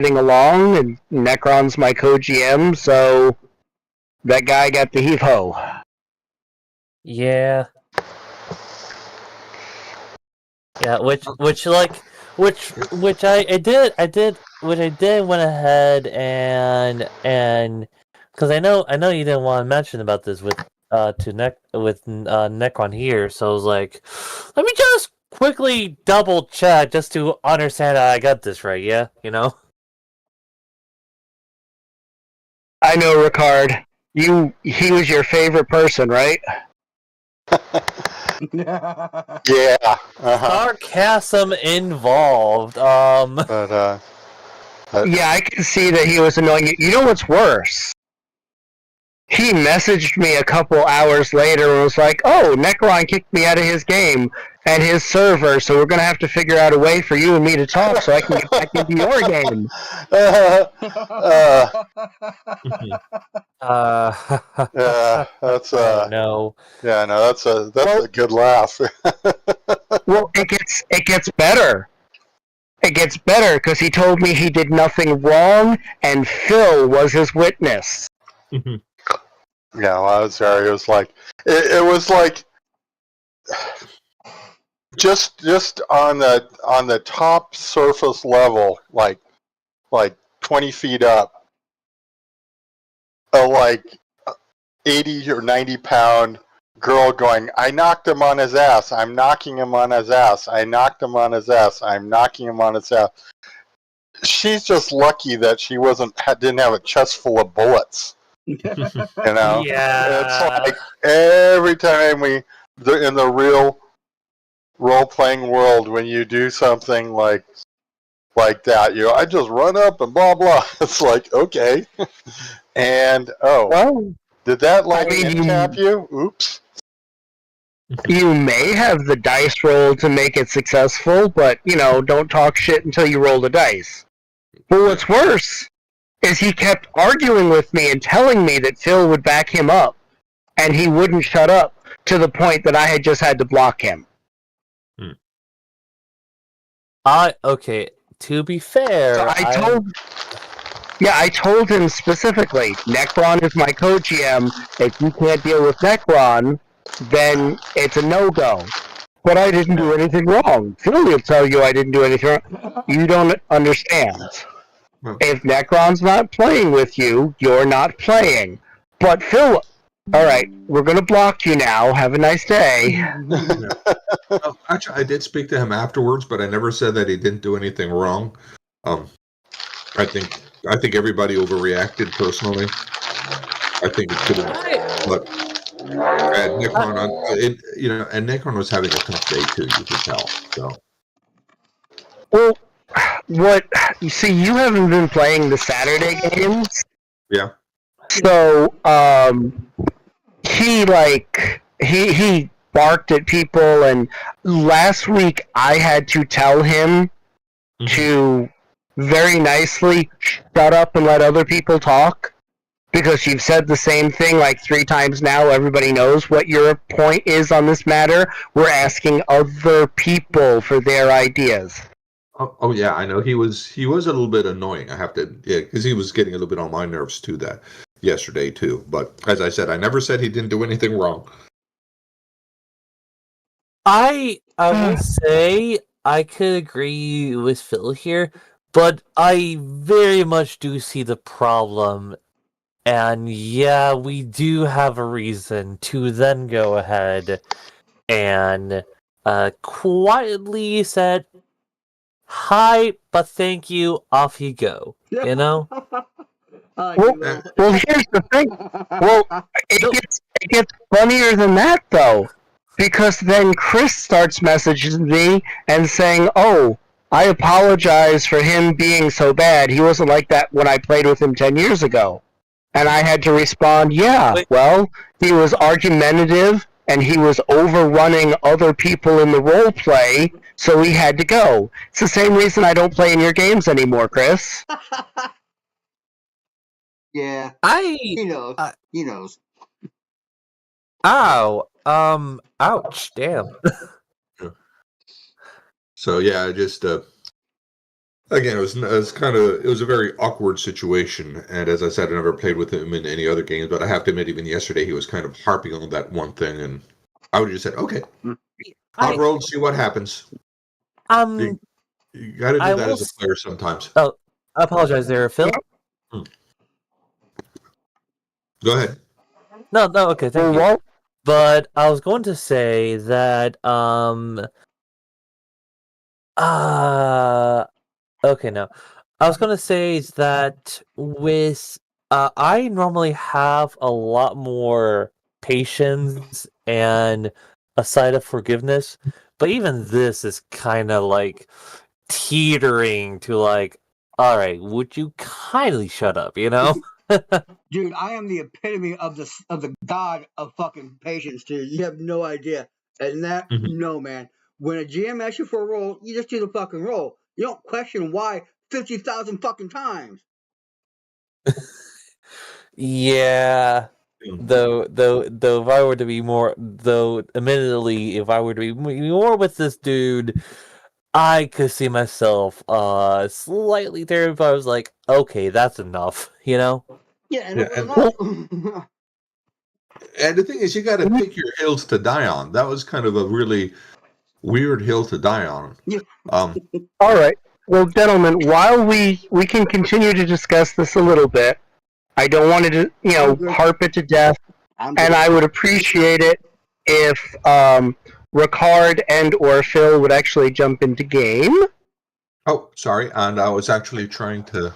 along, and Necron's my co-GM, so that guy got the heave-ho. Yeah. Yeah, which I went ahead and because I know you didn't want to mention about this with Necron here, so I was like, let me just quickly double check just to understand that I got this right. Yeah, you know. I know, Ricard. He was your favorite person, right? Yeah. Sarcasm involved. But Yeah, I can see that he was annoying. You know what's worse? He messaged me a couple hours later and was like, "Oh, Necron kicked me out of his game and his server, so we're gonna have to figure out a way for you and me to talk so I can get back into your game." Yeah, that's no. Yeah, no, that's a good laugh. Well, it gets better. It gets better because he told me he did nothing wrong, and Phil was his witness. Yeah, well, I was there. It was like it was like just on the top surface level, like 20 feet up, a like 80 or 90-pound girl going, "I knocked him on his ass. I'm knocking him on his ass. I knocked him on his ass. I'm knocking him on his ass." She's just lucky that she didn't have a chest full of bullets. You know, Yeah. it's like every time in the real role-playing world, when you do something like that, I just run up and blah blah. It's like, okay, and Well, did that tap you? Oops. You may have the dice roll to make it successful, but don't talk shit until you roll the dice. But what's worse is he kept arguing with me and telling me that Phil would back him up, and he wouldn't shut up, to the point that I had just had to block him. Okay, to be fair, So I told him specifically, Necron is my co-GM. If you can't deal with Necron, then it's a no-go. But I didn't do anything wrong. Phil will tell you I didn't do anything wrong. You don't understand. If Necron's not playing with you, you're not playing. But Phil, alright, we're going to block you now. Have a nice day. Actually, I did speak to him afterwards, but I never said that he didn't do anything wrong. I think everybody overreacted personally. I think it could have, but and Necron was having a tough day too. You could tell. So, well, you see, you haven't been playing the Saturday games. Yeah. So, he barked at people, and last week I had to tell him to very nicely shut up and let other people talk, because you've said the same thing like 3 times now. Everybody knows what your point is on this matter. We're asking other people for their ideas. Oh yeah, I know he was a little bit annoying. I have to, because he was getting a little bit on my nerves too that yesterday too. But as I said, I never said he didn't do anything wrong. I will say I could agree with Phil here, but I very much do see the problem. And yeah, we do have a reason to then go ahead and quietly said, "Hi, but thank you, off you go." You know? Well, here's the thing. Well, it gets funnier than that, though. Because then Chris starts messaging me and saying, "Oh, I apologize for him being so bad. He wasn't like that when I played with him 10 years ago." And I had to respond, "Yeah, well, he was argumentative and he was overrunning other people in the role play, so he had to go." It's the same reason I don't play in your games anymore, Chris. Yeah. He knows. He knows. Ow. Ouch. Damn. So yeah, just Again, it was a very awkward situation, and as I said, I never played with him in any other games. But I have to admit, even yesterday, he was kind of harping on that one thing, and I would have just said, "Okay, hot roll and see what happens." You got to do that as a player sometimes. Oh, I apologize there, Phil. Go ahead. No, okay, thank you. But I was going to say that okay, no. I was going to say that with I normally have a lot more patience and a side of forgiveness, but even this is kind of like teetering to like, all right, would you kindly shut up, you know? Dude, I am the epitome of the god of fucking patience, dude. You have no idea. And that, no, man. When a GM asks you for a roll, you just do the fucking roll. You don't question why 50,000 fucking times. Yeah. Though, if I were to be more, admittedly, if I were to be more with this dude, I could see myself slightly there if I was like, okay, that's enough, you know? Yeah, and it was enough. And the thing is, you got to pick your hills to die on. That was kind of a really weird hill to die on. Yeah. All right. Well, gentlemen, while we can continue to discuss this a little bit, I don't want to, harp it to death, and I would appreciate it if Ricard and or Phil would actually jump into game. Oh, sorry, and I was actually trying to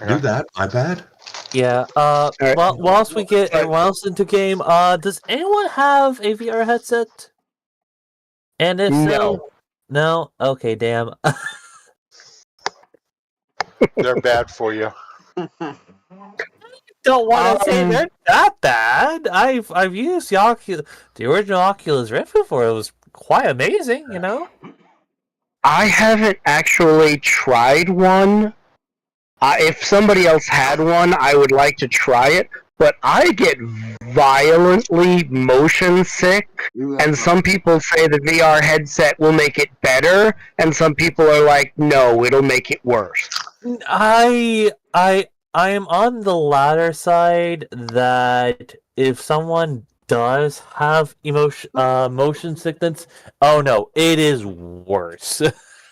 do that. My bad. Yeah. Right. Well, whilst we get everyone else into game, does anyone have a VR headset? And if so, no. Okay, damn. They're bad for you. Don't want to say they're that bad. I've used the original Oculus Rift before. It was quite amazing, you know. I haven't actually tried one. If somebody else had one, I would like to try it. But I get violently motion sick, and some people say the VR headset will make it better, and some people are like, no, it'll make it worse. I am on the latter side that if someone does have motion sickness, oh no, it is worse.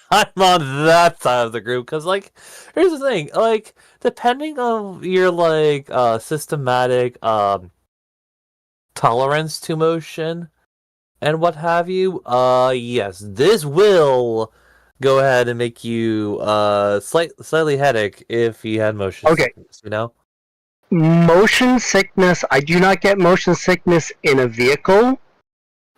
I'm on that side of the group because, like, here's the thing, like, depending on your like systematic tolerance to motion and what have you, yes, this will go ahead and make you slightly headache if you had motion sickness, you know? Motion sickness, I do not get motion sickness in a vehicle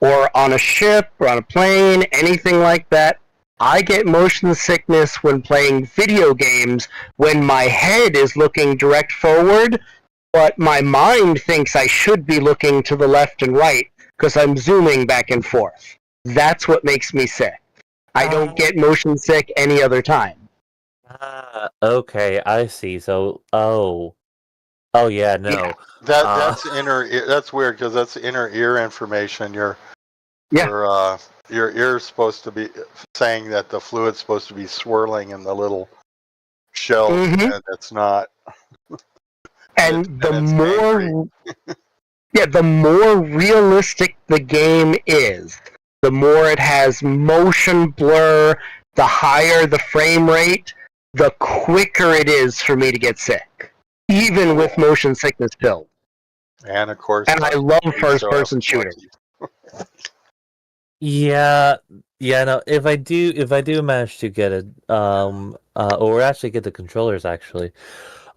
or on a ship or on a plane, anything like that. I get motion sickness when playing video games when my head is looking direct forward, but my mind thinks I should be looking to the left and right because I'm zooming back and forth. That's what makes me sick. I don't get motion sick any other time. Okay, I see. So, oh yeah, no. Yeah. That's that's weird because that's inner ear information. Your ear's supposed to be saying that the fluid's supposed to be swirling in the little shells, and it's not. And the more realistic the game is, the more it has motion blur, the higher the frame rate, the quicker it is for me to get sick, even with motion sickness pills. And of course, and I love first-person shooters. Yeah, no. If I do manage to get it, or actually get the controllers, actually,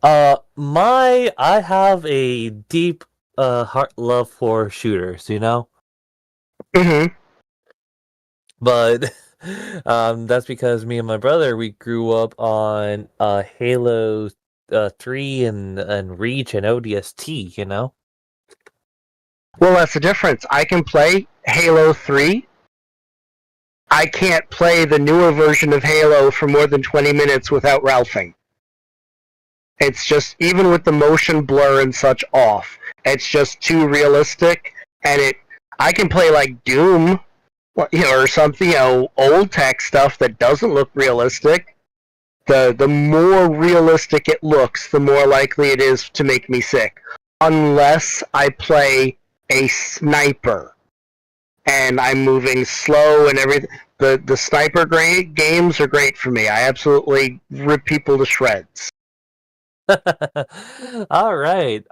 I have a deep heart love for shooters, you know. But that's because me and my brother, we grew up on Halo 3 and Reach and ODST, you know. Well, that's the difference. I can play Halo 3. I can't play the newer version of Halo for more than 20 minutes without ralphing. It's just, even with the motion blur and such off, it's just too realistic. And I can play like Doom, or something, old tech stuff that doesn't look realistic. The more realistic it looks, the more likely it is to make me sick. Unless I play a sniper and I'm moving slow and everything. The sniper games are great for me. I absolutely rip people to shreds. All right.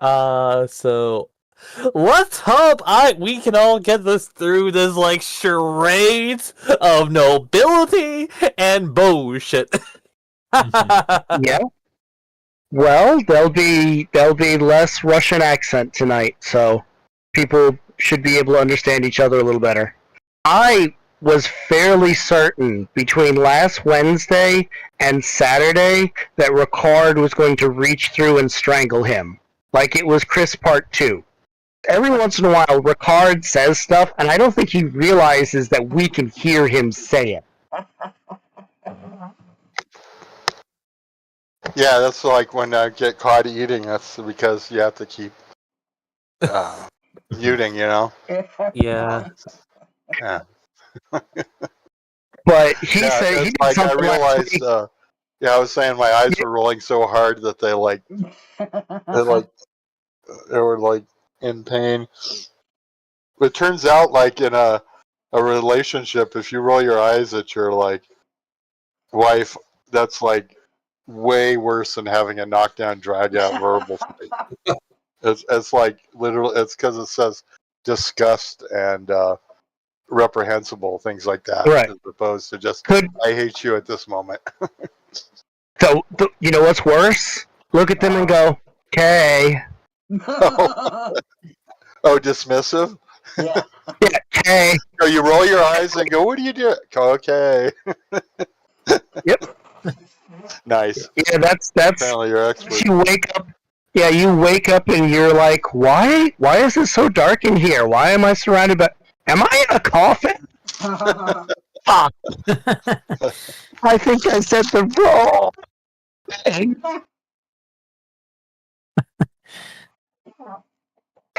So let's hope we can all get this through this like charade of nobility and bullshit. Yeah. Well, there'll be less Russian accent tonight, so people should be able to understand each other a little better. I was fairly certain between last Wednesday and Saturday that Ricard was going to reach through and strangle him, like it was Chris Part 2. Every once in a while, Ricard says stuff, and I don't think he realizes that we can hear him say it. Yeah, that's like when I get caught eating. That's because you have to keep muting, you know? Yeah. Yeah. But he Yeah, said he it's did like I something last realized. week. Yeah, I was saying my eyes were rolling so hard that they were like in pain. It turns out, like in a relationship, if you roll your eyes at your like wife, that's like way worse than having a knockdown, drag out verbal fight. It's like literally, it's because it says disgust and reprehensible things like that, Right. as opposed to just Could I hate you at this moment. so you know what's worse? Look at them and go, "Okay, Oh, dismissive. Yeah. yeah, okay." Or you roll your eyes and go, "What do you do?" Okay. Yep. Nice. Yeah, that's Apparently, you're expert. you wake up. Yeah, you wake up and you're like, "Why? Why is it so dark in here? Why am I surrounded by? Am I in a coffin? Fuck! I think I said the wrong thing."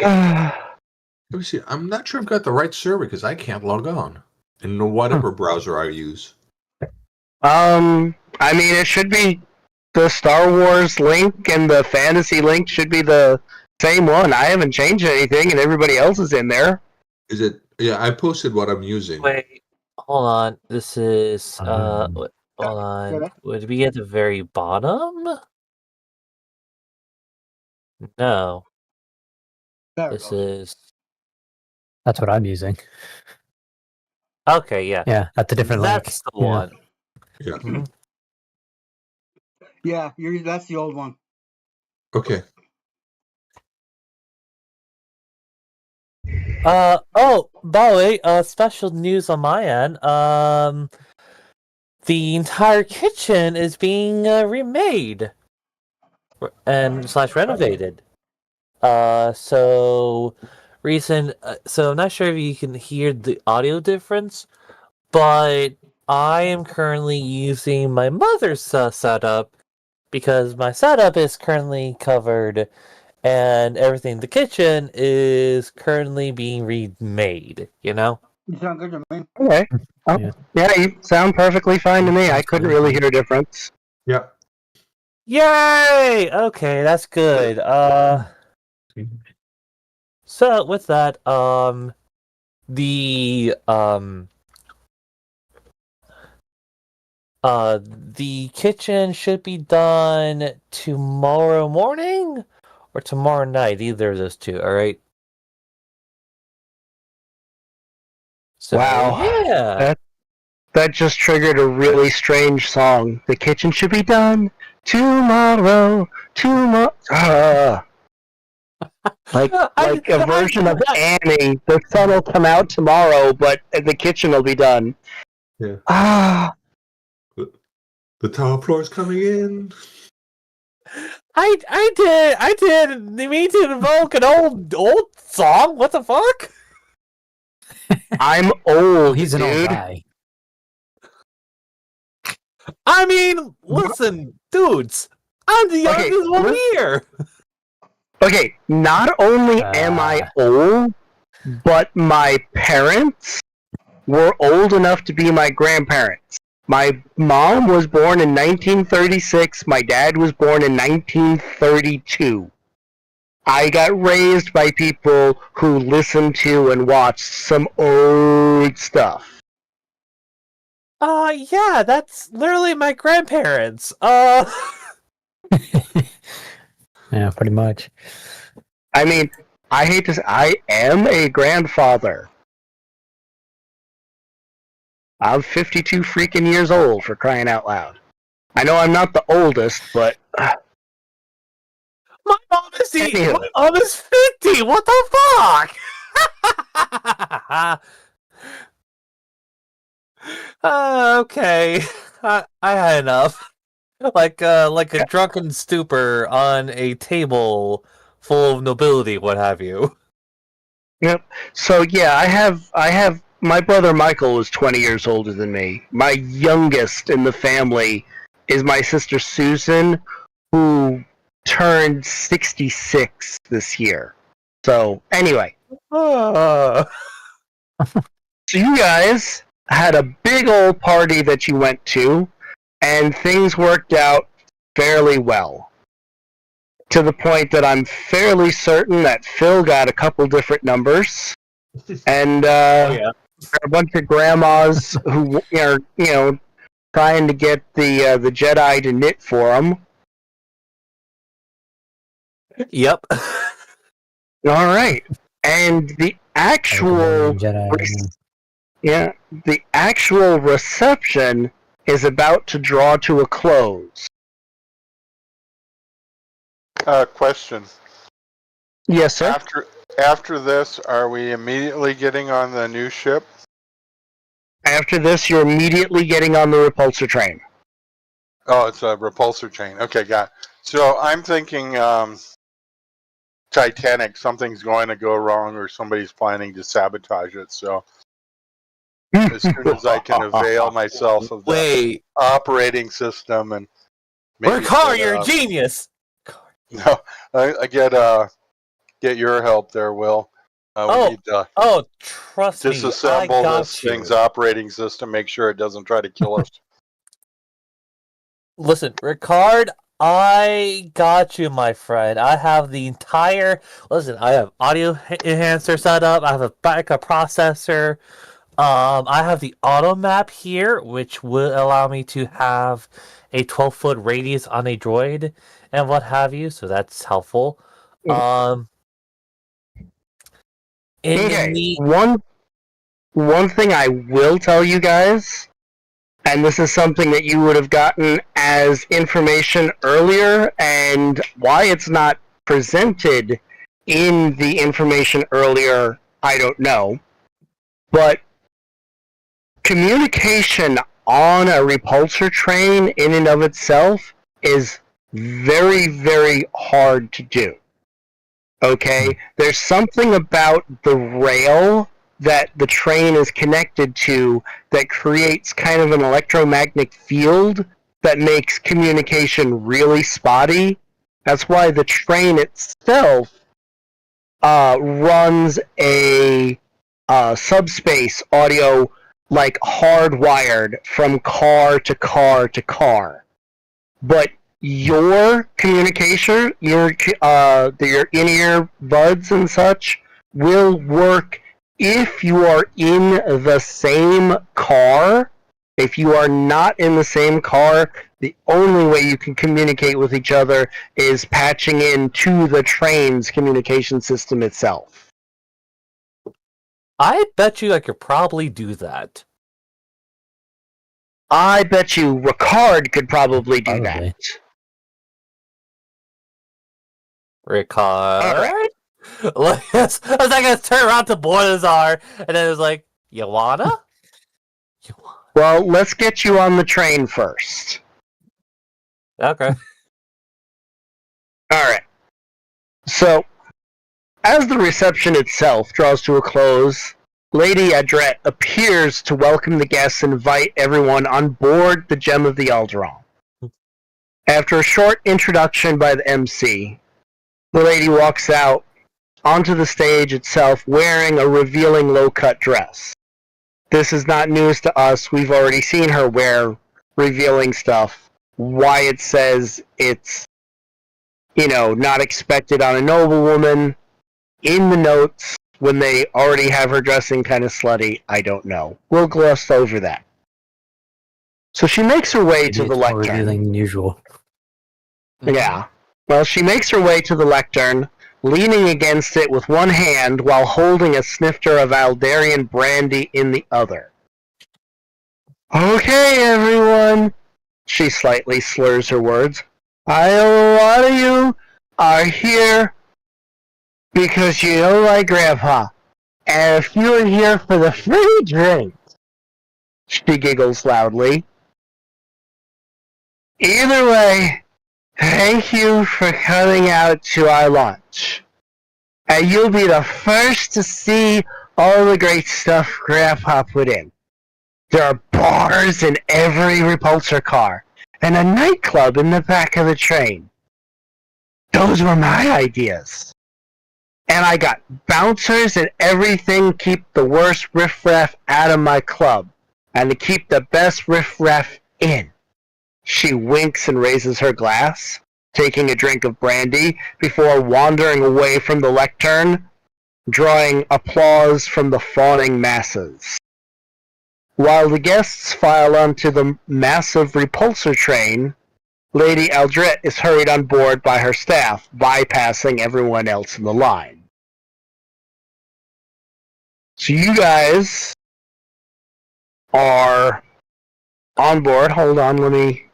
Let me see. I'm not sure I've got the right server because I can't log on in whatever browser I use. I mean, it should be the Star Wars link and the fantasy link should be the same one. I haven't changed anything, and everybody else is in there. Is it? Yeah, I posted what I'm using. Wait, hold on. This is hold on. Really? Would it be at the very bottom? No. There we This go. is That's what I'm using. okay. Yeah, Yeah, that's a different that's link. the one. Yeah. Mhm. Yeah, that's the old one. Okay. Oh, by the way, special news on my end. The entire kitchen is being remade and / renovated. So I'm not sure if you can hear the audio difference, but I am currently using my mother's setup because my setup is currently covered and everything. The kitchen is currently being remade, you know? You sound good to me. Okay. Oh, Yeah. yeah, you sound perfectly fine to me. I couldn't really hear a difference. Yeah. Yay! Okay, that's good. So with that, the kitchen should be done tomorrow morning or tomorrow night, either of those two, alright? So, Wow. yeah. That just triggered a really strange song. The kitchen should be done tomorrow. Like a version of Annie. The sun will come out tomorrow, but the kitchen will be done. Yeah. Ah. The top floor is coming in. I did mean to invoke an old song. What the fuck? I'm Oh, old, he's an dude. old guy. I mean, listen, dudes. I'm the Okay, youngest one here. Okay, not only am I old, but my parents were old enough to be my grandparents. My mom was born in 1936. My dad was born in 1932. I got raised by people who listened to and watched some old stuff. Yeah, that's literally my grandparents. Yeah, pretty much. I mean, I hate to say, I am a grandfather. I'm 52 freaking years old, for crying out loud. I know I'm not the oldest, but my mom is Anywho. my mom is 50. What the fuck? Okay, I had enough. Like a drunken stupor on a table full of nobility, what have you. yep. So yeah, I have my brother Michael is 20 years older than me. My youngest in the family is my sister Susan, who turned 66 this year. So anyway, Uh, so you guys had a big old party that you went to, and things worked out fairly well. To the point that I'm fairly certain that Phil got a couple different numbers, and oh yeah. there are a bunch of grandmas who are, trying to get the Jedi to knit for them. Yep. All right, and the actual Jedi. the actual reception is about to draw to a close. Question. Yes, sir. After this, are we immediately getting on the new ship? After this, you're immediately getting on the repulsor train. Oh, it's a repulsor chain. Okay, got it. So I'm thinking Titanic, something's going to go wrong or somebody's planning to sabotage it. So as soon as I can avail myself of the Wait, operating system and maybe Ricard, you're a genius. No, I get your help there, Will. We need to Trust me, I disassemble got this you. thing's operating system, make sure it doesn't try to kill us. Listen, Ricard, I got you, my friend. I have the entire. Listen, I have audio enhancer set up. I have a backup processor. I have the auto map here, which will allow me to have a 12-foot radius on a droid and what have you. So that's helpful. Okay. One thing I will tell you guys, and this is something that you would have gotten as information earlier, and why it's not presented in the information earlier, I don't know. But communication on a repulsor train in and of itself is very, very hard to do. Okay? There's something about the rail that the train is connected to that creates kind of an electromagnetic field that makes communication really spotty. That's why the train itself runs a subspace audio, like hardwired from car to car to car. But your communication, your in-ear buds and such, will work if you are in the same car. If you are not in the same car, the only way you can communicate with each other is patching into the train's communication system itself. I bet you I could probably do that. I bet you Ricard could probably do that. Ricard? Alright. I was like, gonna turn around to Boilazar, and then it was like, you wanna? Well, let's get you on the train first. Okay. Alright. So, as the reception itself draws to a close, Lady Adret appears to welcome the guests and invite everyone on board the Gem of the Alderaan. After a short introduction by the MC, the lady walks out onto the stage itself wearing a revealing low-cut dress. This is not news to us. We've already seen her wear revealing stuff, why it says it's, not expected on a noblewoman in the notes when they already have her dressing kind of slutty. I don't know. We'll gloss over that. So she makes her way Maybe to the it's more lectern. revealing than usual. Yeah. Well, she makes her way to the lectern, leaning against it with one hand while holding a snifter of Aldarian brandy in the other. Okay, everyone, she slightly slurs her words. I know a lot of you are here because you don't like Grandpa. And if you are here for the free drink, she giggles loudly. Either way, thank you for coming out to our lunch. And you'll be the first to see all the great stuff Grandpa put in. There are bars in every repulsor car, and a nightclub in the back of the train. Those were my ideas. And I got bouncers and everything to keep the worst riffraff out of my club, and to keep the best riffraff in. She winks and raises her glass, taking a drink of brandy before wandering away from the lectern, drawing applause from the fawning masses. While the guests file onto the massive repulsor train, Lady Aldret is hurried on board by her staff, bypassing everyone else in the line. So you guys are on board. Hold on, let me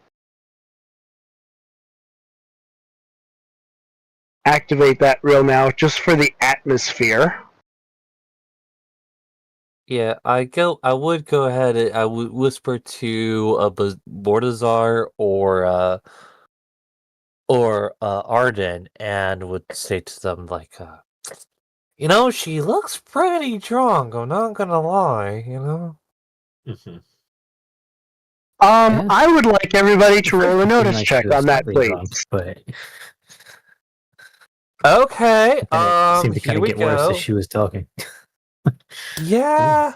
activate that real now, just for the atmosphere. Yeah, I would go ahead and I would whisper to Bordazar or Arden and would say to them like, she looks pretty drunk. I'm not gonna lie, Mhm. Yeah. I would like everybody to roll a Seemed notice like check she was on that, slightly please. drunk, but Okay, it seemed to here kind of we get worse go. as she was talking. Yeah.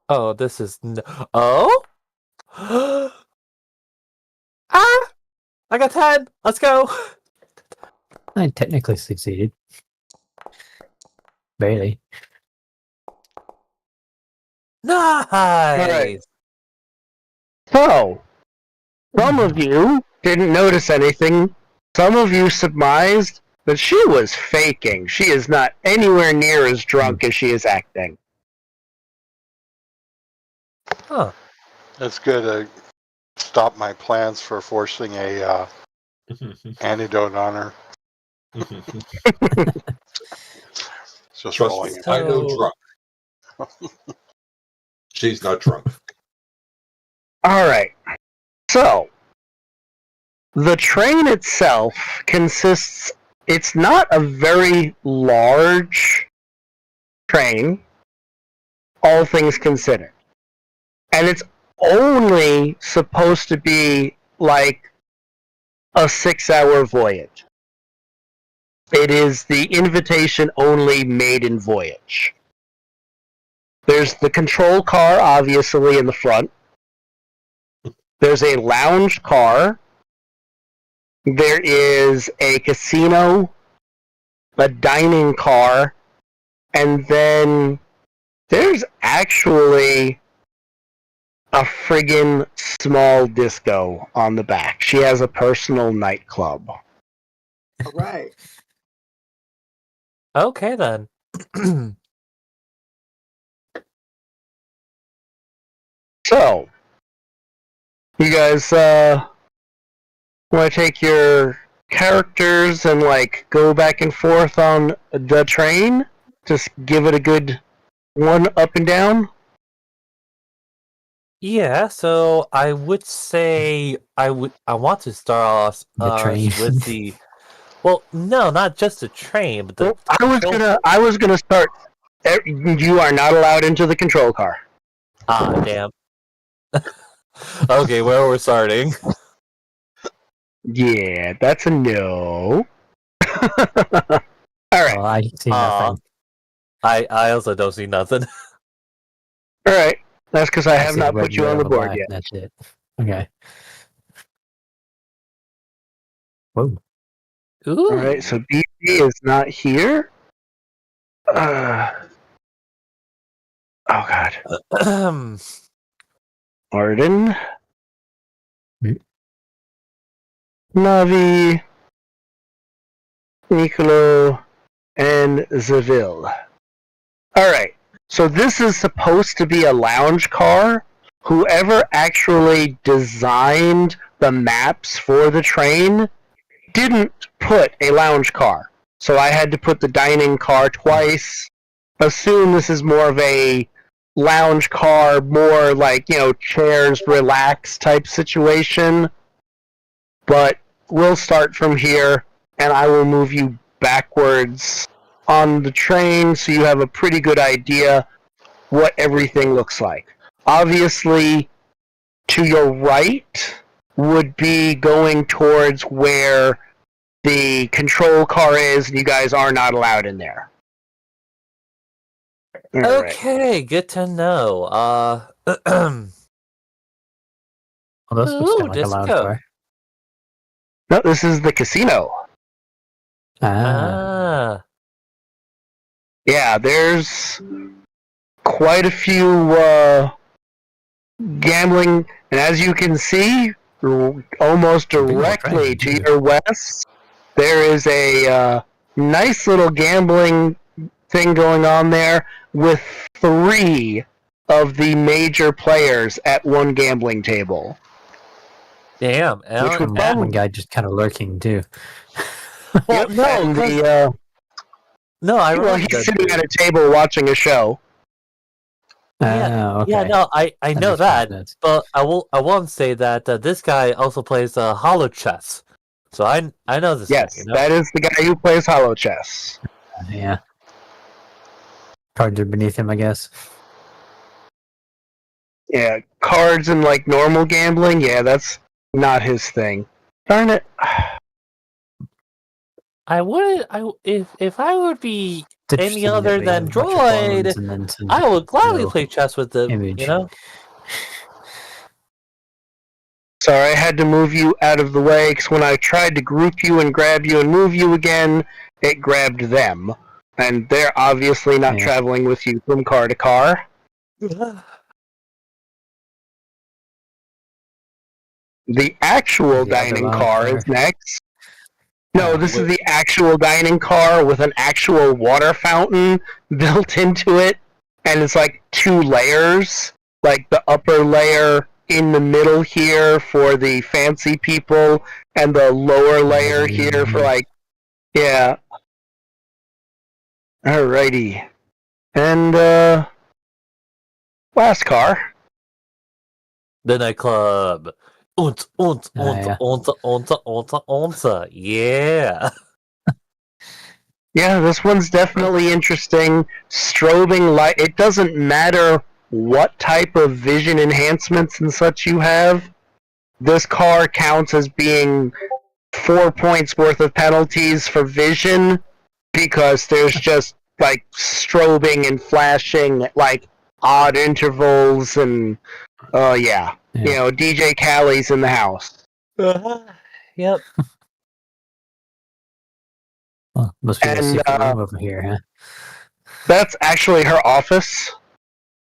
Oh, this is oh. Ah! I got 10. Let's go. I technically succeeded. Barely. Nice. So, some of you didn't notice anything. Some of you surmised that she was faking. She is not anywhere near as drunk as she is acting. Huh. That's good to stop my plans for forcing a antidote on her. Just Trust rolling me, it. I know So- drunk. She's not drunk. Alright. So, the train itself consists, it's not a very large train, all things considered. And it's only supposed to be like a 6-hour voyage. It is the invitation only maiden voyage. There's the control car, obviously, in the front. There's a lounge car. There is a casino, a dining car, and then there's actually a friggin' small disco on the back. She has a personal nightclub. All right. Okay then. So, you guys want to take your characters and go back and forth on the train? Just give it a good one up and down? Yeah, so I would say I want to start off The train. with the well, no, not just the train, but the Well, I was gonna start. You are not allowed into the control car. ah damn. Okay, where we're starting. Yeah, that's a no. All right. Oh, I see nothing. I also don't see nothing. All right. That's because I have see not red put you red on the a board black, yet. That's it. Okay. Whoa. Ooh. All right. So BC is not here. Oh God. Arden. Hmm. Navi. Nicolo. And Zaville. All right. So this is supposed to be a lounge car. Whoever actually designed the maps for the train didn't put a lounge car. So I had to put the dining car twice. Assume this is more of a lounge car, more like, chairs, relax type situation. But we'll start from here, and I will move you backwards on the train so you have a pretty good idea what everything looks like. Obviously, to your right would be going towards where the control car is, and you guys are not allowed in there. All right. Okay, good to know. Oh, this looks kind of like a lounge disco. bar. No, this is the casino. Ah. Yeah, there's quite a few gambling, and as you can see, almost directly to your west, there is a nice little gambling thing going on there with 3 of the major players at one gambling table. Damn. Which would And one guy just kind of lurking too. Well, Yep, no, and 'cause- no, I well, remember he's that sitting dude. at a table watching a show. Ah, okay. Yeah, no, I know makes more that, sense. but I won't say that this guy also plays hollow chess. So I know this Yes, guy, you know? that is the guy who plays hollow chess. Yeah. Cards are beneath him, I guess. Yeah, cards and like normal gambling, yeah, that's not his thing. Darn it. I wouldn't. If I would be It's any interesting that other we than have a bunch of Droid, bones and then some I would gladly no play chess with them. image. You know? Sorry, I had to move you out of the way because when I tried to group you and grab you and move you again, it grabbed them. And they're obviously not Yeah. traveling with you from car to car. The actual The other dining lounge car car. is next. No, Oh, this is the actual dining car with an actual water fountain built into it, and it's like 2 layers. Like the upper layer in the middle here for the fancy people, and the lower layer here for yeah. Alrighty. And last car. The nightclub. yeah. Yeah. Yeah, this one's definitely interesting. Strobing light. It doesn't matter what type of vision enhancements and such you have. This car counts as being 4 points worth of penalties for vision because there's just like strobing and flashing at like odd intervals and yeah. DJ Callie's in the house. Yep. Well, must be a And, secret room over here, huh? That's actually her office.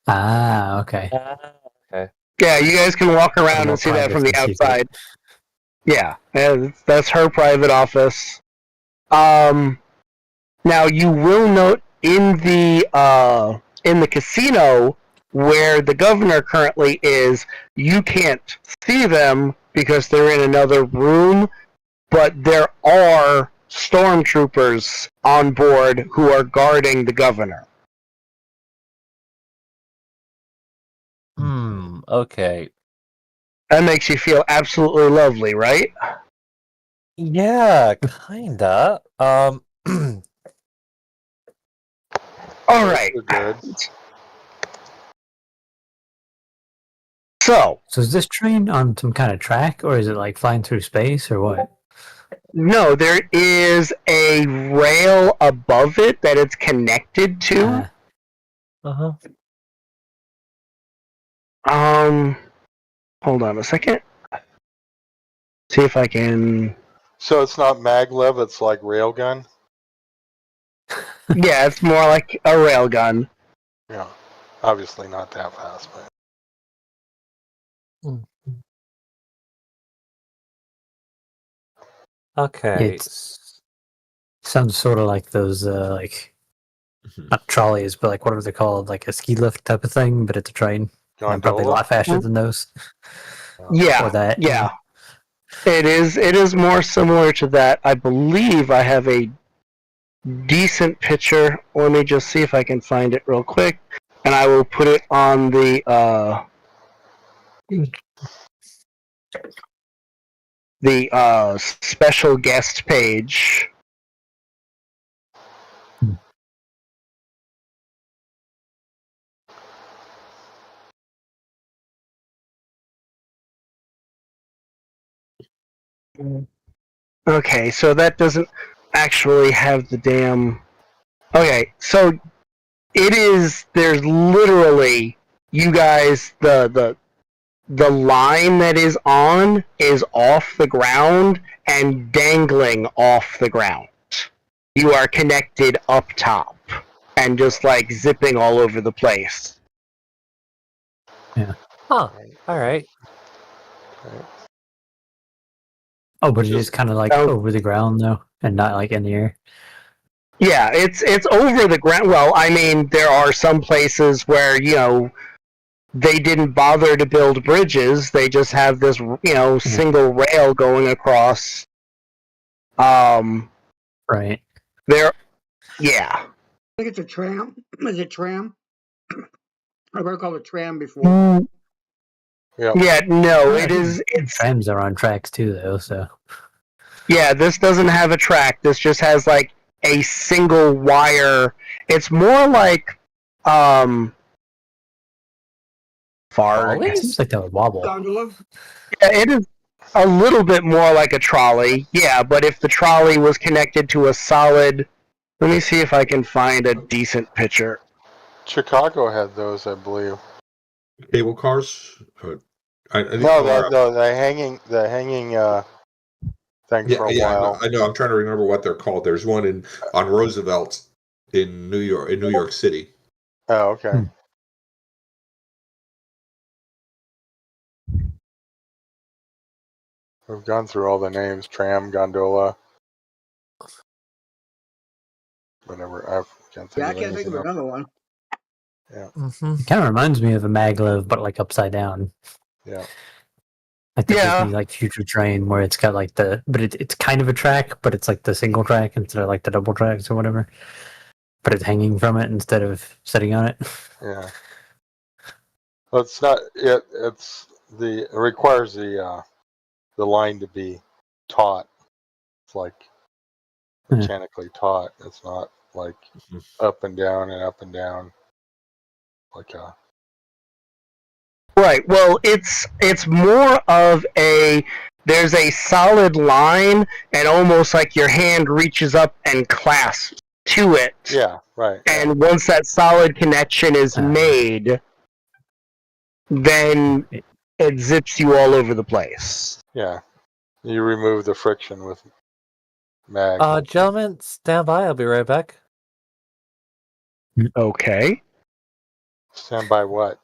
Ah, okay. Okay. Yeah, you guys can walk around more and see that private from the than secret. outside. Yeah, that's her private office. Now you will note in the casino where the governor currently is, you can't see them because they're in another room, but there are stormtroopers on board who are guarding the governor. Okay. That makes you feel absolutely lovely, right? Yeah, kinda. All right. Good. So, is this train on some kind of track, or is it like flying through space, or what? no, there is a rail above it that it's connected to. Ah, Uh-huh. Hold on a second. See if I can. So it's not maglev, it's like railgun? Yeah, it's more like a railgun. Yeah. Obviously not that fast, but... Okay. Sounds sort of like those, like, not trolleys, but like, whatever they're called, like a ski lift type of thing, but it's a train. And probably a lot faster than those. Yeah, Or that. yeah. It is more similar to that. I believe I have a decent picture. Let me just see if I can find it real quick, and I will put it on the special guest page. Okay, so that doesn't actually have the damn. Okay, so it is. There's literally you guys the line that is on is off the ground and dangling off the ground. You are connected up top and just like zipping all over the place. Yeah. Huh. All right. Oh, but it is kind of like Oh. over the ground though, and not like in the air. Yeah, it's over the ground. Well, I mean, there are some places where they didn't bother to build bridges. They just have this single rail going across. Right. There. Yeah. I think it's a tram. Is it tram? I've heard it called a tram before. Yeah. Yeah, no, it is. It's Trams are on tracks too, though. So yeah. This doesn't have a track. This just has like a single wire. It's more like it Farg. seems like that would wobble. Gondola? Yeah, it is a little bit more like a trolley. Yeah, but if the trolley was connected to a solid, let me see if I can find a decent picture. Chicago had those, I believe. Cable cars? I think No, the hanging thing for a while. I know. I'm trying to remember what they're called. There's one on Roosevelt in New York City. Oh, okay. We've gone through all the names: tram, gondola, whatever. I can't think Yeah, I of can't think anything of else. another one. Yeah. Mm-hmm. It kind of reminds me of a maglev, but like upside down. Yeah. Like the Yeah. Disney, like future train, where it's got like but it's kind of a track, but it's like the single track instead of like the double tracks or whatever. But it's hanging from it instead of sitting on it. Yeah. Well, it's not. It requires the line to be taut. It's like mechanically taut. It's not like up and down and up and down. Like a. Right. Well, it's more of there's a solid line and almost like your hand reaches up and clasps to it. Yeah. Right. And once that solid connection is made, then it zips you all over the place. Yeah. You remove the friction with mag. Gentlemen, stand by. I'll be right back. Okay. Stand by what?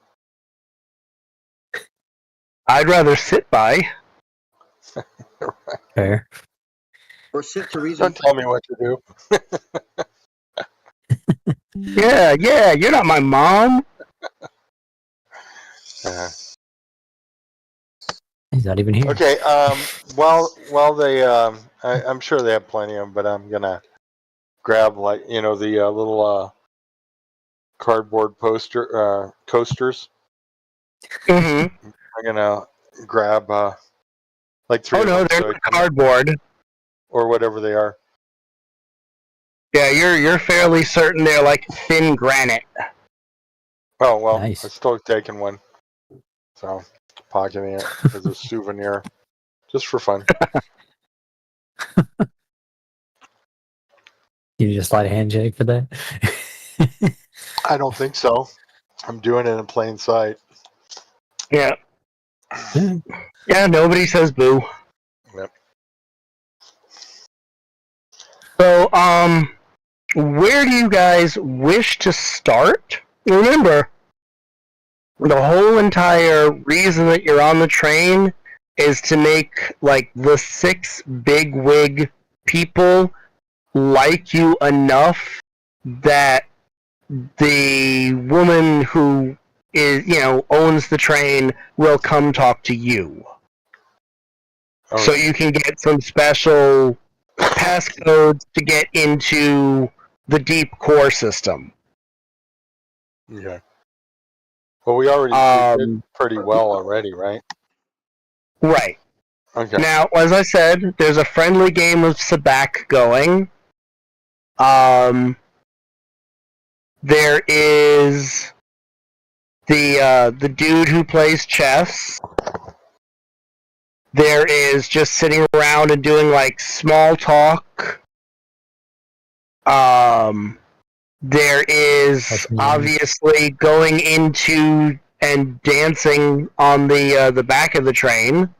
I'd rather sit by. Fair. Or sit to reason. Don't tell me what to do. Yeah, you're not my mom. He's not even here. Okay. Well, they. I'm sure they have plenty of them, but I'm gonna grab the little cardboard coasters. Mm-hmm. I'm gonna grab like 3 Oh of no, them, they're not cardboard. or whatever they are. Yeah, you're fairly certain they're like thin granite. Oh well, Nice. I'm still taking one, so pocketing it as a souvenir, just for fun. You just slide a handshake for that. I don't think so. I'm doing it in plain sight. Yeah. Yeah, nobody says boo. Yep. So, where do you guys wish to start? Remember, the whole entire reason that you're on the train is to make, like, the 6 big wig people like you enough that the woman who owns the train will come talk to you. Oh, So you can get some special passcodes to get into the deep core system. okay. Well, we already did pretty well already, right? Right. Okay. Now, as I said, there's a friendly game of Sabak going. There is the dude who plays chess. There is just sitting around and doing like small talk. There is obviously going into and dancing on the back of the train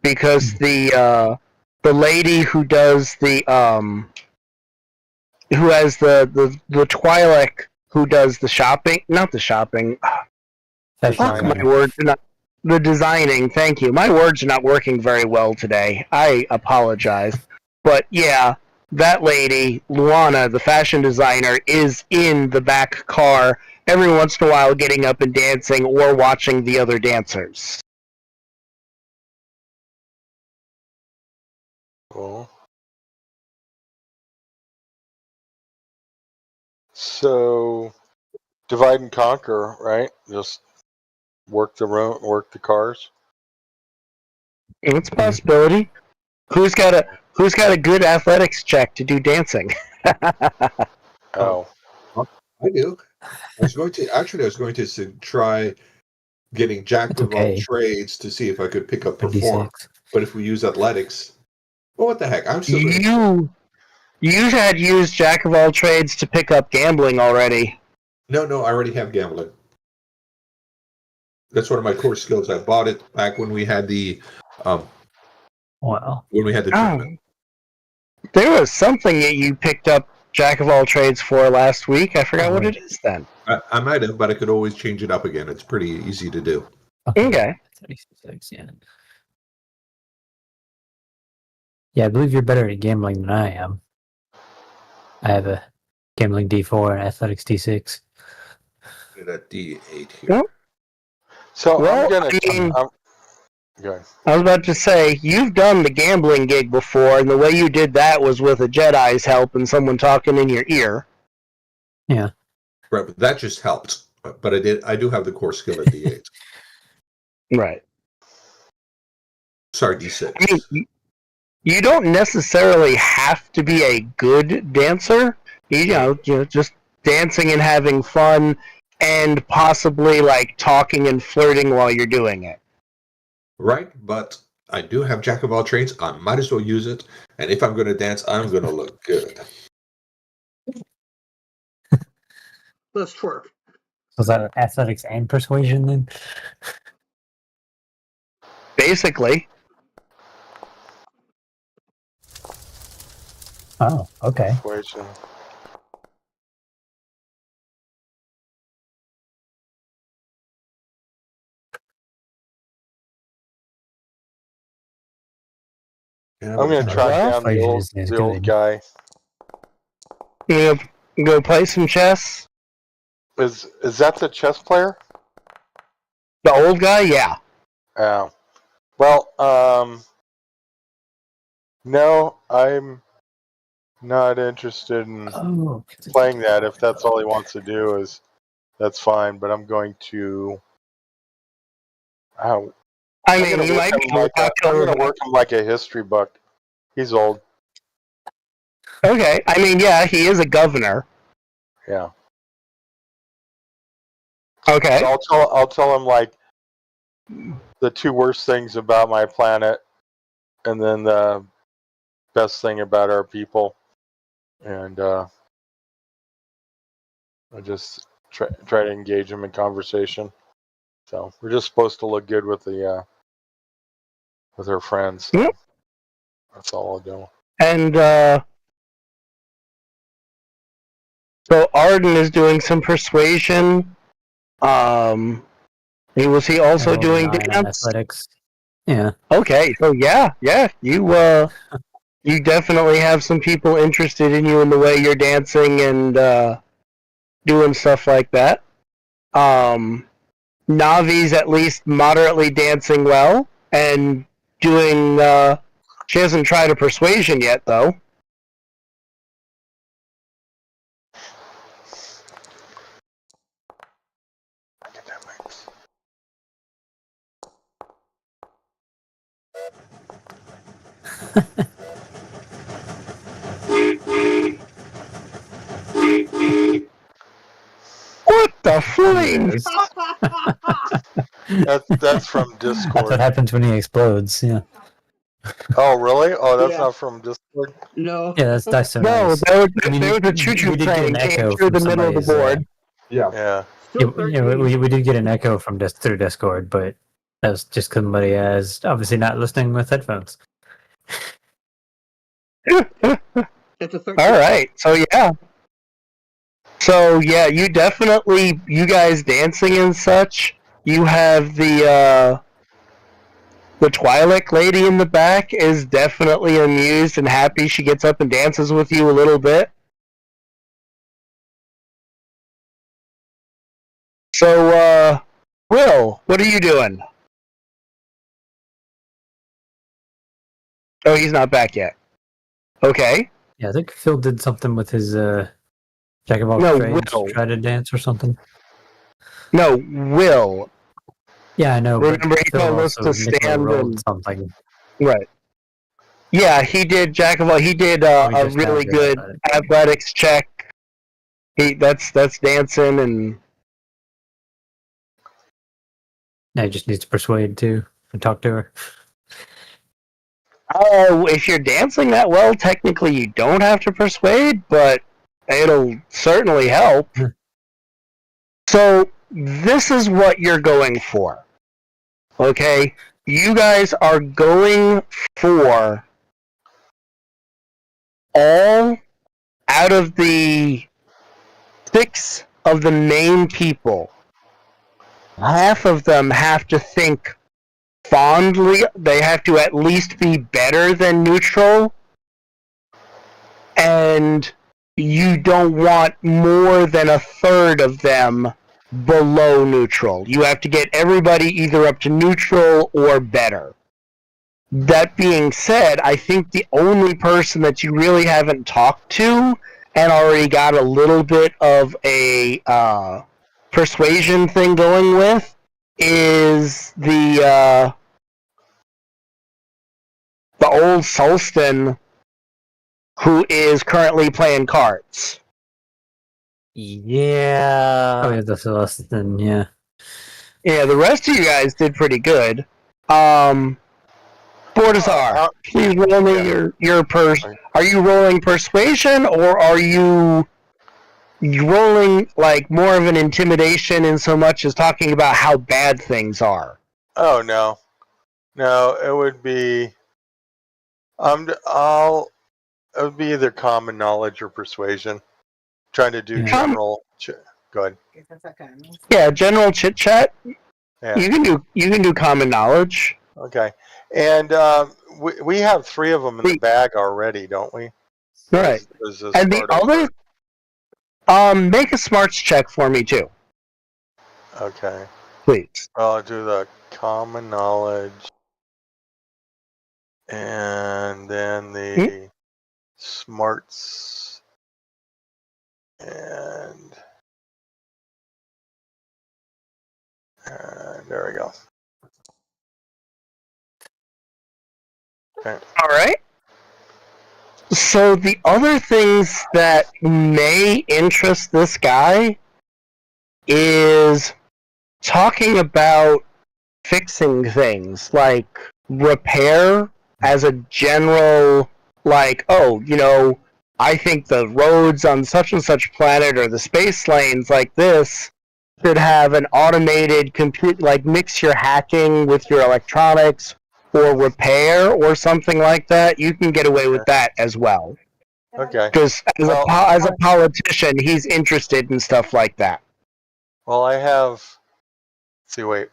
because the lady who does who has the Twi'lek who does the shopping, not the shopping. Fuck, my words are not the designing. Thank you. My words are not working very well today. I apologize, but yeah, that lady, Luana, the fashion designer, is in the back car every once in a while, getting up and dancing or watching the other dancers. Cool. So, divide and conquer, right? Just work the room, work the cars. It's a possibility. Who's got a good athletics check to do dancing? Oh, I do. I was going to try getting jack of all trades to see if I could pick up perform. But if we use athletics, well, what the heck? I'm still going to... You had used jack of all trades to pick up gambling already. No, I already have gambling. That's one of my core skills. I bought it back when we had the tournament. There was something that you picked up jack of all trades for last week. I forgot what it is then. I might have, but I could always change it up again. It's pretty easy to do. Okay. 36, yeah. Yeah, I believe you're better at gambling than I am. I have a gambling D4 and athletics D6. That D8 here. Well, so I'm gonna. I was about to say, you've done the gambling gig before, and the way you did that was with a Jedi's help and someone talking in your ear. Yeah. Right, but that just helped. But I do have the core skill at D8. Right. Sorry, D6. I mean, you don't necessarily have to be a good dancer. You know, just dancing and having fun, and possibly like talking and flirting while you're doing it. Right, but I do have jack of all trades. I might as well use it. And if I'm going to dance, I'm going to look good. Let's twerk. Was that athletics and persuasion then? Basically. Oh, okay. Persuasion. I'm going to track down the old guy. You go play some chess? Is that the chess player? The old guy? Yeah. Oh. Well, no, I'm not interested in playing that. If that's all he wants to do, that's fine. But I'm going to. I'm going to work him like a history book. He's old. Okay. I mean, yeah, he is a governor. Yeah. Okay. So I'll tell him like the 2 worst things about my planet, and then the best thing about our people, and I just try to engage him in conversation. So we're just supposed to look good with her friends. So Yep. that's all I'll do. And so Arden is doing some persuasion. Was he also I rolled a doing 9 on dance? athletics. Yeah. Okay, so yeah, you definitely have some people interested in you in the way you're dancing and doing stuff like that. Navi's at least moderately dancing well and doing. She hasn't tried a persuasion yet, though. What the flame? That's from That's Discord. what happens when he explodes. Yeah. Oh, really? Oh, that's Yeah. not from Discord. No. Yeah, that's so No, nice. there I mean, was a choo-choo we did train get an came echo through from the middle of the somebody's. board. Yeah. Yeah. Still We did get an echo from through Discord, but that was just somebody is obviously not listening with headphones. It's a 13. All right, so yeah, you guys dancing and such. You have the Twi'lek lady in the back is definitely amused and happy. She gets up and dances with you a little bit. So, Will, what are you doing? Oh, he's not back yet. Okay. Yeah, I think Phil did something with his Jack of all trades, Will. try to dance or something. No, Will. Yeah, I know. Remember, but he Phil told us also to Nicola stand rolled and something. right. Yeah, he did Jack of all. He did We a just really found out good about it. athletics check. That's dancing and Now he just needs to persuade too and talk to her. oh, if you're dancing that well, technically you don't have to persuade, but it'll certainly help. So this is what you're going for. Okay? You guys are going for all out of the 6 of the main people. Half of them have to think fondly. They have to at least be better than neutral. And you don't want more than a third of them below neutral. You have to get everybody either up to neutral or better. That being said, I think the only person that you really haven't talked to and already got a little bit of a persuasion thing going with is the old Solston who is currently playing cards. Yeah. Oh yeah, the Celestin, yeah. Yeah, the rest of you guys did pretty good. Bortazar, please roll me your Are you rolling persuasion or are you rolling like more of an intimidation in so much as talking about how bad things are? Oh no, it would be. It would be either common knowledge or persuasion. Trying to do Yeah. general. Go ahead. Yeah, general chit chat. Yeah. You can do common knowledge. Okay. And we have 3 of them in the bag already, don't we? Right. And the other, make a smarts check for me too, Okay. please. I'll do the common knowledge, and then the smarts, and there we go. Okay. All right. So the other things that may interest this guy is talking about fixing things, like repair as a general, like, oh, I think the roads on such and such planet or the space lanes like this should have an automated compute, like mix your hacking with your electronics or repair or something like that. You can get away with that as well. Okay. Because as a politician, he's interested in stuff like that. Well, I have. Let's see, wait.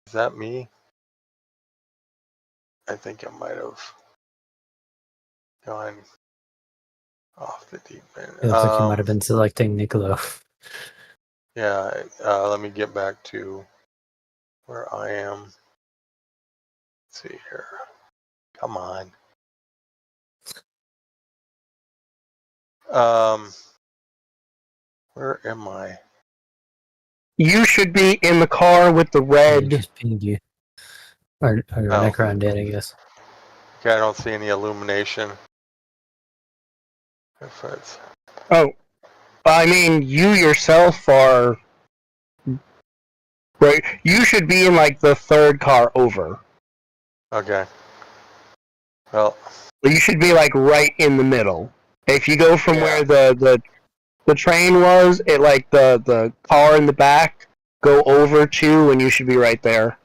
Is that me? I think I might have gone off the deep end. It looks like you might have been selecting Niccolo. Yeah. Let me get back to where I am. Let's see here. Come on. Where am I? You should be in the car with the He red. just pinged you. Or Necron did, I guess. Okay, I don't see any illumination. If it's Oh, I mean, you yourself are. Right. You should be in like the third car over. okay. Well, You should be like right in the middle. If you go from Yeah. where the train was, it like the car in the back, go over to, and you should be right there.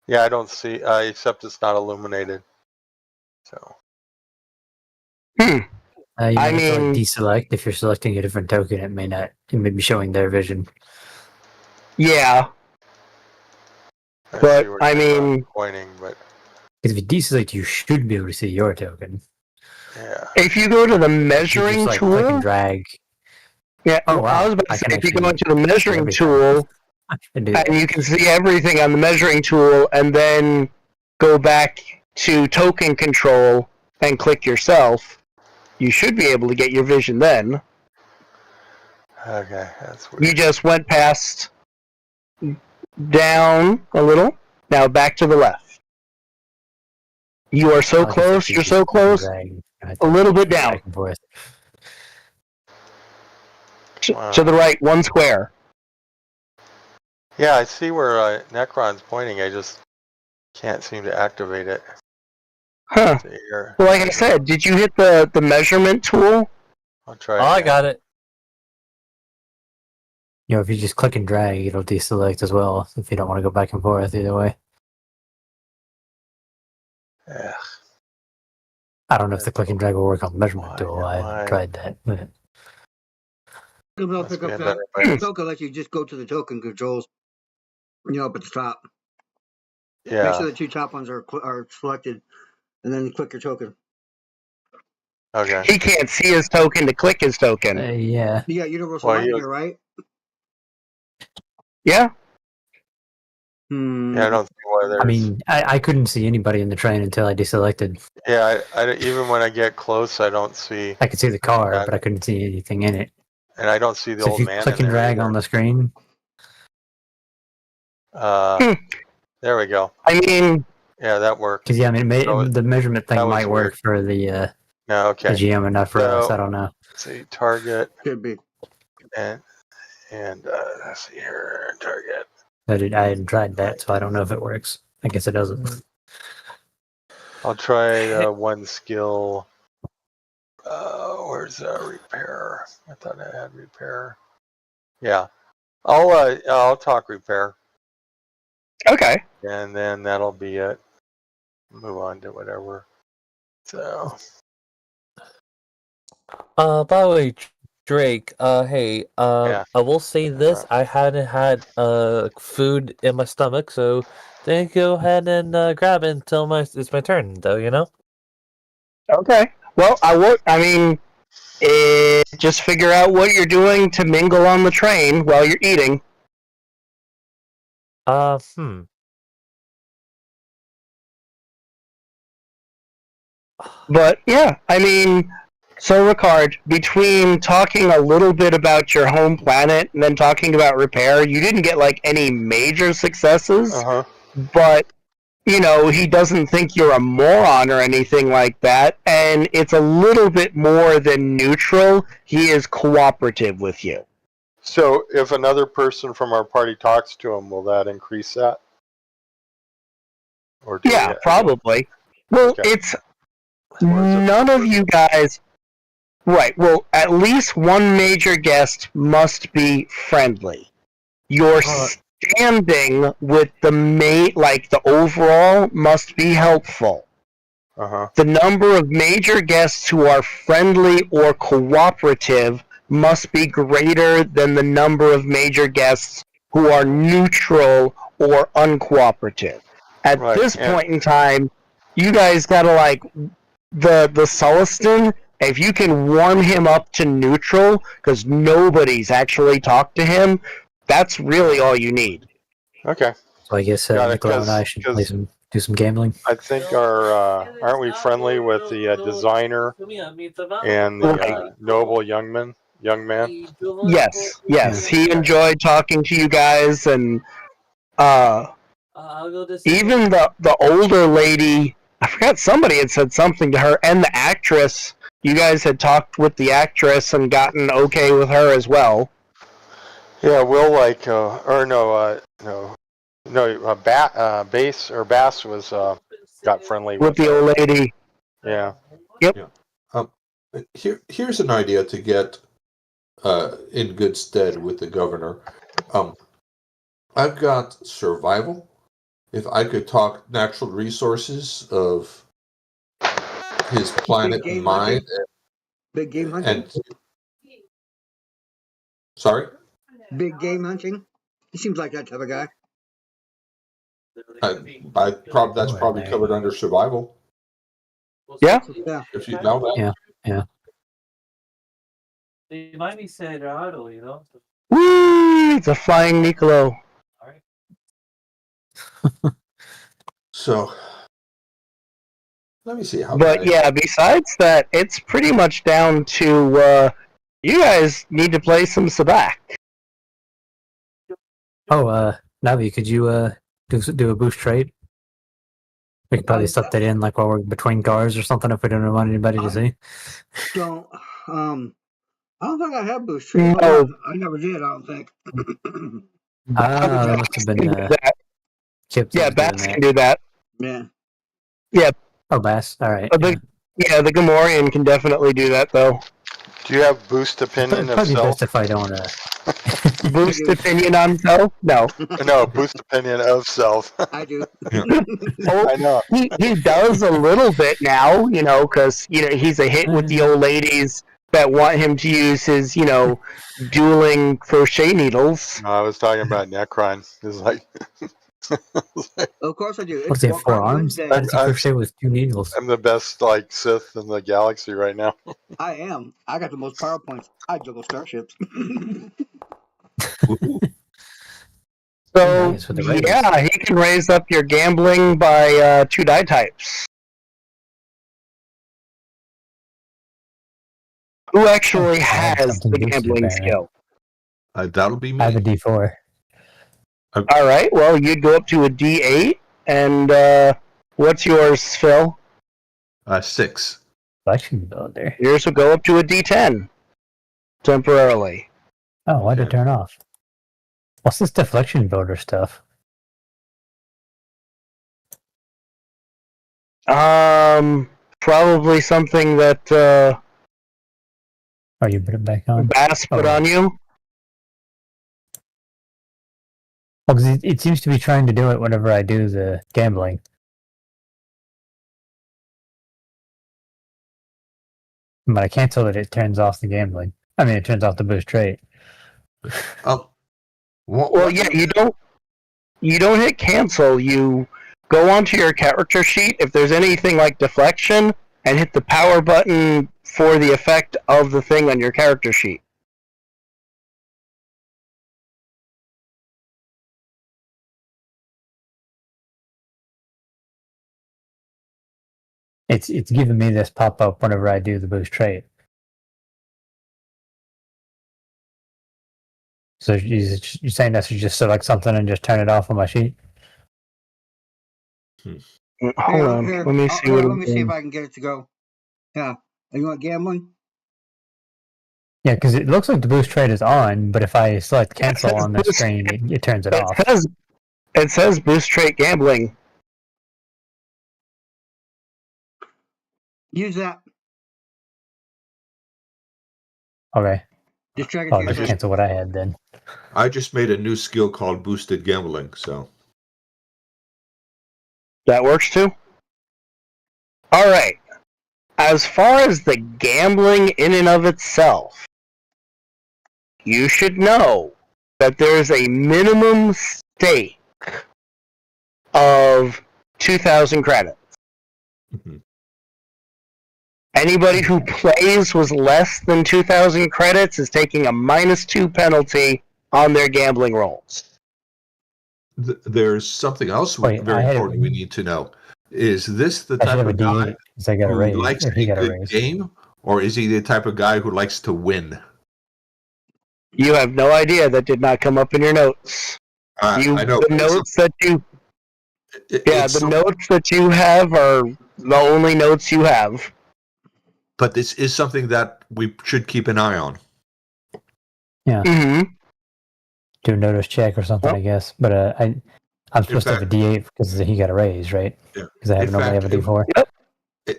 yeah, I don't see. Except it's not illuminated. So. You I might have to like mean- deselect. If you're selecting a different token, it may not. It may be showing their vision. Yeah, I But, see where I you're mean- pointing, but Because if you deselect, you should be able to see your token. yeah. if you go to the If you measuring just, like, click and tool, drag. yeah. Oh, wow. I was about to I say can if you go actually into the measuring everything. tool, And do that. and you can see everything on the measuring tool, and then go back to token control and click yourself, you should be able to get your vision then. Okay, that's You weird. just went past down a little, now back to the left. You are so I like it close, if you you're just so click and close, drag. I a think little bit back down. and forth. To the right, one square. Yeah, I see where Necron's pointing. I just can't seem to activate it. Huh. See here. Well, like I said, did you hit the measurement tool? I'll try. Oh, I again. got it. You know, if you just click and drag, it'll deselect as well. If you don't want to go back and forth either way. Yeah. I don't know if the click and drag will work on the measurement Why tool. am I I- haven't tried that. But They'll Must pick be up a that better way. token, let you just go to the token controls, up at the top. Make Yeah. sure the two top ones are selected, and then you click your token. Okay. He can't see his token to click his token. yeah. You got universal Well, light you- here, right? Yeah? Yeah, I don't see why there's. I mean, I couldn't see anybody in the train until I deselected. Yeah, I even when I get close, I don't see, I could see the car, Yeah. but I couldn't see anything in it. and I don't see the So if old you man. click in and there drag either. on the screen, There we go. I mean, Yeah, that worked. because yeah, I mean, So the measurement that thing was might weird. work for the No, okay. GM and not for us. So- I don't know. Let's see, target Could be. and let's see here, target. I hadn't tried that, so I don't know if it works. I guess it doesn't. I'll try one skill. Where's repair? I thought I had repair. Yeah, I'll talk repair, okay. and then that'll be it. Move on to whatever. So By the way, Drake, hey, Yeah. I will say this, I hadn't had food in my stomach, so then go ahead and grab it until it's my turn, though, you know? Okay. Well, just figure out what you're doing to mingle on the train while you're eating. But yeah, I mean, so Ricard, between talking a little bit about your home planet and then talking about repair, you didn't get like any major successes, but he doesn't think you're a moron or anything like that, and it's a little bit more than neutral. He is cooperative with you. So if another person from our party talks to him, will that increase that? Or do Yeah, we- probably. Well, Okay. it's Or is it- none of you guys. Right. Well, at least one major guest must be friendly. your standing with the the overall must be helpful. The number of major guests who are friendly or cooperative must be greater than the number of major guests who are neutral or uncooperative. At this point in time, you guys gotta the Sulliston, if you can warm him up to neutral, because nobody's actually talked to him, that's really all you need. Okay. So I guess Nicolau and I should do some gambling. I think aren't we friendly with the designer and the noble young man? Yes. He enjoyed talking to you guys, and even the older lady, I forgot, somebody had said something to her, and the actress, you guys had talked with the actress and gotten okay with her as well. Yeah, Will Bass was got friendly with the old lady. Yeah. Yep. Yeah. Here's an idea to get in good stead with the governor. I've got survival. If I could talk natural resources of his planet and mine. Big game hunting? Sorry? Big game hunting? He seems like that type of guy. That's probably covered under survival. Yeah. If you know that. Yeah. They might be Cerrado, Woo! It's a flying Niccolo. So, let me see how. But yeah, besides that, it's pretty much down to you guys need to play some Sabak. Oh, Navi, could you do a boost trade? We could probably slip that in while we're between cars or something if we don't want anybody to see. I don't think I have boost trade. No. I never did, I don't think. That must have been Kip. Yeah, Bass can do that. Yeah. Yeah. Oh, Bass. All right. The Gamorrean can definitely do that, though. Do you have boost opinion of self? Best if I don't boost opinion on self? No. No, boost opinion of self. I do. I know. He does a little bit now, because he's a hit with the old ladies that want him to use his, dueling crochet needles. No, I was talking about Necron. It's like. Of course I do. What's he have, 4 arms? How does he crochet with 2 needles? I'm the best Sith in the galaxy right now. I am. I got the most power points. I juggle starships. So yeah, he can raise up your gambling by 2 die types. Who actually has the gambling skill? That'll be me. I have a D4. All right. Well, you'd go up to a D8, and what's yours, Phil? 6. Deflection builder. Yours will go up to a D10 temporarily. Oh, why did it turn off? What's this deflection builder stuff? Probably something that. Oh, you put it back on? Bass put on you? Well, because it seems to be trying to do it whenever I do the gambling. But I cancel it, it turns off the gambling. I mean, it turns off the boost trait. Well, yeah, you don't hit cancel. You go onto your character sheet. If there's anything like deflection, and hit the power button for the effect of the thing on your character sheet. It's giving me this pop up whenever I do the boost trait. So you're saying I should just select something and just turn it off on my sheet? Hold on, let me see. Let me see if I can get it to go. Yeah, you want gambling? Yeah, because it looks like the boost trait is on, but if I select cancel on the screen, it turns it off. It says boost trait gambling. Use that. Okay. Just check it. I'll just cancel what I had then. I just made a new skill called boosted gambling. So That works too? Alright. As far as the gambling in and of itself, you should know that there's a minimum stake of 2,000 credits. Mhm. Anybody who plays with less than 2,000 credits is taking a -2 penalty on their gambling rolls. There's something else Wait, very I had important we need to know. Is this the I should type have a of guy D8 because I got a who raise. likes Or he a got a good raise. game, or is he the type of guy who likes to win? You have no idea. That did not come up in your notes. I know. The notes that you It's notes that you have are the only notes you have. but this is something that we should keep an eye on. Yeah. Mm-hmm. Do a notice check or something, Oh. I guess. But I'm supposed to have a D8 because he got a raise, right? Yeah. Because I In normally have a fact, D4.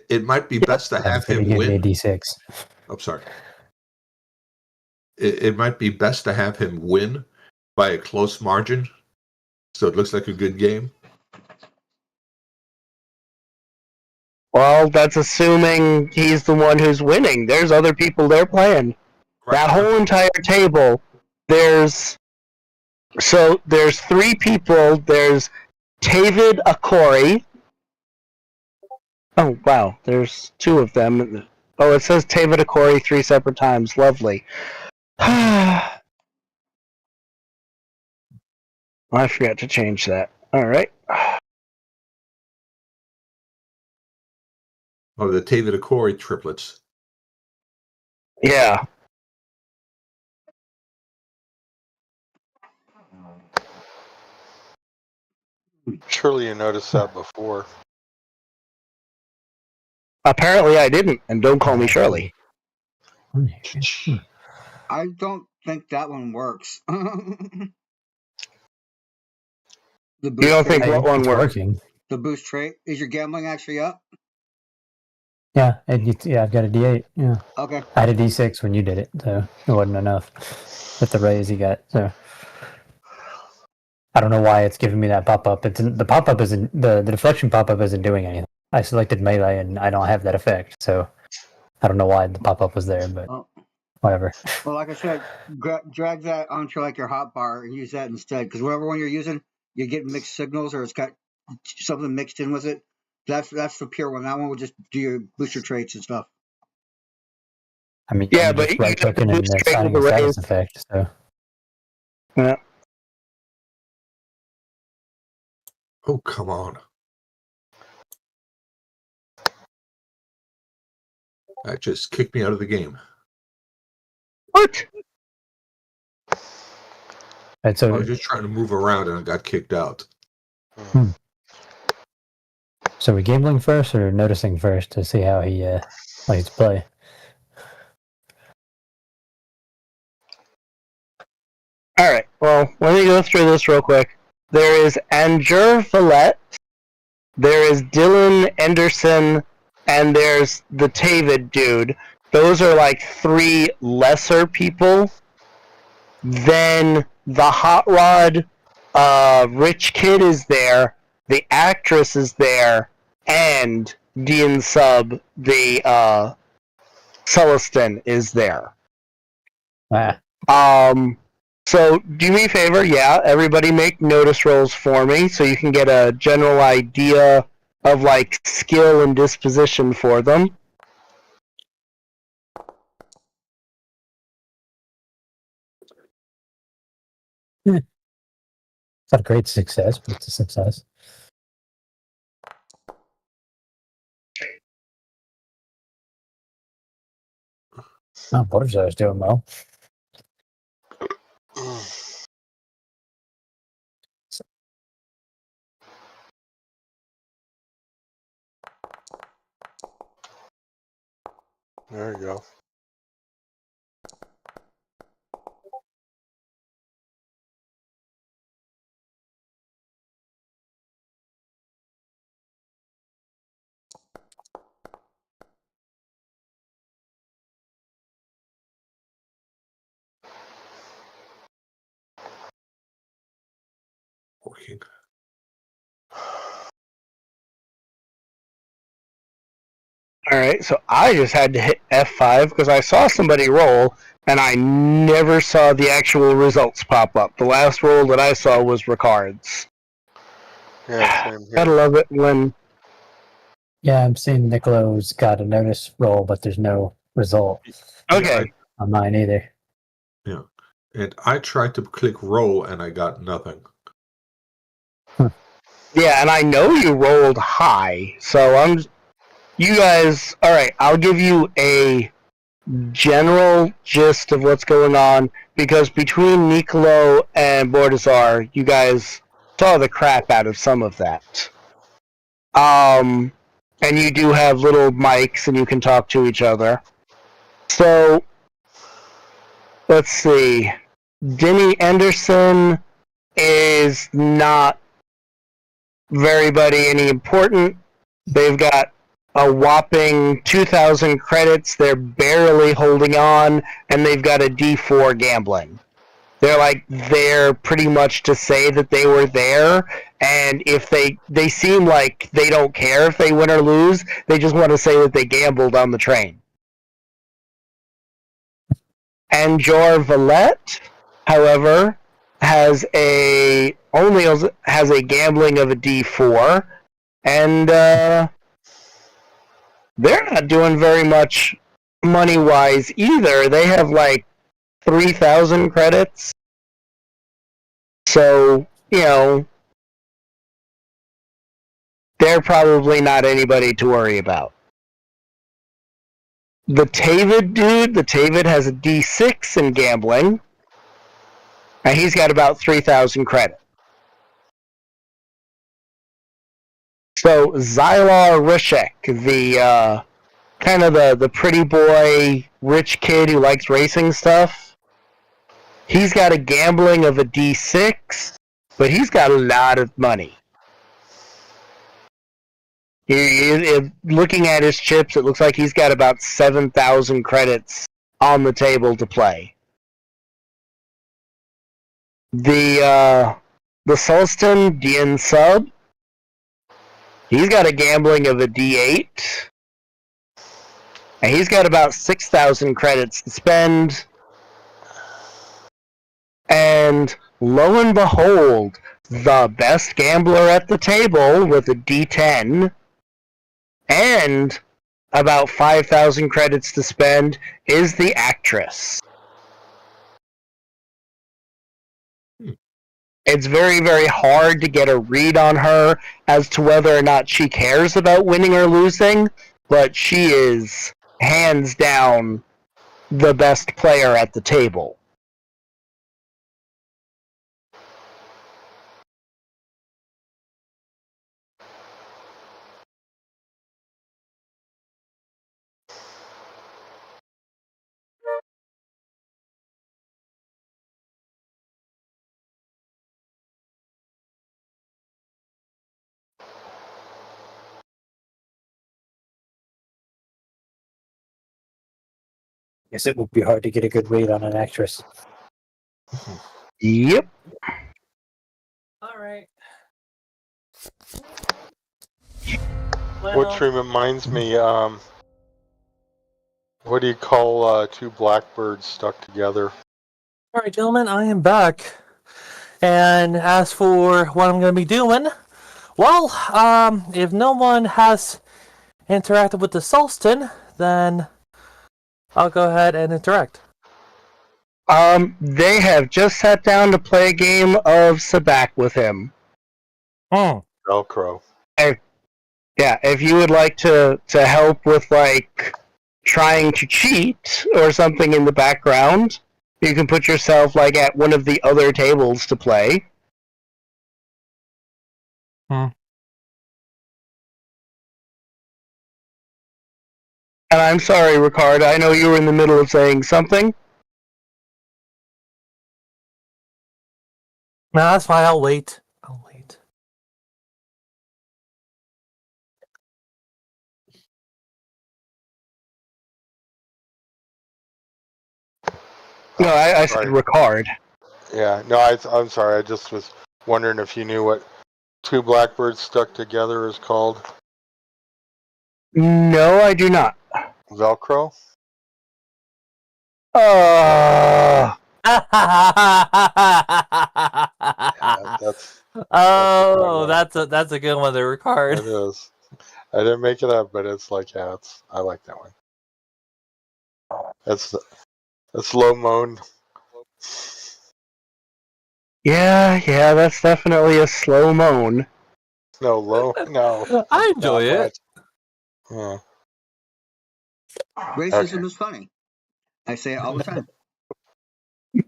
it might be best to have Instead, him he gave me a win. D6. I'm sorry. It might be best to have him win by a close margin, so it looks like a good game. Well, that's assuming he's the one who's winning. There's other people there playing. Right. That whole entire table, there's 3 people. There's David Akori. Oh wow, there's 2 of them. Oh, it says David Akori 3 separate times. Lovely. I forgot to change that. All right. Oh, the David Akori triplets. Yeah. Surely you noticed that before. Apparently I didn't, and don't call me Shirley. I don't think that one works. The You boost don't think trait. what one It's works? working. The boost trait. Is your gambling actually up? Yeah, I've got a D8. Yeah, Okay. I had a D6 when you did it, so it wasn't enough with the raise he got. So I don't know why it's giving me that pop up. The pop up isn't the deflection pop up isn't doing anything. I selected melee and I don't have that effect, so I don't know why the pop up was there, but Oh. whatever. Well, like I said, drag that onto like your hotbar and use that instead. Because whatever one you're using, you get mixed signals or it's got something mixed in with it. That's the pure one. That one will just do your booster traits and stuff. I mean, Yeah, I'm but just you got right the clicking and boost trait assigning with a the status raise. effect. So Yeah. Oh, come on. That just kicked me out of the game. What? and I so was just trying to move around and I got kicked out. so we gambling first or noticing first to see how he likes to play. All right. Well, let me go through this real quick. There is Andrew Villette, there is Dylan Anderson, and there's the David dude. Those are like 3 lesser people. Then the Hot Rod rich kid is there, the actress is there, and Dean Sub, the Celestin, is there. So do me a favor, everybody make notice rolls for me so you can get a general idea of like skill and disposition for them. It's not a great success, but it's a success. Oh, Butterzar's doing well. There you go. working. Alright, so I just had to hit F5 because I saw somebody roll, and I never saw the actual results pop up. The last roll that I saw was Ricard's. Yeah, same Gotta here. love it when... Yeah, I'm seeing Nicolo's got a notice roll, but there's no result Okay, on mine either. Yeah. And I tried to click roll and I got nothing. yeah, and I know you rolled high, so you guys... Alright, I'll give you a general gist of what's going on, because between Nicolo and Bordazar, you guys saw the crap out of some of that. And you do have little mics and you can talk to each other. So, let's see. Denny Anderson is not any important. They've got a whopping 2,000 credits. They're barely holding on, and they've got a D4 gambling. They're there pretty much to say that they were there, and if they seem like they don't care if they win or lose, they just want to say that they gambled on the train. And Jor Valette, however, has a gambling of a D4, and they're not doing very much money-wise either. They have 3,000 credits. So, they're probably not anybody to worry about. The Tavid has a D6 in gambling, and he's got about 3,000 credits. So, Zylar Rishek, the kind of the pretty boy, rich kid who likes racing stuff, he's got a gambling of a D6, but he's got a lot of money. Looking at his chips, it looks like he's got about 7,000 credits on the table to play. The Sulston Dien Sub, he's got a gambling of a D8, and he's got about 6,000 credits to spend. And lo and behold, the best gambler at the table with a D10 and about 5,000 credits to spend is the actress. It's very, very hard to get a read on her as to whether or not she cares about winning or losing, but she is hands down the best player at the table. Guess it would be hard to get a good read on an actress. Yep. Alright. Which reminds me, what do you call two blackbirds stuck together? Alright, gentlemen, I am back. And as for what I'm going to be doing, well, if no one has interacted with the Sulston, then I'll go ahead and interact. They have just sat down to play a game of Sabak with him. Velcro. Yeah, if you would like to help with trying to cheat or something in the background, you can put yourself at one of the other tables to play. And I'm sorry, Ricard, I know you were in the middle of saying something. No, that's fine, I'll wait. No, I said Ricard. Yeah, no, I'm sorry. I just was Wondering if you knew what two blackbirds stuck together is called. No, I do not. Velcro? Uh, Yeah, that's Oh, that's a good one to record. it is. I didn't make it up, but it's like, yeah, I like that one. That's low moan. yeah, that's definitely a slow moan. No, low. No. I enjoy not it. much. Yeah. Racism Okay. is funny. I say it all the time. Yeah.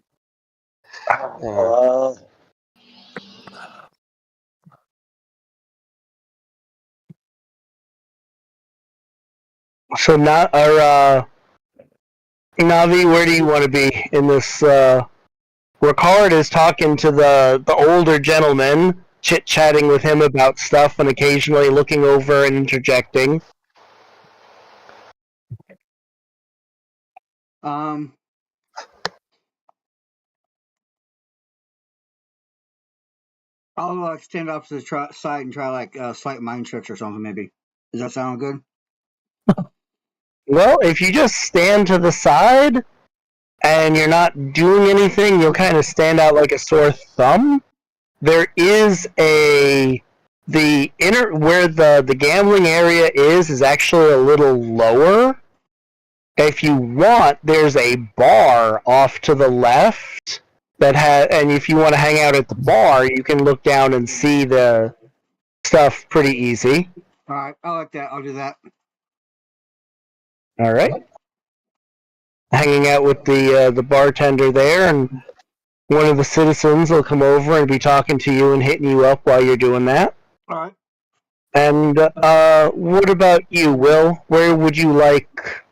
So not Navi, where do you want to be in this? Ricard is talking to the older gentleman, chit-chatting with him about stuff and occasionally looking over and interjecting. I'll stand off to the side and try like slight mind tricks or something. Maybe. Does that sound good? Well, if you just stand to the side and you're not doing anything, you'll kind of stand out like a sore thumb. There is the inner where the gambling area is actually a little lower. If you want, there's a bar off to the left that has, and if you want to hang out at the bar, you can look down and see the stuff pretty easy. All right, I like that. I'll do that. All right, hanging out with the bartender there, and one of the citizens will come over and be talking to you and hitting you up while you're doing that. All right. And what about you, Will? Where would you like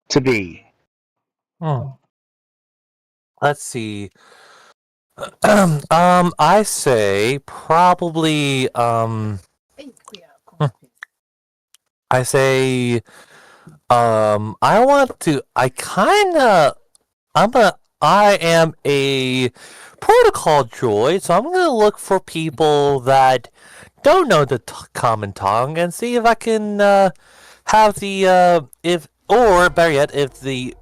to be? Let's see. I say probably I say I want to I am a protocol droid, so I'm gonna look for people that don't know the common tongue and see if I can have the or better yet, if the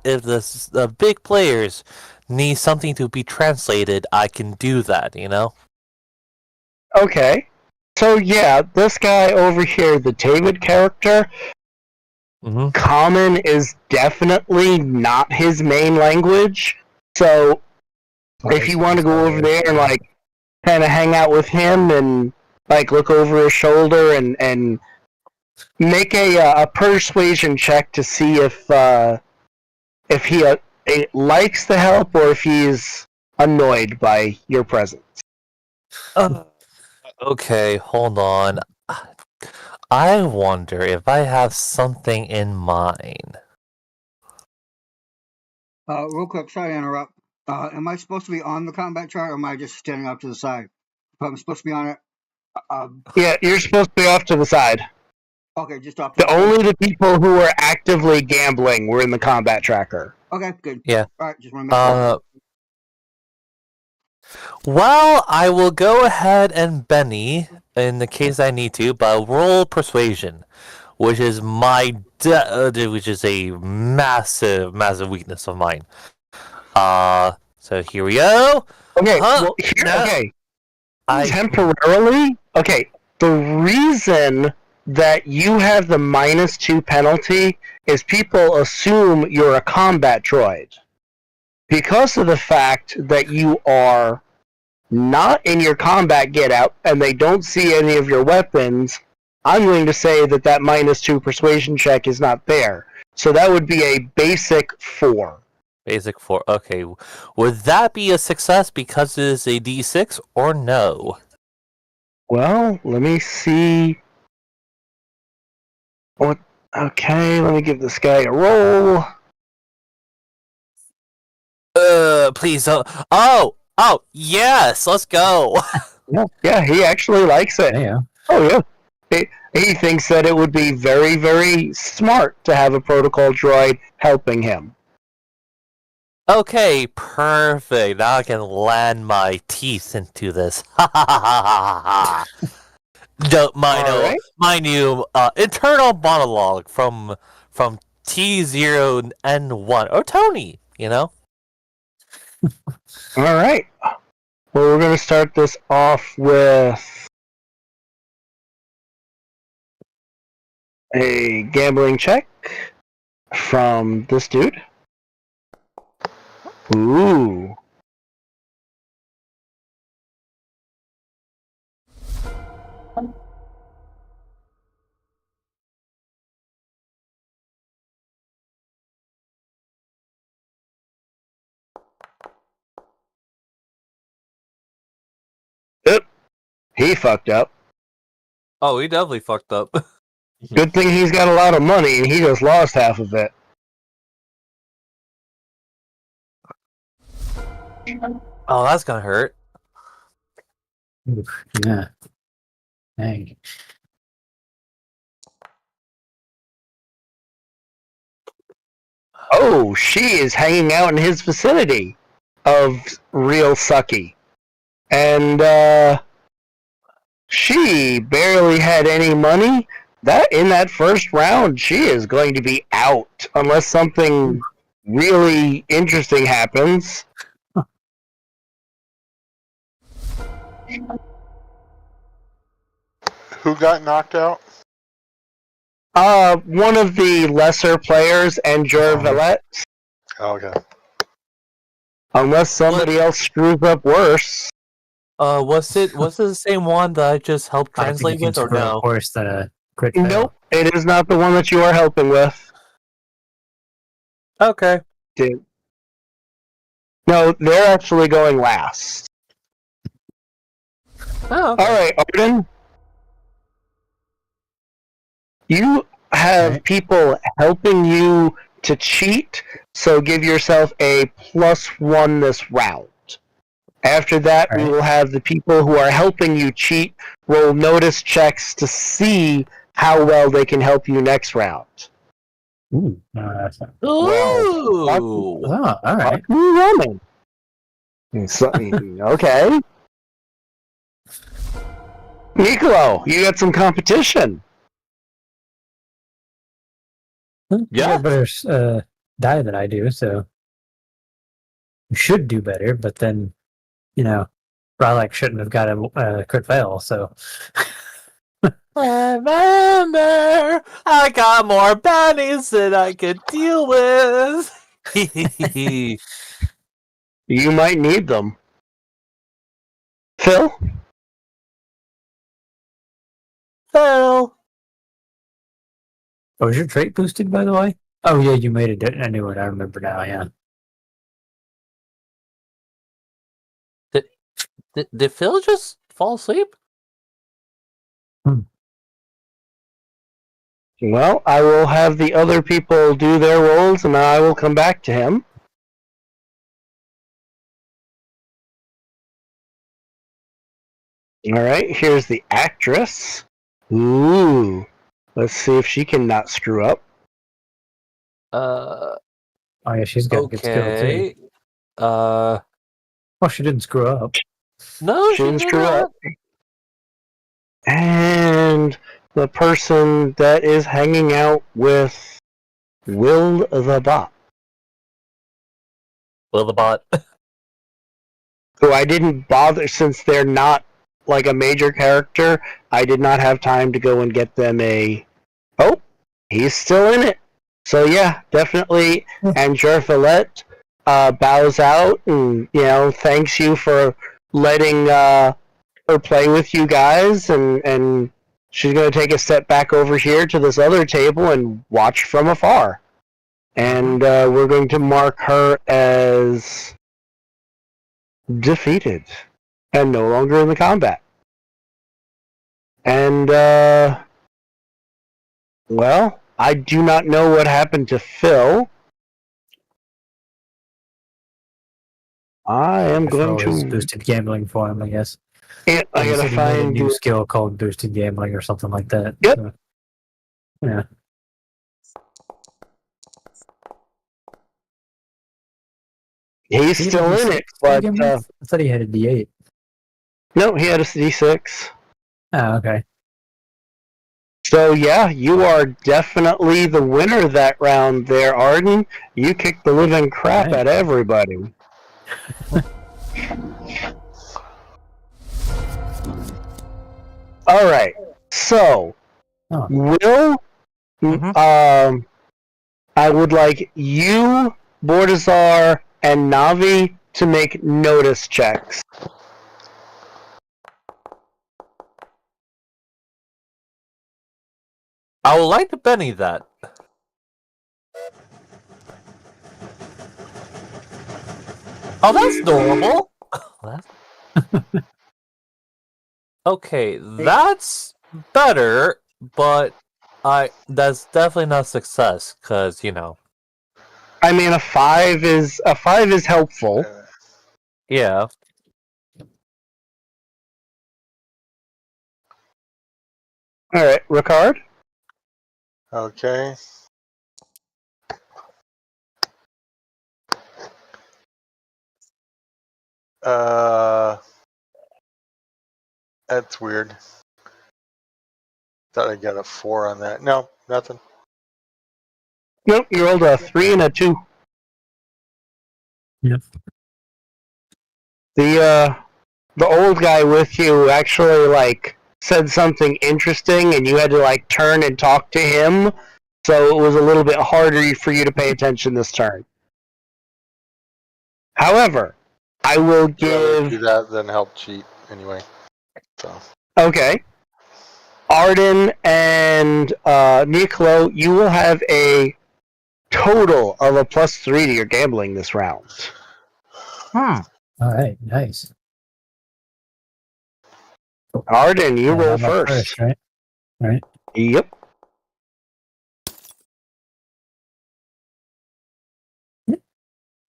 big players need something to be translated, I can do that. You know. Okay. So yeah, this guy over here, the David character, Common is definitely not his main language. So if you want to go over there and like kind of hang out with him and like look over his shoulder and make a persuasion check to see if he likes the help or if he's annoyed by your presence. Okay, hold on. I wonder if I have something in mind. Real quick, sorry to interrupt. Am I supposed to be on the combat chart or am I just standing up to the side? If I'm supposed to be on it. Yeah, you're supposed to be off to the side. Okay, just off to the Only the people who are actively gambling were in the combat tracker. Okay, good. Yeah. All right, just want to make sure. Well, I will go ahead and Benny in the case I need to, but roll persuasion, which is which is a massive weakness of mine. So here we go. Okay, okay. Temporarily, okay. The reason that you have the -2 penalty is people assume you're a combat droid. Because of the fact that you are not in your combat getup and they don't see any of your weapons, I'm going to say that -2 persuasion check is not there. So that would be a basic 4. Basic 4. Okay. Would that be a success because it is a D6 or no? Well, let me see. What? Okay, let me give this guy a roll. Please. Oh, yes. Let's go. Yeah, he actually likes it. Yeah. Oh, yeah. He thinks that it would be very, very smart to have a protocol droid helping him. Okay, perfect. Now I can land my teeth into this. Ha ha ha ha ha ha. My new internal monologue from T0N1 or Tony. All right. Well, we're going to start this off with a gambling check from this dude. Ooh. Oop. He fucked up. Oh, he definitely fucked up. Good thing he's got a lot of money and he just lost half of it. Oh, that's gonna hurt. Oof, yeah. Dang. Oh, she is hanging out in his vicinity of real sucky. And she barely had any money. That in that first round, she is going to be out unless something really interesting happens. Who got knocked out? One of the lesser players, and Villette. Okay. Unless somebody else screws up worse. Was it the same one that I just helped translate with, or no? Of course, that crit fail. Nope, it is not the one that you are helping with. Okay. Dude. No, they're actually going last. Oh, okay. Alright, Arden. You have people helping you to cheat, so give yourself a +1 this round. After that, we will have the people who are helping you cheat roll notice checks to see how well they can help you next round. Ooh. That's not... Ooh. Oh, all right. Roman. Okay. Nicolo, you got some competition. You got better die than I do, so you should do better. But then, Rylak shouldn't have got a crit fail. So Remember, I got more bounties than I could deal with. You might need them. Phil? Phil. Oh, was your trait boosted, by the way? Oh, yeah, you made it. I knew it. I remember now, yeah. Did Phil just fall asleep? Well, I will have the other people do their rolls, and I will come back to him. Alright, here's the actress. Ooh. Let's see if she can not screw up. Oh, yeah, she's got good skill, too. Okay. Well, she didn't screw up. No, She didn't screw up. And the person that is hanging out with Will the Bot. Will the Bot. Who I didn't bother, since they're not like a major character, I did not have time to go and get them a... Oh, he's still in it. So yeah, definitely. And Villette bows out and, thanks you for letting her play with you guys, and she's going to take a step back over here to this other table and watch from afar. And we're going to mark her as defeated and no longer in the combat. And, well, I do not know what happened to Phil. I am going to boosted gambling for him, I guess. I gotta find a new skill called boosted gambling or something like that. Yep. So, yeah. He's He had a still in D6 it, to but begin with? I thought he had a D8. no, he had a D6. Oh, okay. So yeah, you are definitely the winner that round there, Arden. You kicked the living crap Right. at everybody. All right. So, Oh. Will, I would like you, Bordazar, and Navi to make notice checks. I would like to Benny that. Oh, that's adorable. Okay, that's better, but that's definitely not success because I mean, a 5 is helpful. yeah. All right, Ricard. Okay. That's weird. Thought I got a 4 on that. No, nothing. Nope, you rolled a 3 and a 2. Yep. The old guy with you actually said something interesting, and you had to turn and talk to him. So it was a little bit harder for you to pay attention this turn. However, I will I'd rather do give. that than help cheat anyway. So Okay. Arden and Nicolo, you will have a total of a +3 to your gambling this round. All right, nice. Arden, you And roll I'm up first. right? All right. Yep.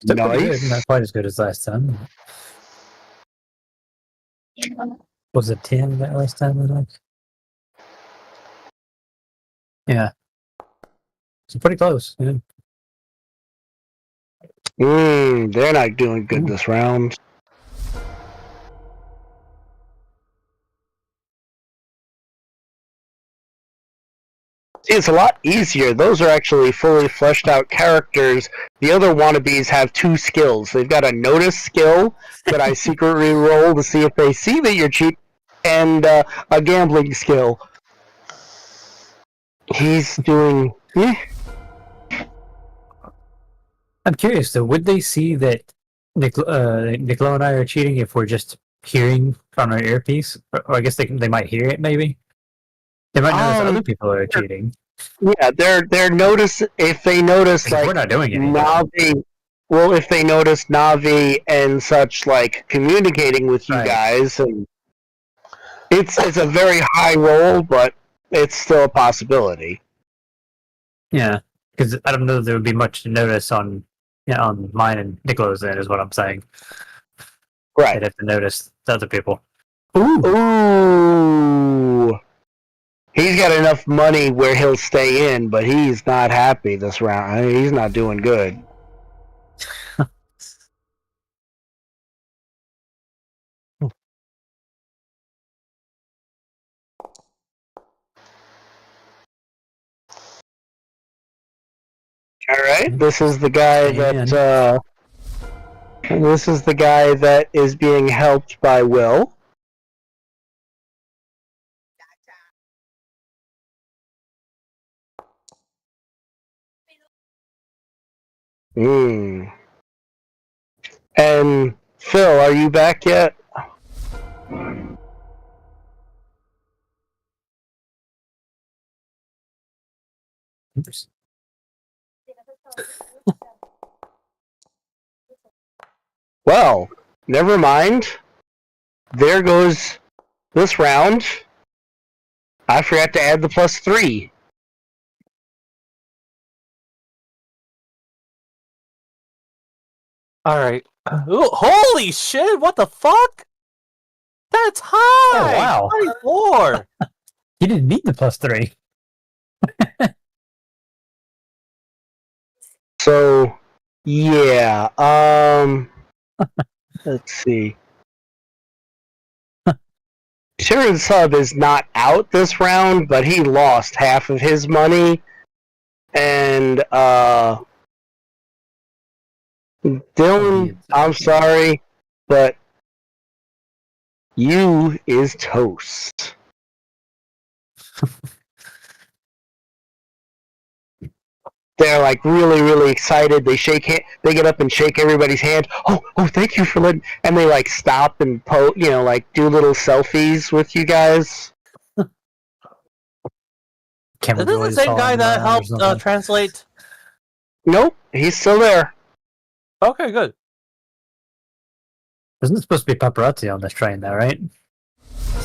Still pretty Nice. good. Not quite as good as last time. Was it 10 that last time? I think? Yeah. So pretty close. Yeah. They're not doing good this round. It's a lot easier. Those are actually fully fleshed out characters. The other wannabes have 2 skills. They've got a notice skill that I secretly roll to see if they see that you're cheap, and a gambling skill. He's doing. I'm curious though. Would they see that Nicola and I are cheating if we're just hearing on our earpiece? Or I guess they might hear it. Maybe they might notice other people are cheating. Yeah, they're notice if they notice We're not doing anything. Navi. Well, if they notice Navi and such communicating with you Right. guys, and it's a very high roll, but it's still a possibility. Yeah, because I don't know if there would be much to notice on mine and Nicola's. Then is what I'm saying. Right. They'd have to notice the other people. Ooh. He's got enough money where he'll stay in, but he's not happy this round. I mean, he's not doing good. All right, this is the guy that is being helped by Will. And Phil, are you back yet? Well, never mind. There goes this round. I forgot to add the +3. All right. Ooh, holy shit! What the fuck? That's high. Oh, wow. 24. You didn't need the+3. So Yeah. Let's see. Sharon Sub is not out this round, but he lost half of his money, and Dylan, I'm sorry, but you is toast. They're like really, really excited. They shake hand. They get up and shake everybody's hand. Oh, thank you for letting. And they like stop and like do little selfies with you guys. Is this the same guy that helped translate? Nope, he's still there. Okay, good. Isn't it supposed to be paparazzi on this train, though, right?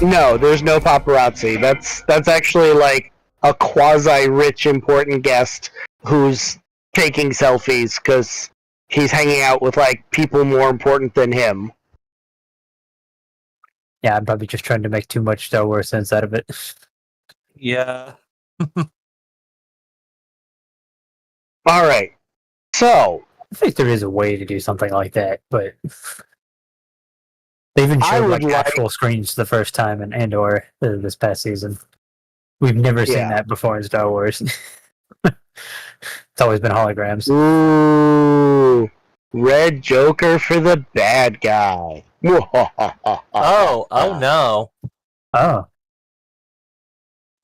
No, there's no paparazzi. That's actually like a quasi-rich, important guest who's taking selfies because he's hanging out with like people more important than him. Yeah, I'm probably just trying to make too much Star Wars sense out of it. Yeah. All right, so I think there is a way to do something like that, but they even showed like actual screens the first time in Andor this past season. We've never seen that before in Star Wars. It's always been holograms. Ooh, red Joker for the bad guy. Oh no. Oh.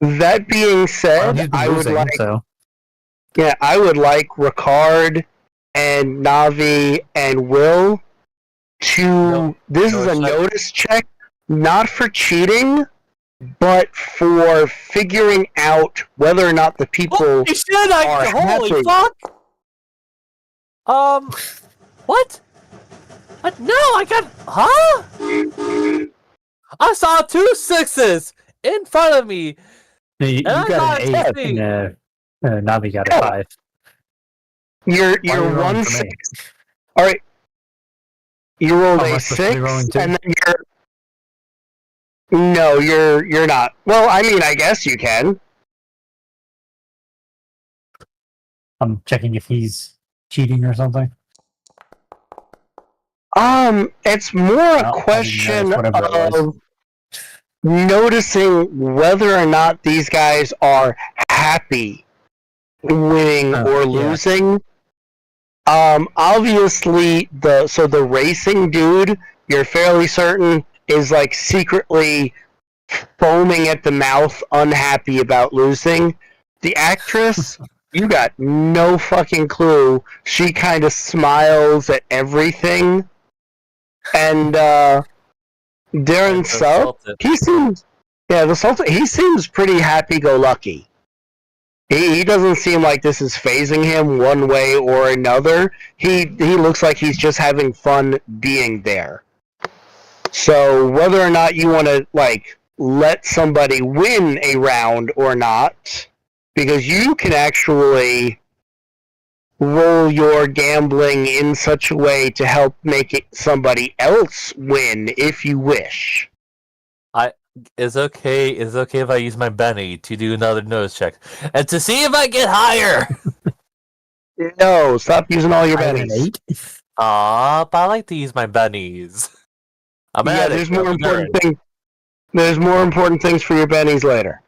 That being said, I would like. So. Yeah, I would like Ricard and Navi and Will to. This is a notice check, not for cheating, but for figuring out whether or not the people Holy shit! Holy happy. Fuck! What? No, I got. Huh? I saw 2 6s in front of me. You got an 8 and Navi got a 5. You're 1 6. All right. You rolled a 6, and then you're. No, you're not. Well, I mean, I guess you can. I'm checking if he's cheating or something. It's more a question of noticing whether or not these guys are happy winning or losing. Obviously, the racing dude, you're fairly certain, is like secretly foaming at the mouth, unhappy about losing. The actress, you got no fucking clue. She kind of smiles at everything. And Darren Sub, he seems he seems pretty happy-go-lucky. He doesn't seem like this is phasing him one way or another. He looks like he's just having fun being there. So whether or not you want to like let somebody win a round or not, because you can actually roll your gambling in such a way to help make it somebody else win if you wish. It's okay if I use my Benny to do another nose check and to see if I get higher. No, stop using all your bennies. But I like to use my bennies. There's more important things. There's more important things for your bennies later.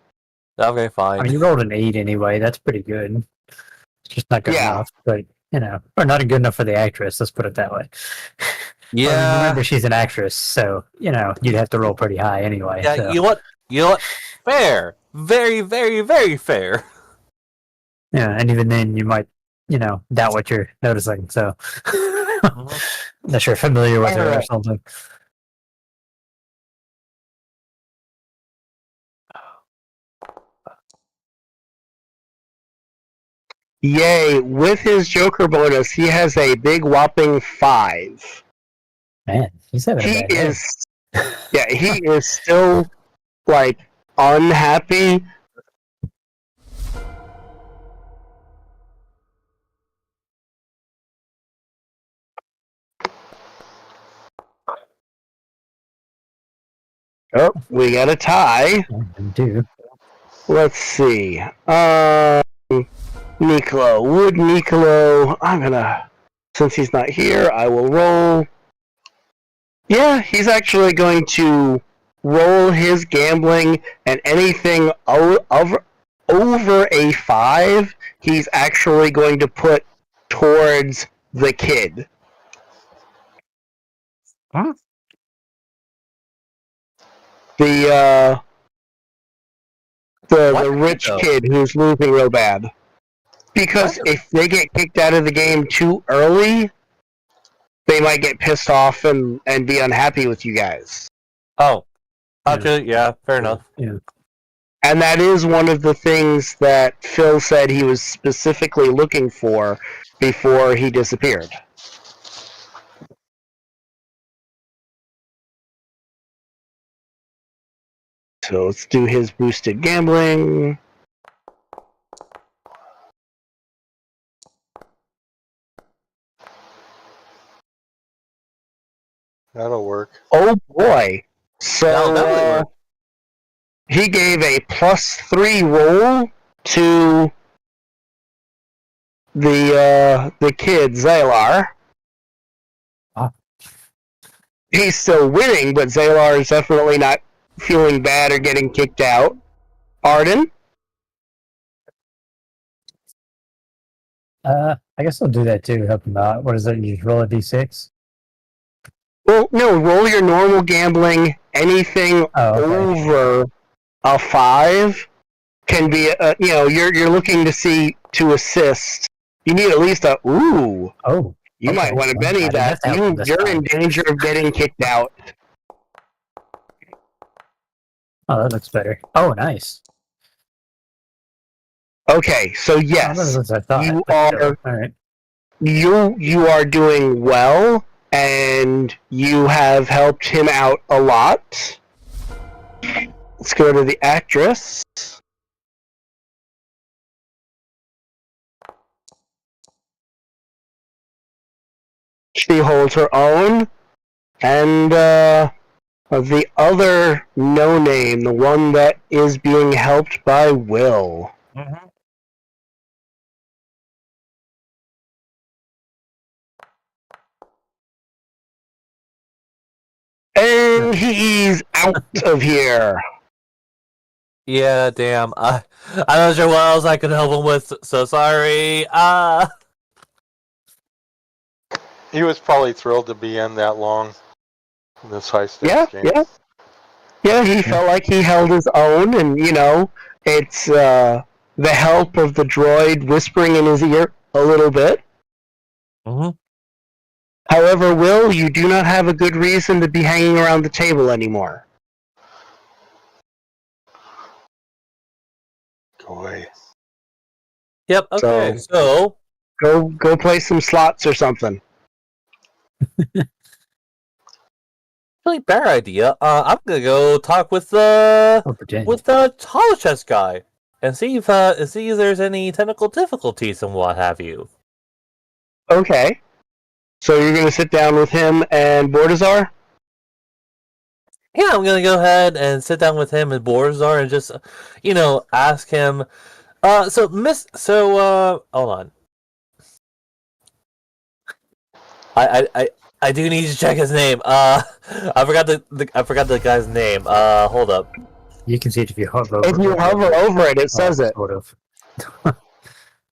Okay, fine. I mean, you rolled an 8 anyway. That's pretty good. It's just not good enough, but or not good enough for the actress. Let's put it that way. Yeah. I mean, remember, she's an actress, so you'd have to roll pretty high anyway. Yeah. So. You know what? Fair. Very, very, very fair. Yeah, and even then, you might, doubt what you're noticing. So, unless you're familiar with her or something. Yay, with his Joker bonus, he has a big whopping 5. Man, he's having a bad day. He is still, like, unhappy. Oh, we got a tie. Dude. Let's see. Nicolo. I'm gonna... since he's not here, I will roll. Yeah, he's actually going to roll his gambling, and anything over a 5, he's actually going to put towards the kid. Huh? The Why rich though? kid who's losing real bad. Because What? if they get kicked out of the game too early, they might get pissed off and be unhappy with you guys. Oh, actually, yeah, fair enough. Yeah. And that is one of the things that Phil said he was specifically looking for before he disappeared. So let's do his boosted gambling. That'll work. Oh boy. So That'll definitely work. he gave a +3 roll to the kid, Zalar. Ah. He's still winning, but Zalar is definitely not feeling bad or getting kicked out. Arden? I guess I'll do that too. Help him out. What is it? You just roll a d6. Well, no, roll your normal gambling. Anything Oh, okay. over a 5 can be, you're looking to assist. You need at least a, ooh. Oh, You okay. might want to Well, I Benny didn't that. have to help him this You're in time. danger of getting kicked out. Oh, that looks better. Oh, nice. Okay, so Oh, not yes, as much as I thought. you but still. are All right. you are doing well, and you have helped him out a lot. Let's go to the actress. She holds her own, and the other no name, the one that is being helped by Will. Mm-hmm. And he's out of here. Yeah, damn. I'm not sure what else I could help him with, so sorry. He was probably thrilled to be in that long in this high Yeah, stakes game. yeah, he felt like he held his own, and it's the help of the droid whispering in his ear a little bit. Mm-hmm. However, Will, you do not have a good reason to be hanging around the table anymore. Go away. Yep, okay, so Go play some slots or something. really bad idea. I'm gonna go talk with the Or pretend. hollow chest guy and see if there's any technical difficulties and what have you. Okay. So you're going to sit down with him and Bordazar? Yeah, I'm gonna go ahead and sit down with him and Borzar and just, ask him. Hold on. I do need to check his name. I forgot the guy's name. Hold up. You can see it if you hover over If you hover over it, it says it. Sort of.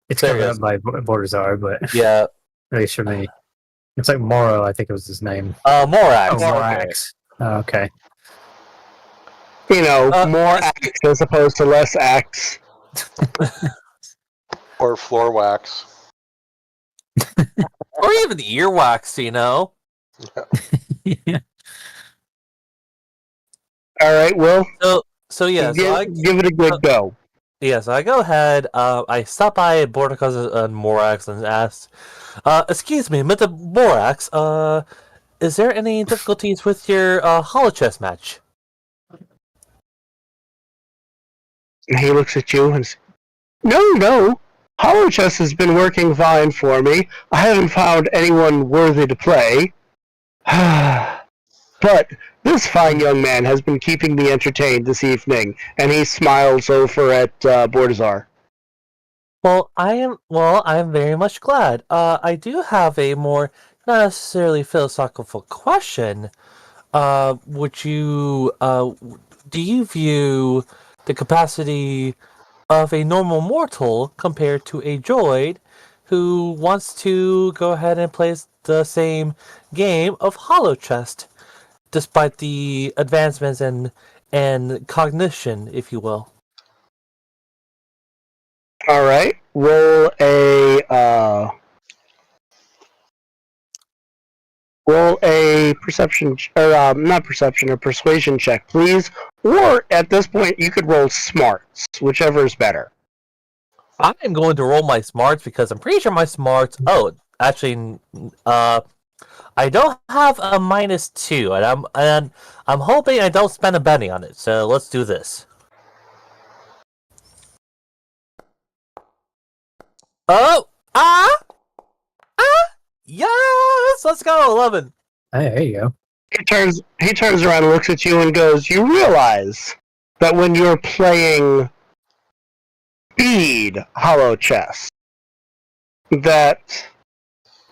It's There covered it up is. by Bordazar, but Yeah. at least for me. It's like Moro, I think it was his name. Morax. Oh, Okay. Morax. Oh, okay. More acts as opposed to less acts. Or floor wax. Or even earwax, Yeah. All right, Will. So yeah, give it a good go. Yeah, so I go ahead. I stop by Borticus and Morax and ask, "Excuse me, Mr. Morax. Is there any difficulties with your hollow chess match?" And he looks at you and says, No. Hollow Chess has been working fine for me. I haven't found anyone worthy to play. But this fine young man has been keeping me entertained this evening, and he smiles over at Bordazar. Well, I am very much glad. I do have a more not necessarily philosophical question. Would you do you view the capacity of a normal mortal compared to a droid who wants to go ahead and play the same game of Hollow Chest, despite the advancements and cognition, if you will? All right. Roll a perception or not perception or persuasion check, please. Or at this point, you could roll smarts, whichever is better. I am going to roll my smarts because I'm pretty sure my smarts. Oh, actually, I don't have a -2, and I'm hoping I don't spend a penny on it. So let's do this. Oh, yes, let's go, 11. Hey, there you go. He turns around and looks at you and goes, "You realize that when you're playing speed hollow chess, that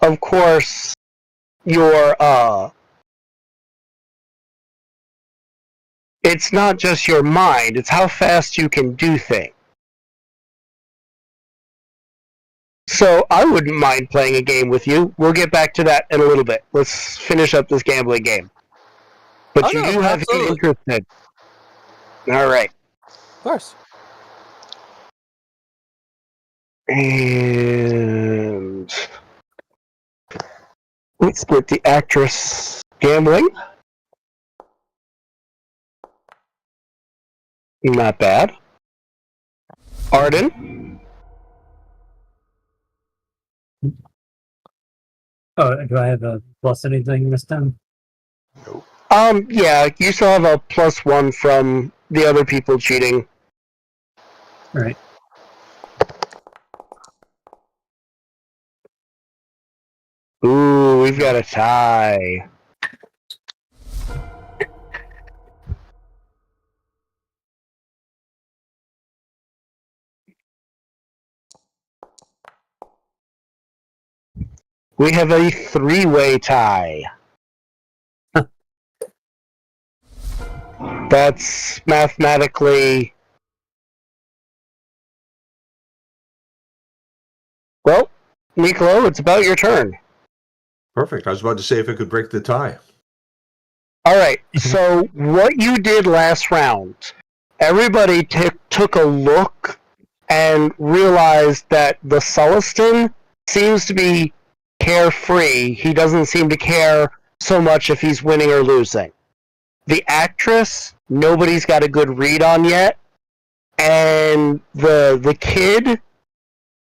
of course your it's not just your mind, it's how fast you can do things. So I wouldn't mind playing a game with you. We'll get back to that in a little bit. Let's finish up this gambling game. But Oh, you no, do have him absolutely. interested. All right. Of course. And let's get the actress gambling. Not bad. Arden. Oh, do I have a plus anything this time? Nope. Yeah, you still have a +1 from the other people cheating. All right. Ooh, we've got a tie. We have a 3-way tie. That's mathematically... Well, Nicolo, it's about your turn. Perfect. I was about to say if I could break the tie. All right, so what you did last round, everybody took a look and realized that the Sullustan seems to be carefree. He doesn't seem to care so much if he's winning or losing. The actress, nobody's got a good read on yet. And the kid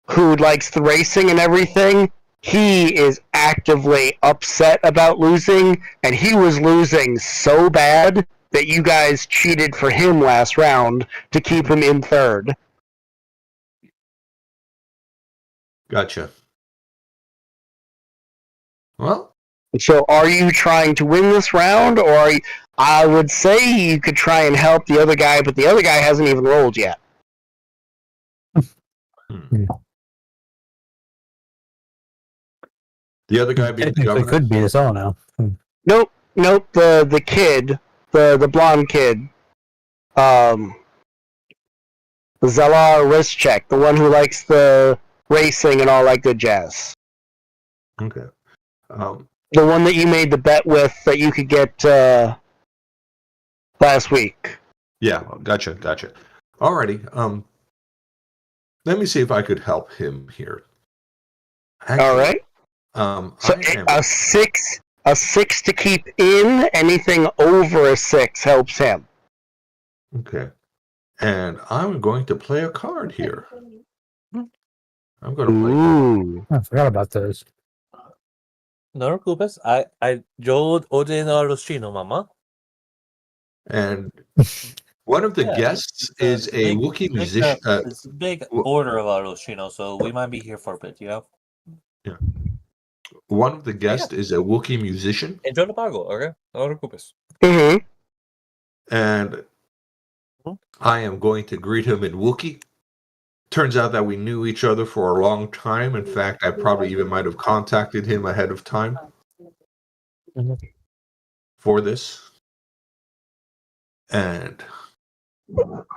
who likes the racing and everything, he is actively upset about losing, and he was losing so bad that you guys cheated for him last round to keep him in third. Gotcha. Well, So are you trying to win this round, or are you, I would say you could try and help the other guy, but the other guy hasn't even rolled yet. the other guy being the Technically, governor. could beat us all now. Nope, the kid, the blonde kid, Zelar Rischek, the one who likes the racing and all that good jazz. Okay. The one that you made the bet with that you could get last week. Yeah, gotcha. Alrighty. Let me see if I could help him here. Actually, All right. So a 6 to keep in. Anything over a 6 helps him. Okay. And I'm going to play a card here. I'm going to play. Ooh. I forgot about those. No te preocupes. Yo ordeno a los chinos, mamá. And one of the guests is a Wookiee musician. It's a big order of los chinos, so we might be here for a bit, you know? Yeah. One of the guests is a Wookiee musician. Enjoy the pago, okay? No te preocupes. Mm-hmm. And I am going to greet him in Wookiee. turns out that we knew each other for a long time. In fact, I probably even might have contacted him ahead of time for this. And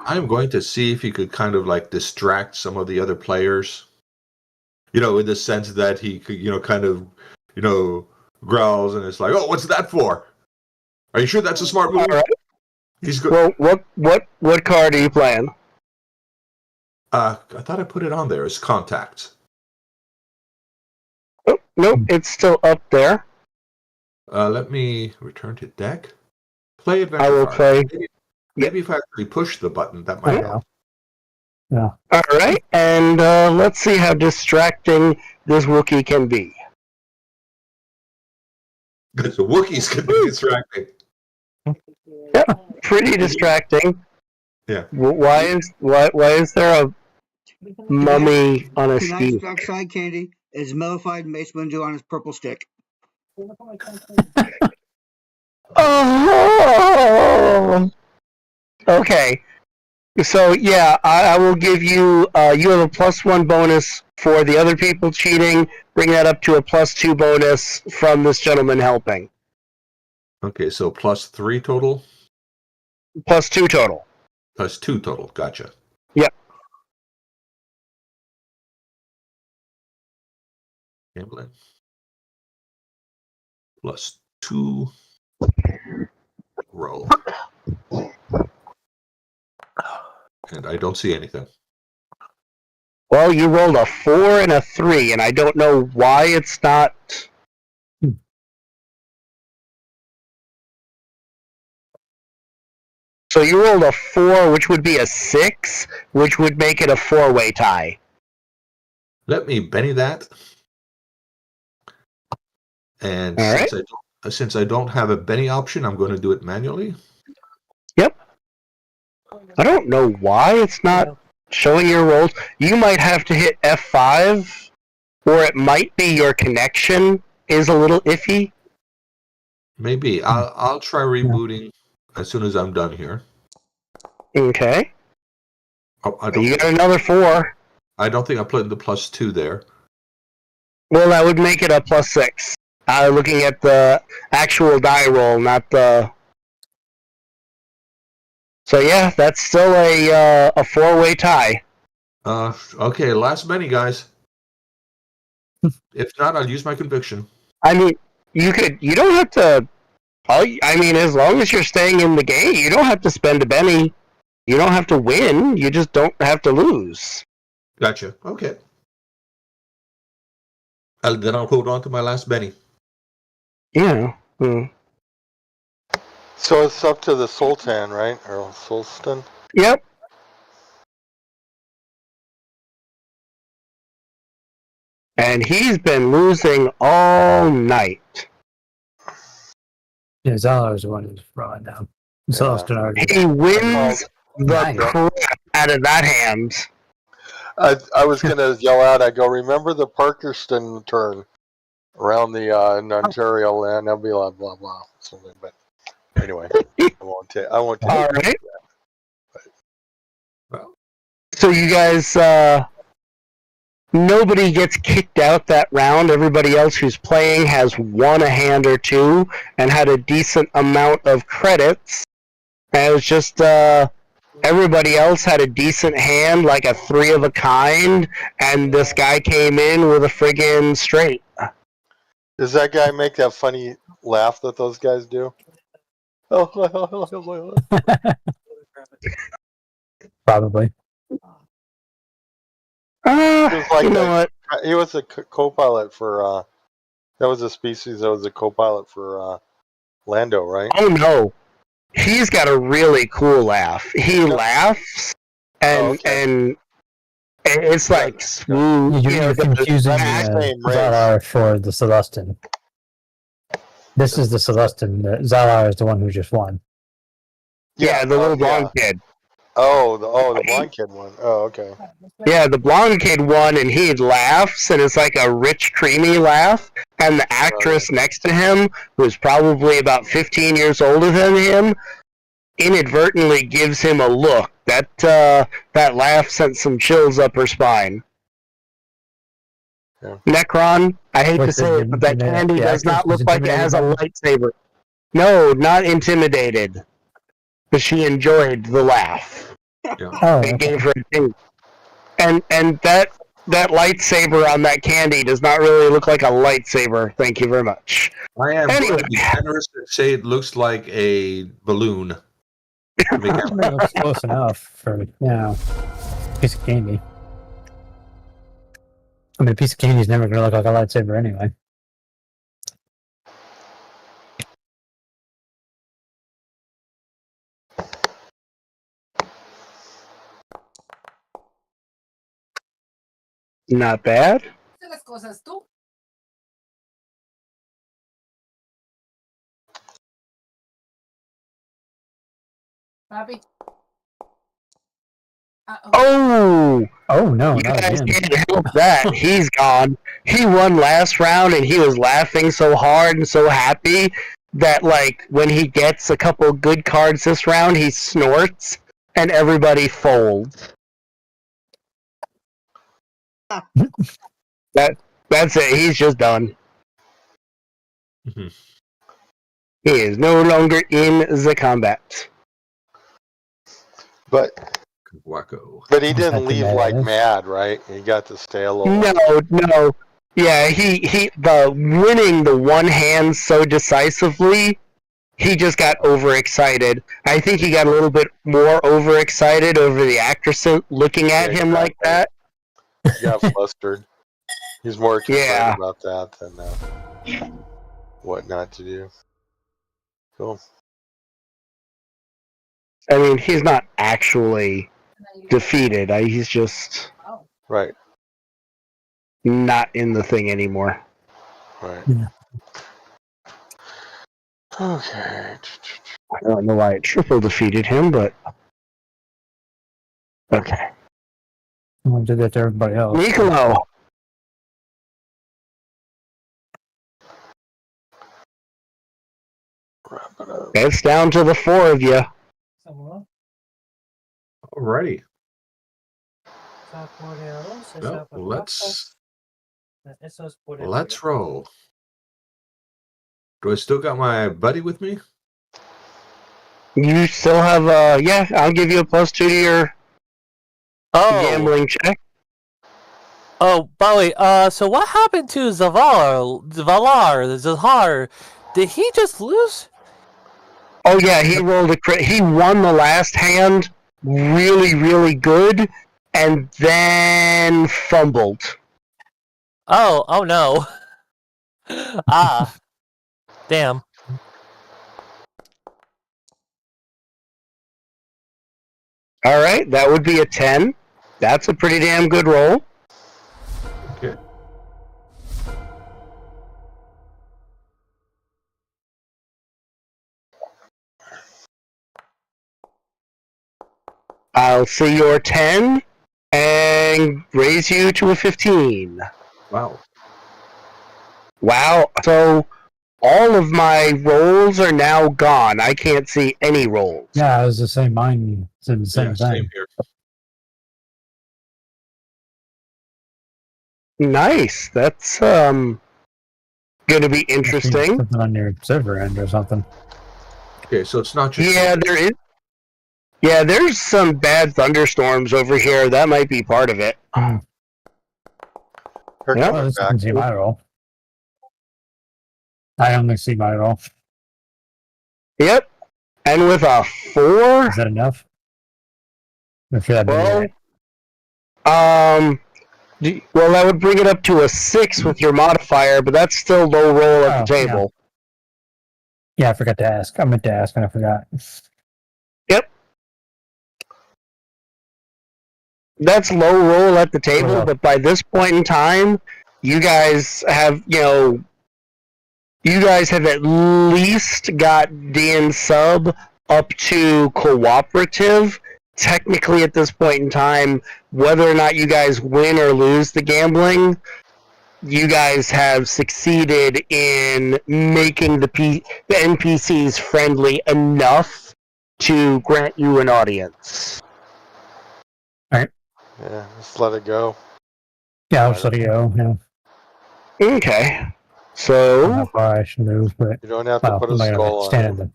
I'm going to see if he could kind of like distract some of the other players. In the sense that he could, kind of, growls and it's like, oh, what's that for? Are you sure that's a smart move? All right. He's good. Well, what card are you playing? I thought I put it on there as contacts. Oh, nope, it's still up there. Let me return to deck. Play adventure. I will card. play. Maybe if I actually push the button, that might help. Yeah. All right, and let's see how distracting this Wookiee can be. Because the Wookiees can be distracting. Yeah, pretty distracting. Yeah. Why is there a mummy on a Tonight's ski? dark side candy is mellified Mace Windu on his purple stick. Oh. Okay. So yeah, I will give you. You have a +1 bonus for the other people cheating. Bring that up to a +2 bonus from this gentleman helping. Okay, so +3 total? +2 total. +2 total, gotcha. Yep. Gambling. +2. Roll. And I don't see anything. Well, you rolled a 4 and a 3, and I don't know why it's not. So you rolled a 4, which would be a 6, which would make it a 4-way tie. Let me Benny that. And All right. since I don't have a Benny option, I'm going to do it manually. Yep. I don't know why it's not showing your rolls. You might have to hit F5, or it might be your connection is a little iffy. Maybe. I'll try rebooting as soon as I'm done here. Okay. Oh, You got another 4. I don't think I'm putting the +2 there. Well, that would make it a +6. Looking at the actual die roll, not the. So yeah, that's still a 4-way tie. Okay, last Benny, guys. If not, I'll use my conviction. I mean, you don't have to. As long as you're staying in the game, you don't have to spend a penny. You don't have to win. You just don't have to lose. Gotcha. Okay. Then I'll hold on to my last Benny. Yeah. So it's up to the Sultan, right? Or Sultan? Yep. And he's been losing all night. Yeah, Zalar's the one who's drawing down. He wins the crap out of that hand. I was going to yell out, I go, remember the Parkerston turn around the Ontario land? I'll be like, blah, blah, something. But anyway, I won't take All right. Well. So you guys, nobody gets kicked out that round. Everybody else who's playing has won a hand or two and had a decent amount of credits. And it was just everybody else had a decent hand, like a 3 of a kind, and this guy came in with a friggin' straight. Does that guy make that funny laugh that those guys do? Probably. Like you know what? He was a co-pilot for. That was a species that was a co-pilot for Lando, right? Oh no, he's got a really cool laugh. He laughs, and it's like smooth. You're confusing Zalar for the Celestin. This is the Celestin. Zalar is the one who just won. Yeah, the little blonde kid. Oh, the blonde kid one. Oh, okay. Yeah, the blonde kid won, and he laughs, and it's like a rich, creamy laugh. And the actress next to him, who's probably about 15 years older than him, inadvertently gives him a look. That laugh sent some chills up her spine. Yeah. Necron, I hate to What's say the it, but that intimidate- candy the does actress not was look like it has a intimidated lightsaber. No, not intimidated. But she enjoyed the laugh. Yeah. Oh, It okay. gave her a ding. And that lightsaber on that candy does not really look like a lightsaber. Thank you very much. I am Anyway. going to be generous and say it looks like a balloon. To make I mean, it looks close enough for, a piece of candy. I mean, a piece of candy is never going to look like a lightsaber anyway. Not bad. Las cosas tú. Papi. Oh! Oh, no, You not guys again. can't help that. He's gone. He won last round, and he was laughing so hard and so happy that, like, when he gets a couple good cards this round, he snorts, and everybody folds. That's it. He's just done. Mhm. He is no longer in the combat. But Wacko. he didn't leave like mad, right? He got to stay a little. No. Yeah, the winning the one hand so decisively, he just got overexcited. I think he got a little bit more overexcited over the actress looking at him like that. He got flustered. He's more concerned Yeah. about that than what not to do. Cool. I mean, he's not actually defeated. He's just Right. not in the thing anymore. Right. Yeah. Okay. I don't know why it triple defeated him, but okay. I want to do that to everybody else. Nicolo. Wrap it up. It's down to the four of you. Alrighty. Well, let's roll. Do I still got my buddy with me? You still have yeah, I'll give you a +2 to your gambling check. Oh, by the way, so what happened to Zahar? Did he just lose? Oh yeah, he rolled a crit. He won the last hand really, really good, and then fumbled. Oh no. Ah. Damn. Alright, that would be a 10. That's a pretty damn good roll. Okay. I'll see your 10 and raise you to a 15. Wow. Wow, so all of my rolls are now gone. I can't see any rolls. Yeah, it was the same. Mine said the same thing. Same here. Nice. That's gonna be interesting. Something on your server end or something. Okay, so it's not just Yeah, there is. Yeah, there's some bad thunderstorms over here. That might be part of it. They're Yeah. Well, coming this back. can see my roll. I only see my roll. Yep. And with a 4, Is that enough? If that well, well, that would bring it up to a 6 with your modifier, but that's still low roll at the Oh, yeah. table. yeah, I forgot to ask. I meant to ask and I forgot. That's low roll at the table, Yeah. but by this point in time, you guys have, you guys have at least got DN sub up to cooperative. Technically, at this point in time, whether or not you guys win or lose the gambling, you guys have succeeded in making the NPCs friendly enough to grant you an audience. Yeah, just let it go. Yeah, I'll just let it go. Yeah. Okay. I don't know So. how far I should move, but You don't have to well, put a I'm not skull gonna on stand it. in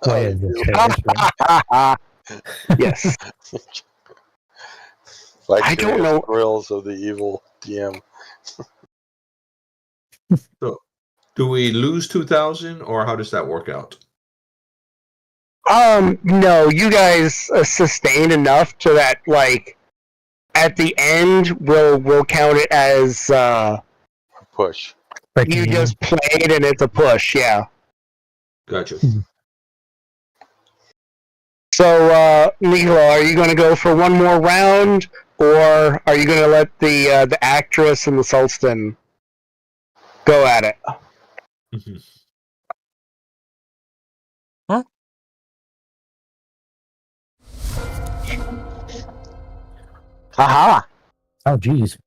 the way of the You chairs. But Yes. I don't vicarious know. thrills of the evil DM. So, do we lose 2,000, or how does that work out? No, you guys sustained enough to that, like, at the end, we'll count it as, Push. breaking you even. just played and it's a push, yeah. Gotcha. So, Nikola, are you going to go for one more round, or are you going to let the actress and the Sulstan go at it? Mhm. Haha. Oh, geez.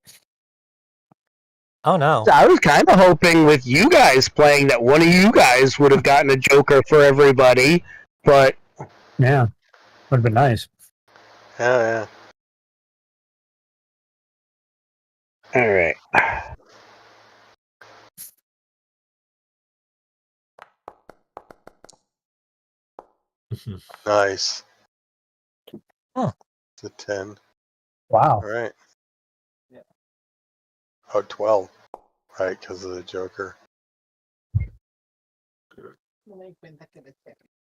Oh no. I was kind of hoping with you guys playing that one of you guys would have gotten a Joker for everybody, but Yeah, would have been nice. Yeah. all right. Nice. Huh. It's a 10. Wow. All right. Yeah. Oh, 12. Right, because of the Joker.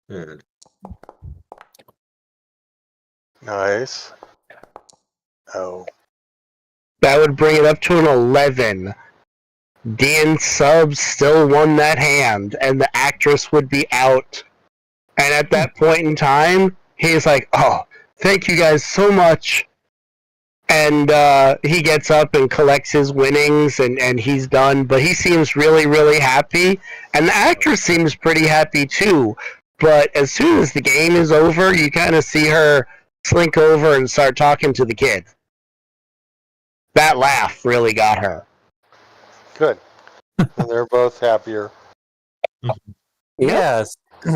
And Nice. Oh. That would bring it up to an 11. Dan Subs still won that hand, and the actress would be out. And at that point in time, he's like, oh, thank you guys so much. And he gets up and collects his winnings, and he's done. But he seems really, really happy. And the actress seems pretty happy too. But as soon as the game is over, you kind of see her slink over and start talking to the kid. That laugh really got her. Good. And they're both happier. Yep. Yes.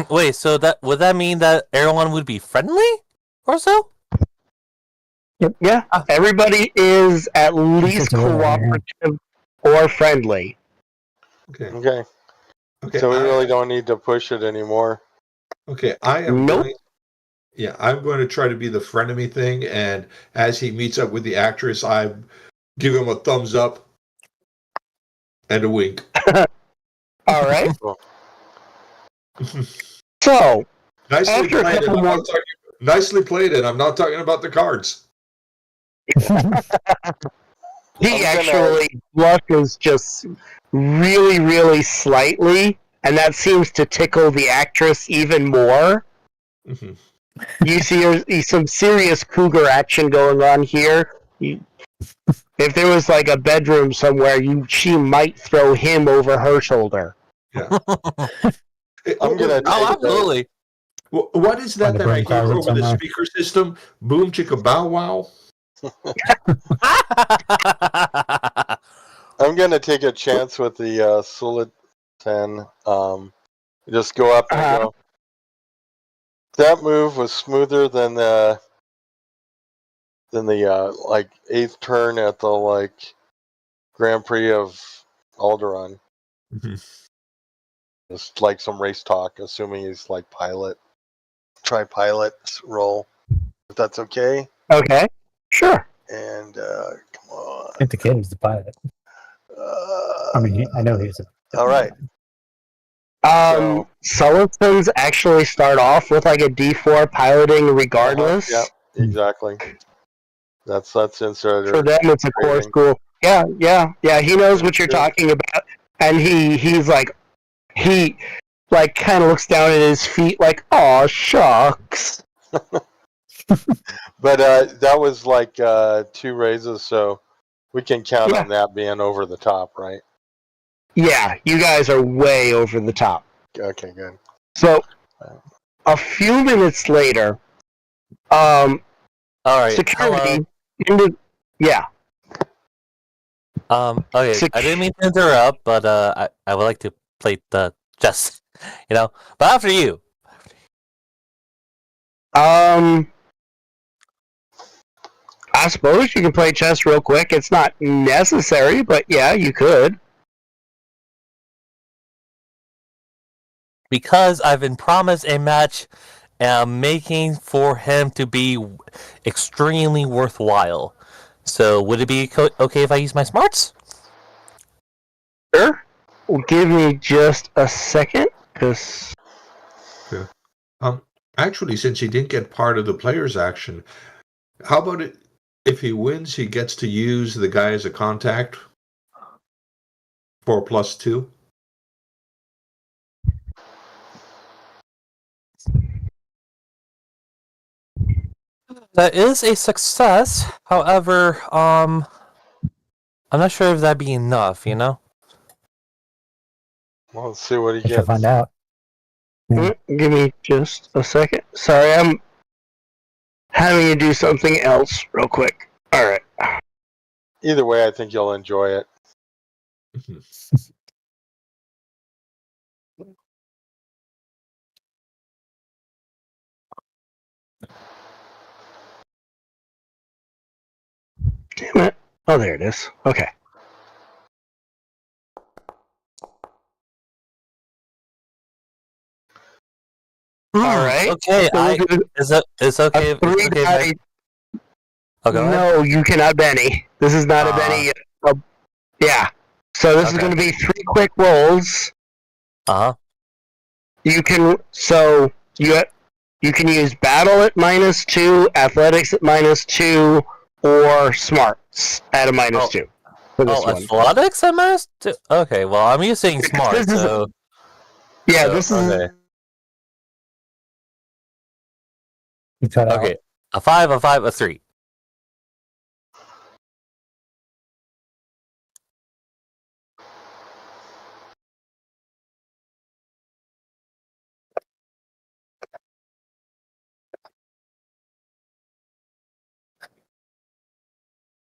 Wait, so that would that mean that everyone would be friendly or so? Yeah, everybody is at least It's a little, yeah. cooperative or friendly. okay. Okay. Okay. So we really don't need to push it anymore. Okay. I am Nope. going. Yeah, I'm going to try to be the frenemy thing, and as he meets up with the actress, I give him a thumbs up and a wink. All right. Cool. So, Nicely After a played. couple And more- nicely played, and I'm not talking about the cards. he I'm gonna- actually blushes just really, really slightly, and that seems to tickle the actress even more. Mhm. You see some serious cougar action going on here. If there was like a bedroom somewhere, she might throw him over her shoulder. Yeah. Hey, I'm gonna Oh, take absolutely. What is that On the that I brain hear closet over the somewhere. speaker system? Boom chicka bow wow. I'm gonna take a chance with the Sultan. Just go up and go. That move was smoother than the like 8th turn at the like Grand Prix of Alderaan. Mhm. Just like some race talk, assuming he's like pilot. Try pilot roll, if that's okay. Okay, sure. And come on. I think the kid is the pilot. I mean, I know he's a. All right. Sullivan's actually start off with like a D4 piloting regardless. Yeah, exactly. That's insert. For them, it's a core Rating. school. Yeah. He knows what you're talking about, and he kind of looks down at his feet like, "Aw, shucks." But that was like 2 raises, so we can count Yeah. on that being over the top, right? Yeah, you guys are way over the top. Okay, good. So, a few minutes later, All right. security. Yeah. Okay. I didn't mean to interrupt, but I would like to play the chess. But after you. I suppose you can play chess real quick. It's not necessary, but yeah, you could. Because I've been promised a match, and I'm making for him to be extremely worthwhile. So, would it be okay if I use my smarts? Sure. Well, give me just a second, because... Actually, since he didn't get part of the player's action, how about it? If he wins, he gets to use the guy as a contact for +2. That is a success. However, I'm not sure if that'd be enough. You know. Well, let's see what he I shall gets. find out. Give me just a second. Sorry, I'm having to do something else real quick. Alright. Either way, I think you'll enjoy it. Damn it. Oh, there it is. Okay. Alright. Okay. So we'll do It's okay. a three It's okay. die. Oh, go ahead. No, you cannot Benny. This is not a Benny. Yeah. So this is Okay. going to be 3 quick rolls. Uh huh. You can you can use battle at -2, athletics at -2, or smarts at a -2 for this one. Athletics at -2. Okay. Well, I'm using smart. This is- So Yeah, so, this is okay. You cut out. Okay. A 5, a 3.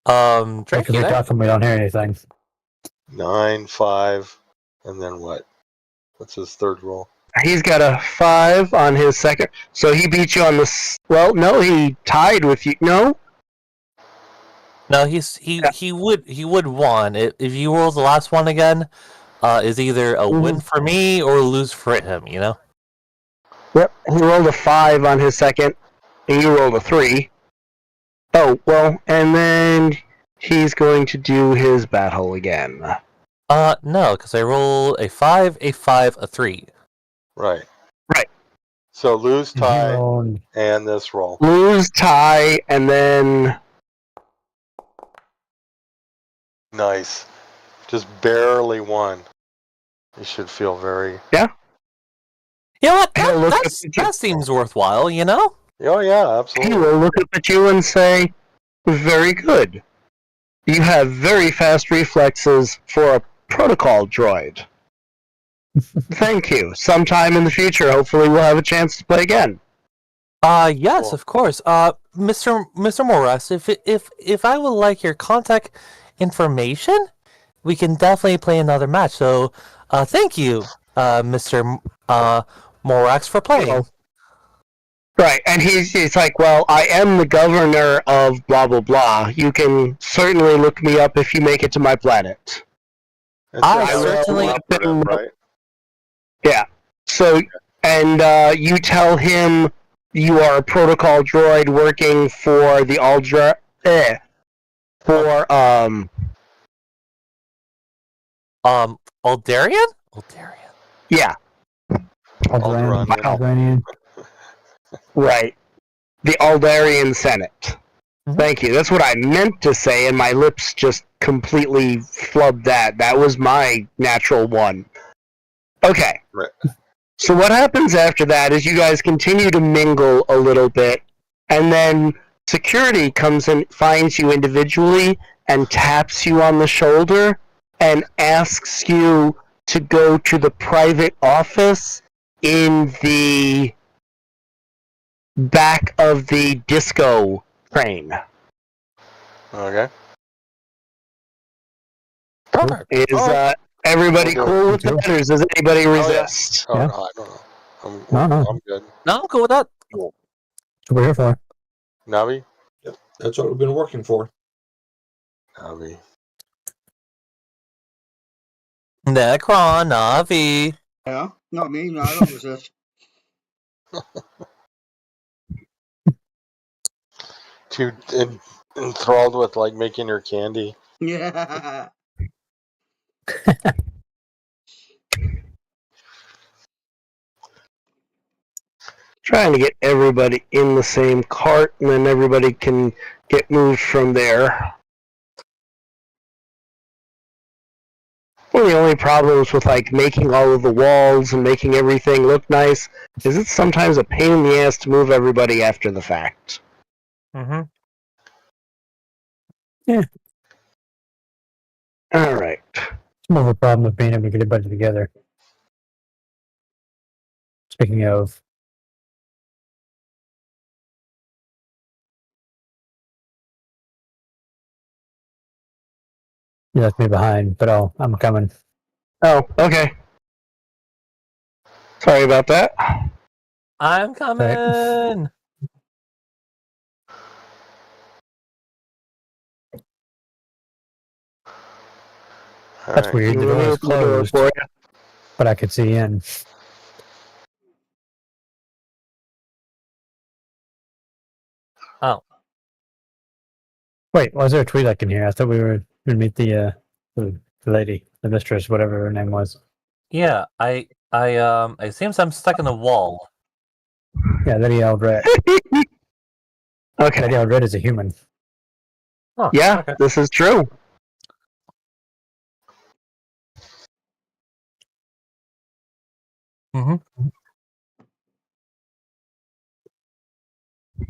Drake, Because you we there? talk and we don't hear anything. 9, 5, and then what? What's his third roll? he's got a 5 on his second. So he beat you on the well, no, he tied with you. No? No, he would won. If you roll the last one again, is either a win for me or lose for him. You know. Yep, he rolled a 5 on his second, and you rolled a 3. Oh, well, and then he's going to do his battle again. No, because I roll a 5, a 3. Right. Right. So lose, tie, Oh, and this roll. Lose, tie, and then... Nice. Just barely won. You should feel very... You know what? He'll look That seems worthwhile. You know. Oh, yeah, He absolutely. will look up at you and say, very good. You have very fast reflexes for a protocol droid. Thank you. Sometime in the future, hopefully we'll have a chance to play again. Yes, Cool. of course. Mr. Morris, if I would like your contact information, we can definitely play another match. So, thank you, Mr. Morax, for playing. Oh. Right, and he's like, well, I am the governor of blah, blah, blah. You can certainly look me up if you make it to my planet. It's I an certainly- operative, right? Yeah. So, and you tell him you are a protocol droid working for the Aldra... Aldarian? Aldarian. Yeah, Alderanian. right. The Aldarian Senate. Mhm. Thank you. That's what I meant to say, and my lips just completely flubbed that. That was my natural one. Okay. Right. So what happens after that is you guys continue to mingle a little bit, and then security comes and finds you individually and taps you on the shoulder and asks you to go to the private office in the back of the disco train. Okay. Perfect. Is everybody cool with that, or does anybody resist? Oh, Yeah. no, I don't know. No. I'm good. No, I'm cool with that. That's what we're here for. Navi? That's what we've been working for. Navi. Necron, Navi. Yeah, not me. No, I don't resist. Too enthralled with like making her candy. Yeah. Trying to get everybody in the same cart, and then everybody can get moved from there. One of the only problems with like making all of the walls and making everything look nice is it's sometimes a pain in the ass to move everybody after the fact. Mm-hmm. All right. It's more of a problem with being able to get everybody together. Speaking of, you left me behind, but I'm coming. Oh, okay. Sorry about that. I'm coming. That's Alright. weird. The Let door me is open the door closed, for you. but I could see in. Oh. Wait, was there a tweet I can hear? I thought we were going to meet the lady, the mistress, whatever her name was. Yeah, it seems I'm stuck in the wall. Yeah, Lady Aldred. Okay. Lady Aldred is a human. Oh, Yeah, okay. this is true. Mm-hmm.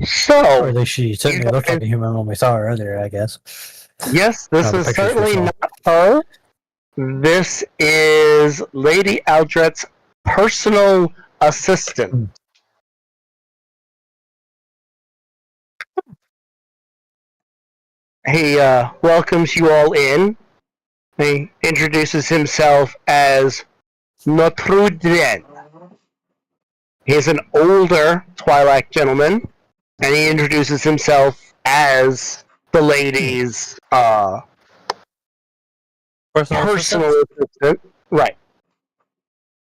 So, Or at least she certainly you looked like guys- a human when we saw her earlier, I guess. yes, this The is pictures we certainly saw. not her. This is Lady Aldret's personal assistant. He welcomes you all in. He introduces himself as Notre Dame. He's an older Twilight gentleman, and he introduces himself as the lady's Personal personal assistant? assistant. Right.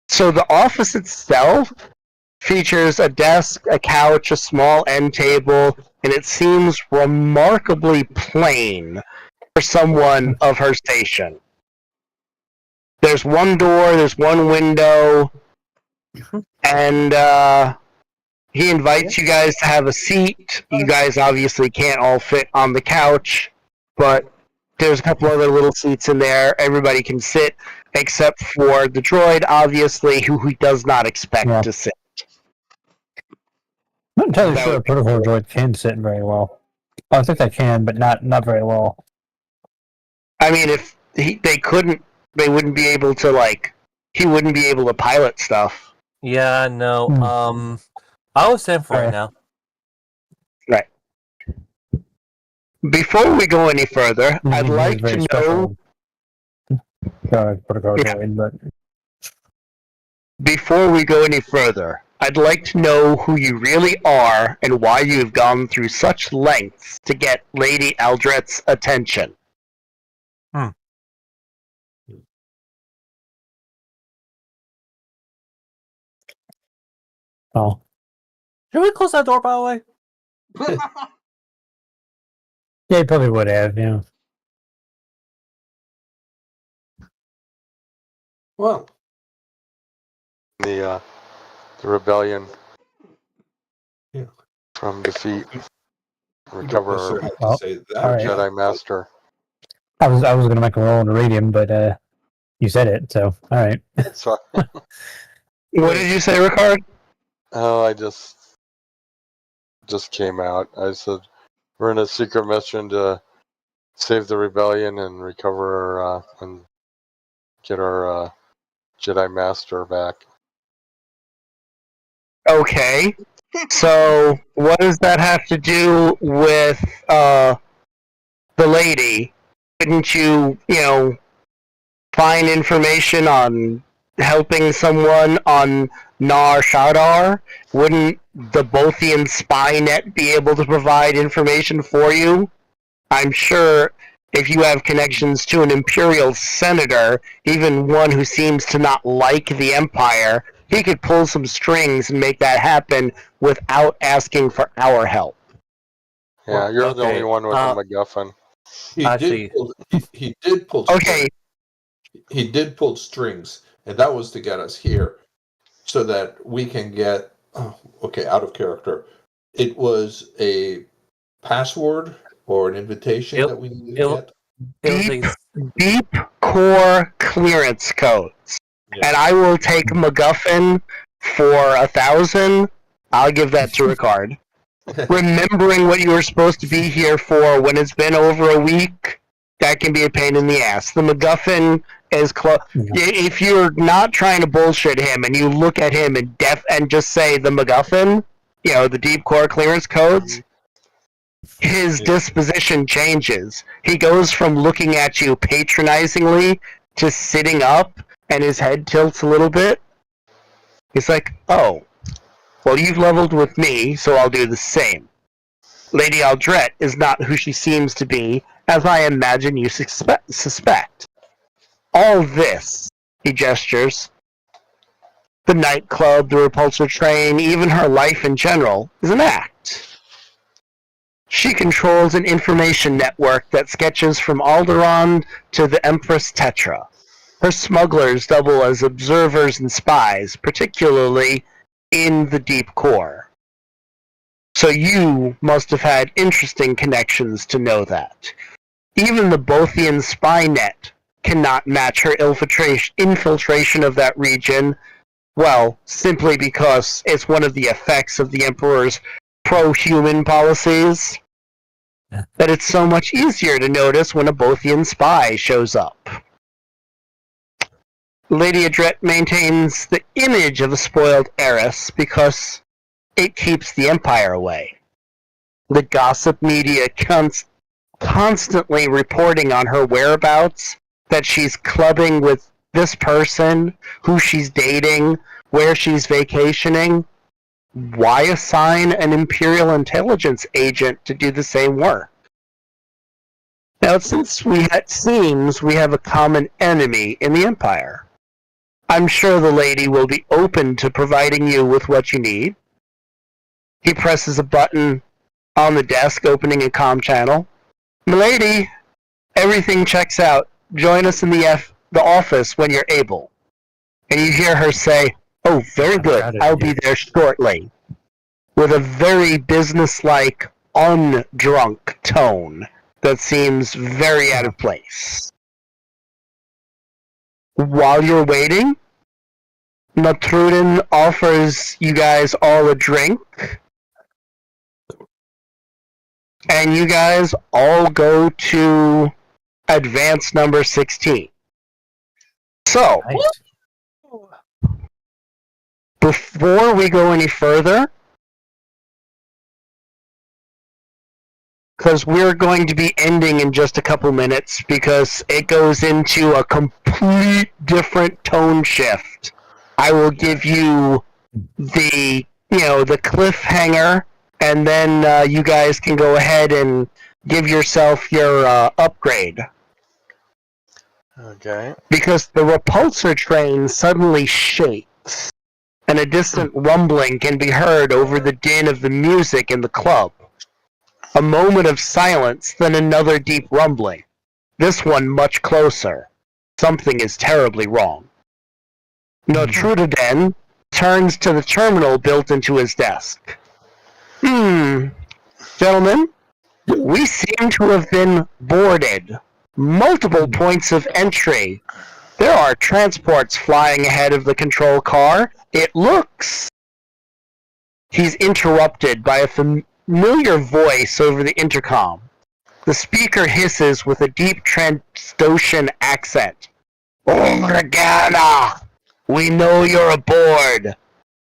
So the office itself features a desk, a couch, a small end table, and it seems remarkably plain for someone of her station. There's one door, there's one window, and he invites you guys to have a seat. You guys obviously can't all fit on the couch, but there's a couple other little seats in there. Everybody can sit, except for the droid, obviously, who he does not expect Yeah. to sit. I'm not entirely That sure a would be protocol droid can sit very well. Oh, I think they can, but not very well. I mean, if they couldn't, they wouldn't be able to, like, he wouldn't be able to pilot stuff. Yeah, no. Hmm. I'll stand for it now. Right. Before we go any further, I I'd mean, like very to know. special. Protocol Yeah. droid, but Before we go any further, I'd like to know who you really are and why you have gone through such lengths to get Lady Aldret's attention. oh, Should we close that door, by the way? yeah, he probably would have. Yeah. Well, The rebellion Yeah. from defeat. you don't Recover necessarily have to Oh, say that. all right. yet. Jedi Master. I was going to make a roll on the radium, but you said it, so all right. So, What did you say, Ricard? I just came out. I said we're in a secret mission to save the rebellion and recover and get our Jedi Master back. Okay. So, what does that have to do with the lady? Couldn't you, find information on helping someone on Nar Shadar? Wouldn't the Bothian spy net be able to provide information for you? I'm sure if you have connections to an Imperial senator, even one who seems to not like the Empire, he could pull some strings and make that happen without asking for our help. Yeah, you're the only Okay, one with a MacGuffin. Actually- He did pull Okay, he did pull strings, and that was to get us here, so that we can get. Oh, okay, out of character. It was a password or an invitation It- that we needed it- to get. It was deep core clearance codes. Yeah. And I will take MacGuffin for 1,000. I'll give that to Ricard. Remembering what you were supposed to be here for when it's been over a week, that can be a pain in the ass. The MacGuffin is close. If you're not trying to bullshit him and you look at him and just say the MacGuffin, the deep core clearance codes, his disposition changes. He goes from looking at you patronizingly to sitting up, and his head tilts a little bit. He's like, oh, well, you've leveled with me, so I'll do the same. Lady Aldrete is not who she seems to be, as I imagine you suspect. All this, he gestures, the nightclub, the repulsor train, even her life in general, is an act. She controls an information network that sketches from Alderaan to the Empress Tetra. Her smugglers double as observers and spies, particularly in the deep core. So you must have had interesting connections to know that. Even the Bothian spy net cannot match her infiltration of that region, well, simply because it's one of the effects of the Emperor's pro-human policies, that it's so much easier to notice when a Bothian spy shows up. Lady Adret maintains the image of a spoiled heiress because it keeps the Empire away. The gossip media constantly reporting on her whereabouts, that she's clubbing with this person, who she's dating, where she's vacationing. Why assign an Imperial intelligence agent to do the same work? Now, since it seems we have a common enemy in the Empire, I'm sure the lady will be open to providing you with what you need. He presses a button on the desk, opening a comm channel. Milady, everything checks out. Join us in the office when you're able. And you hear her say, oh, very good. I'll be there shortly. With a very businesslike, undrunk tone that seems very out of place. While you're waiting, Natrudin offers you guys all a drink. And you guys all go to advance number 16. So, before we go any further, because we're going to be ending in just a couple minutes because it goes into a complete different tone shift. I will give you the cliffhanger, and then you guys can go ahead and give yourself your upgrade. Okay. Because the repulsor train suddenly shakes, and a distant rumbling can be heard over the din of the music in the club. A moment of silence, then another deep rumbling. This one much closer. Something is terribly wrong. Notrudiden turns to the terminal built into his desk. Gentlemen, we seem to have been boarded. Multiple points of entry. There are transports flying ahead of the control car. It looks... He's interrupted by a familiar voice over the intercom. The speaker hisses with a deep Trandoshan accent. Organa! We know you're aboard.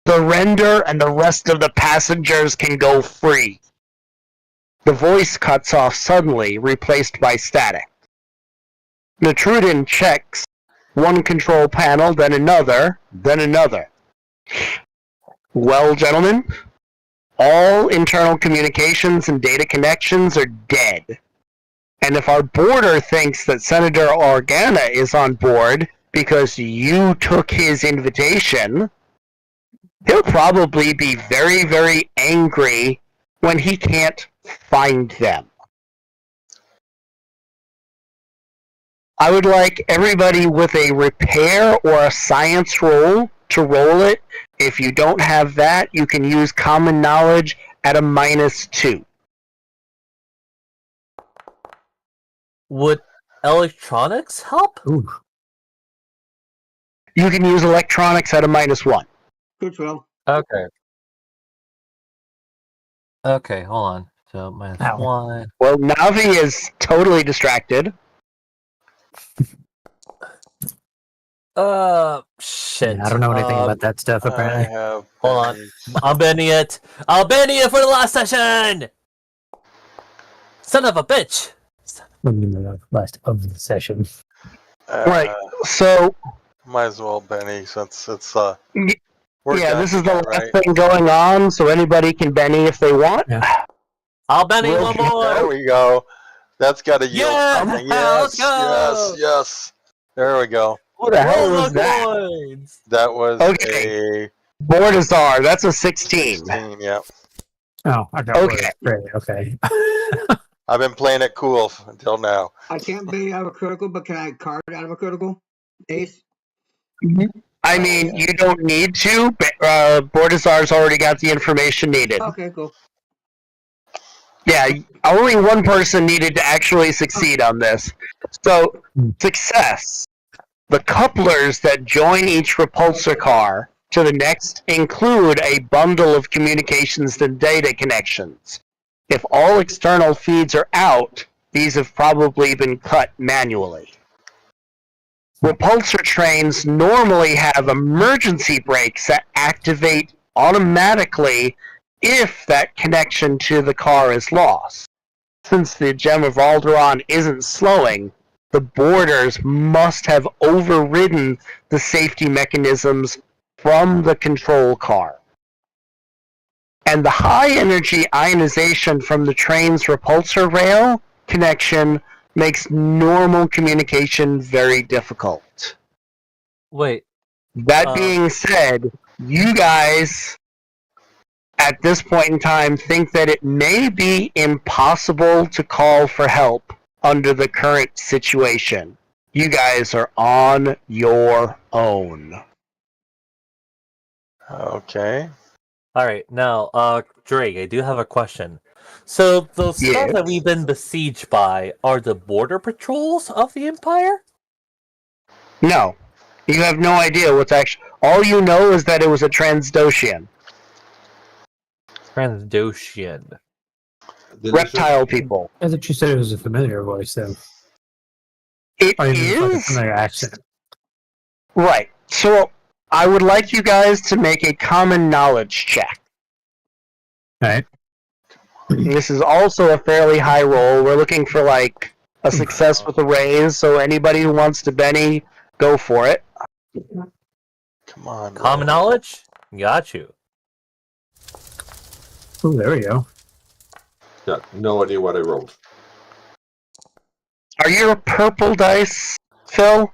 Surrender and the rest of the passengers can go free. The voice cuts off suddenly, replaced by static. Natrudin checks one control panel, then another, then another. Well, gentlemen, all internal communications and data connections are dead. And if our boarder thinks that Senator Organa is on board because you took his invitation, he'll probably be very, very angry when he can't find them. I would like everybody with a repair or a science roll to roll it. If you don't have that, you can use common knowledge at a -2. Would electronics help? Ooh. You can use electronics at a -1. Good roll. Okay. Okay, hold on. So Ow. -1. Well, Navi is totally distracted. Shit. Yeah, I don't know anything about that stuff, I apparently. have Hold on. pennies. I'm banning it. I'll ban you for the last session. Son of a bitch. What do you mean the last of the session? Right. So, Might as well, Benny, since it's Y- we're yeah, done this is the here, last right? thing going on, so anybody can Benny if they want. Yeah. I'll ban you Well, one There more. we go. That's got to yield Yeah, something. let's Yes, go. yes. There we go. Who the hell Roll was the that? coins. That was Okay. a Bordazar, that's a 16. 16. Yeah, Oh, I got Okay. Great. Okay. I've been playing it cool until now. I can't bait out of a critical, but can I card out of a critical? Ace? I mean, you don't need to, but Bordazar's already got the information needed. Okay, cool. Yeah, only one person needed to actually succeed on this. So, success. The couplers that join each repulsor car to the next include a bundle of communications and data connections. If all external feeds are out, these have probably been cut manually. Repulsor trains normally have emergency brakes that activate automatically if that connection to the car is lost. Since the Gem of Alderaan isn't slowing, the boarders must have overridden the safety mechanisms from the control car. And the high energy ionization from the train's repulsor rail connection makes normal communication very difficult. Wait. That being said, you guys at this point in time think that it may be impossible to call for help under the current situation. You guys are on your own. Okay. All right. Now, Drake, I do have a question. So those stuff Yes. that we've been besieged by are the border patrols of the Empire? No. You have no idea what's actually... All you know is that it was a Transdoshian. Transdoshian. Reptile people. I thought you said it was a familiar voice, though. It Or even like a is... familiar accent. Right. So, I would like you guys to make a common knowledge check. Right. This is also a fairly high roll. We're looking for, like, a success with a raise, so anybody who wants to Benny, go for it. Come on. Common roll. knowledge? Got you. Oh, there we go. Yeah, no idea what I rolled. Are your purple dice, Phil?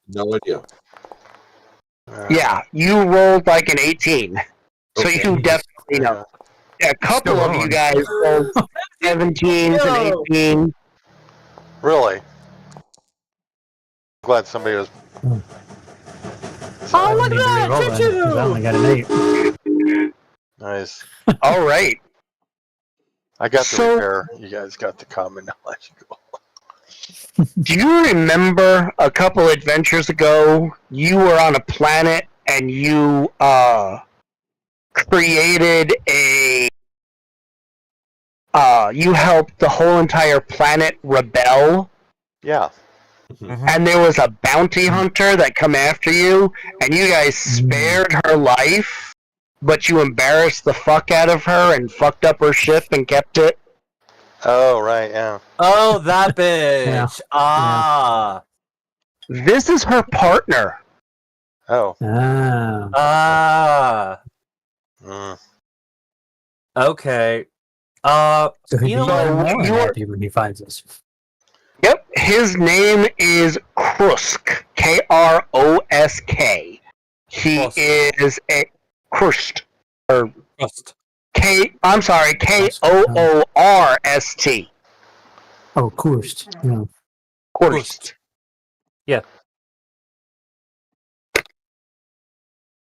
No idea. Yeah, you rolled like an 18. So Okay. you definitely know. A couple Still of you on. guys rolled 17s and 18. Really? Glad somebody was. Oh, look Need to at re-roll that! then, 'cause I only got an 8. Nice. All right. I got the So- repair. You guys got the common knowledge. Do you remember a couple adventures ago, you were on a planet and you created a... you helped the whole entire planet rebel? Yeah. And there was a bounty hunter that come after you, and you guys spared her life, but you embarrassed the fuck out of her and fucked up her ship and kept it. Oh, right. Yeah. Oh, that bitch! Yeah. Ah! This is her partner. Oh. Ah. Ah! Mm. Okay. So he'd You be know what? even more you are- unhappy when he finds us. Yep, his name is Krusk. Krosk. He Krusk. is a Krust. Or Trust. I'm sorry, Koorst. Oh, Kurst. Yeah. Kurst. Yeah.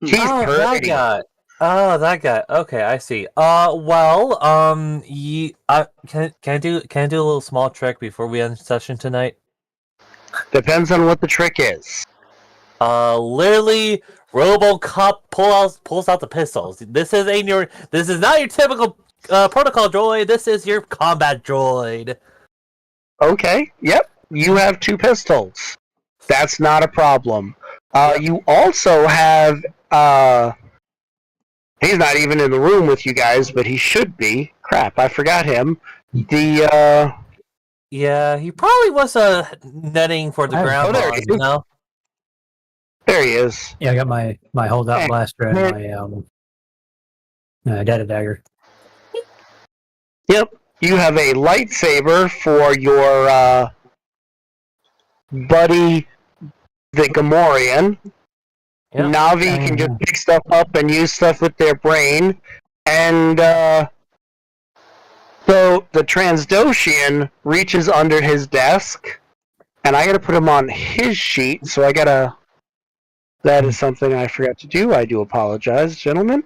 He's Oh, that pretty. guy. Oh, that guy. Okay, I see. Well, can I do a little small trick before we end session tonight? Depends on what the trick is. Literally, RoboCop pulls out the pistols. This is not your typical protocol droid. This is your combat droid. Okay, yep. You have 2 pistols. That's not a problem. Yep. You also have he's not even in the room with you guys, but he should be. Crap, I forgot him. The Yeah, he probably was netting for the Oh, ground there laws, he you is. know? There he is. Yeah, I got my holdout Hey, blaster and man. my data dagger. Yep. You have a lightsaber for your buddy, the Gamorrean. Yep. Navi can just pick stuff up and use stuff with their brain. And so the Transdoshian reaches under his desk, and I gotta put him on his sheet, so I gotta. That is something I forgot to do. I do apologize, gentlemen.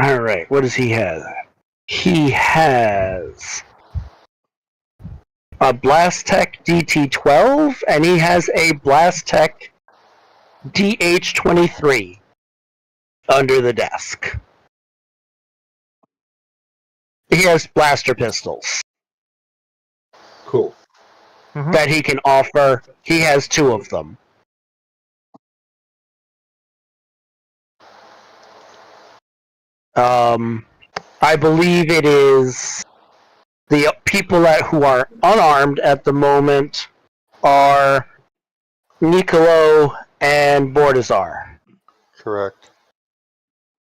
Alright, what does he have? He has a Blastech DT12, and he has a Blastech DH23 under the desk. He has blaster pistols Cool. that he can offer. He has 2 of them. I believe it is the people who are unarmed at the moment are Nicolo and Bordazar. Correct.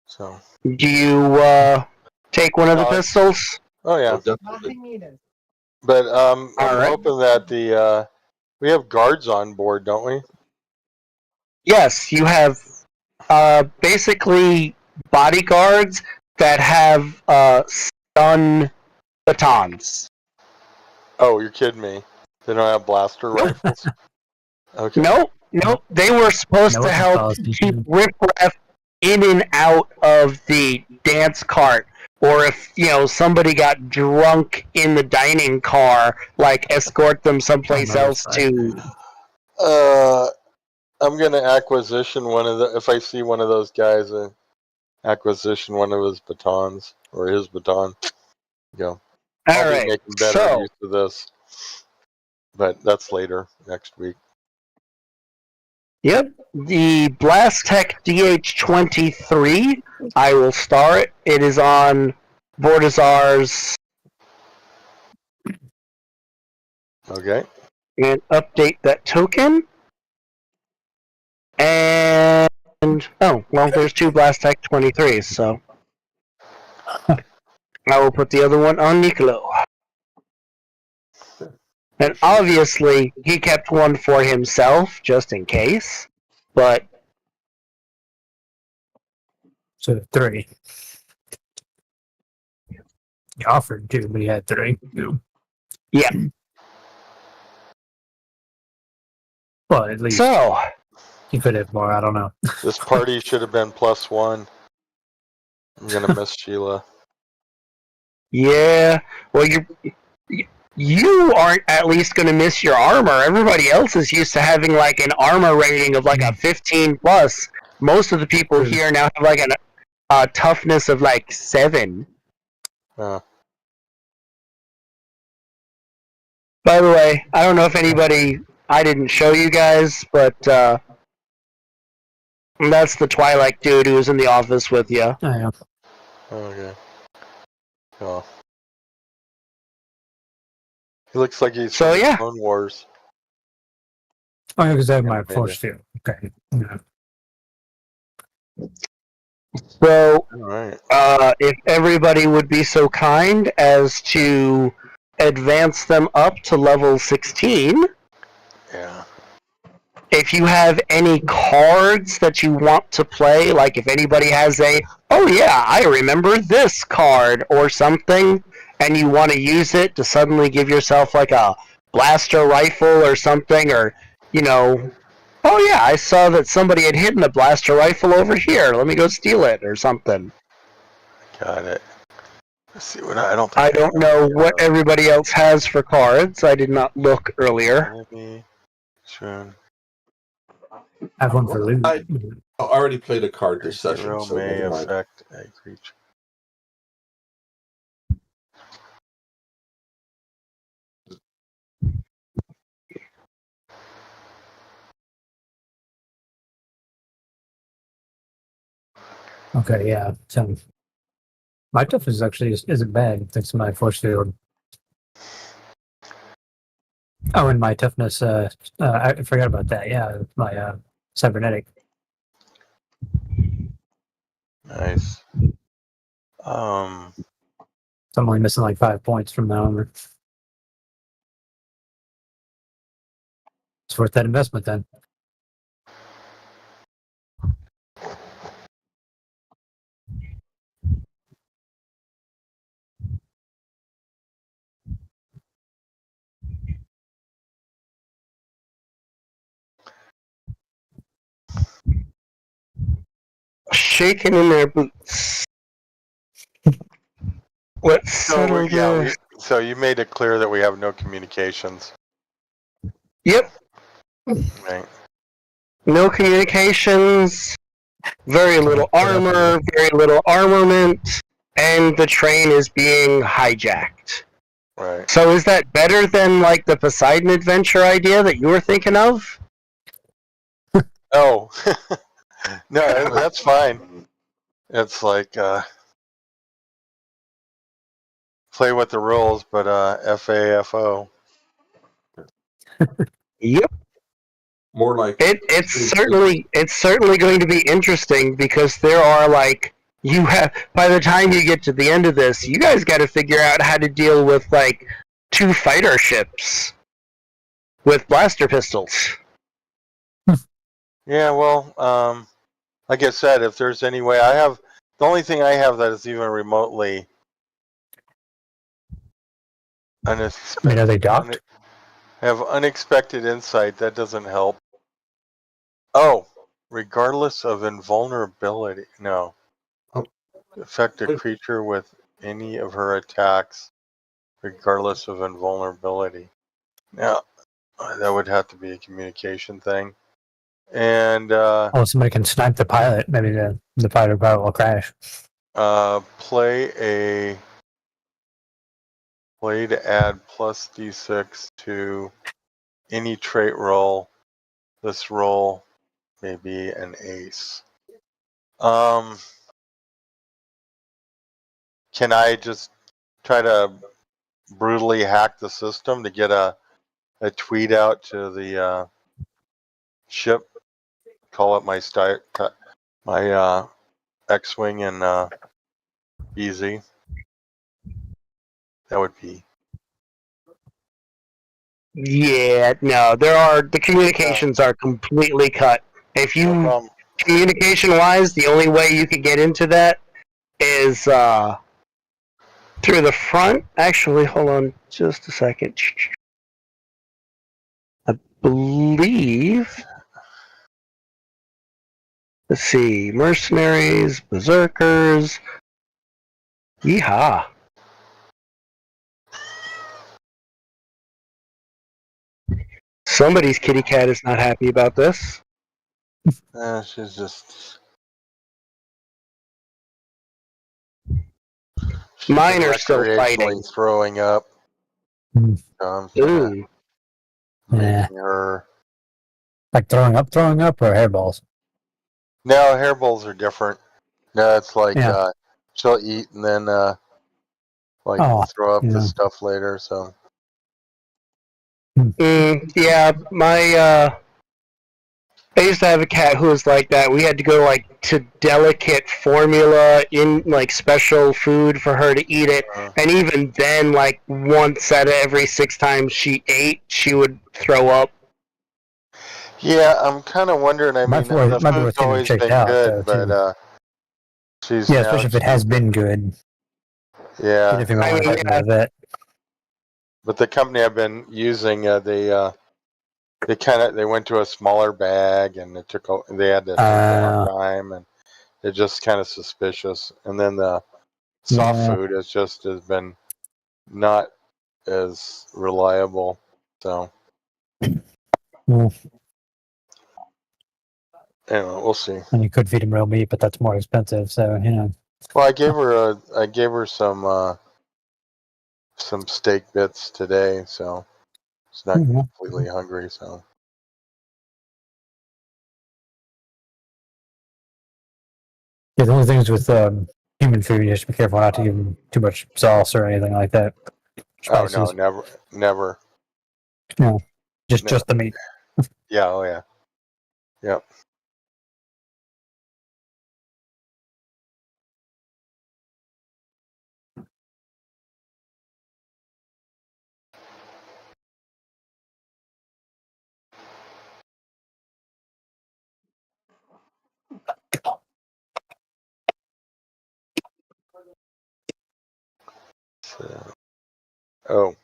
So. Do you take one of the pistols? Oh yeah. Definitely. Nothing needed. But I'm Alright. hoping that the we have guards on board, don't we? Yes, you have basically bodyguards that have stun batons. Oh, you're kidding me. They don't have blaster rifles? Okay. Nope. They were supposed No to weapons help policy. keep riffraff in and out of the dance cart, or if somebody got drunk in the dining car, like escort them someplace Oh, no, else that's to. I'm gonna acquisition one of if I see one of those guys, acquisition one of his batons or his baton. I'll be Alright, making better so use of this. But that's later next week. yep, the Blastech DH23. I will star it. It is on Bordazar's Okay. and update that token. And there's 2 Blastech 23s, so I will put the other one on Nicolo. And obviously, he kept one for himself, just in case. But So 3. He offered 2, but he had 3. yeah, Well, at least so he could have more. I don't know. This party should have been +1. I'm gonna miss Sheila. yeah. Well, you aren't at least going to miss your armor. Everybody else is used to having like an armor rating of like a 15 plus. Most of the people here now have like a toughness of like 7. Uh, By the way, I don't know if I didn't show you guys, but that's the Twilight dude who was in the office with you. I am. okay. Oh. He looks like he's So, from yeah. Clone Wars. Oh, yeah, because I have my Animated. force field. Okay. Yeah. So, All right. if everybody would be so kind as to advance them up to level 16, Yeah. if you have any cards that you want to play, like if anybody has oh yeah, I remember this card or something, and you want to use it to suddenly give yourself like a blaster rifle or something, or, oh yeah, I saw that somebody had hidden a blaster rifle over here, let me go steal it or something. Got it. Let's see what I don't think I don't know what everybody else has for cards. I did not look earlier. Maybe soon. I have one for loot. I already played a card this session, Zero so may never mind. affect a creature. Okay, yeah. So my toughness actually isn't bad thanks to my force field. Oh, and my toughness, I forgot about that. Yeah, my cybernetic. Nice. So I'm only missing like 5 points from now on. It's worth that investment then. Shaking in their boots. Let's settle this. So you made it clear that we have no communications. Yep, Right. no communications, very little armor, very little armament, and the train is being hijacked. Right. So is that better than like the Poseidon adventure idea that you were thinking of? Oh. No, that's fine. It's like play with the rules, but FAFO. Yep. More like It's certainly going to be interesting because there are like by the time you get to the end of this, you guys got to figure out how to deal with like 2 fighter ships with blaster pistols. Yeah, well, like I said, if there's any way, the only thing I have that is even remotely I mean, are they docked? have unexpected insight. That doesn't help. Oh, regardless of invulnerability. No. Affect a creature with any of her attacks, regardless of invulnerability. Now, that would have to be a communication thing. And Oh, somebody can snipe the pilot. Maybe the fighter pilot will crash. play to add plus d6 to any trait roll. This roll may be an ace. Can I just try to brutally hack the system to get a tweet out to the ship? Call it my X-wing and BZ. That would be. Yeah, no, the communications are completely cut. If you No problem. communication-wise, the only way you could get into that is through the front. Actually, hold on just a second. I believe. Let's see. Mercenaries, berserkers. Yeehaw. Somebody's kitty cat is not happy about this. She's just. Mine are still fighting. Throwing up. Ooh. Making her. Like throwing up, or hairballs? No, hairballs are different. No, it's like she'll eat and then throw up the stuff later. So Yeah, I used to have a cat who was like that. We had to go like to delicate formula in like special food for her to eat it, and even then, like once out of every 6 times she ate, she would throw up. Yeah, I'm kind of wondering. I Might mean, be worth, the might be food's worth getting always checked been out, though, good, too. but she's Yeah, now. especially if it has been good. Yeah, If you might I want to mean, take the vet. but the company I've been using, they went to a smaller bag, and they had to take a long time, and they're just kind of suspicious. And then the soft food has been not as reliable. So Well, anyway, we'll see. and you could feed him real meat, but that's more expensive. So Well, I gave her some steak bits today, so it's not completely hungry. So Yeah, the only things with human food, you have to be careful not to give them too much sauce or anything like that. Spices. oh no, never. No, just No. just the meat. Yeah, oh yeah, yep. So, oh,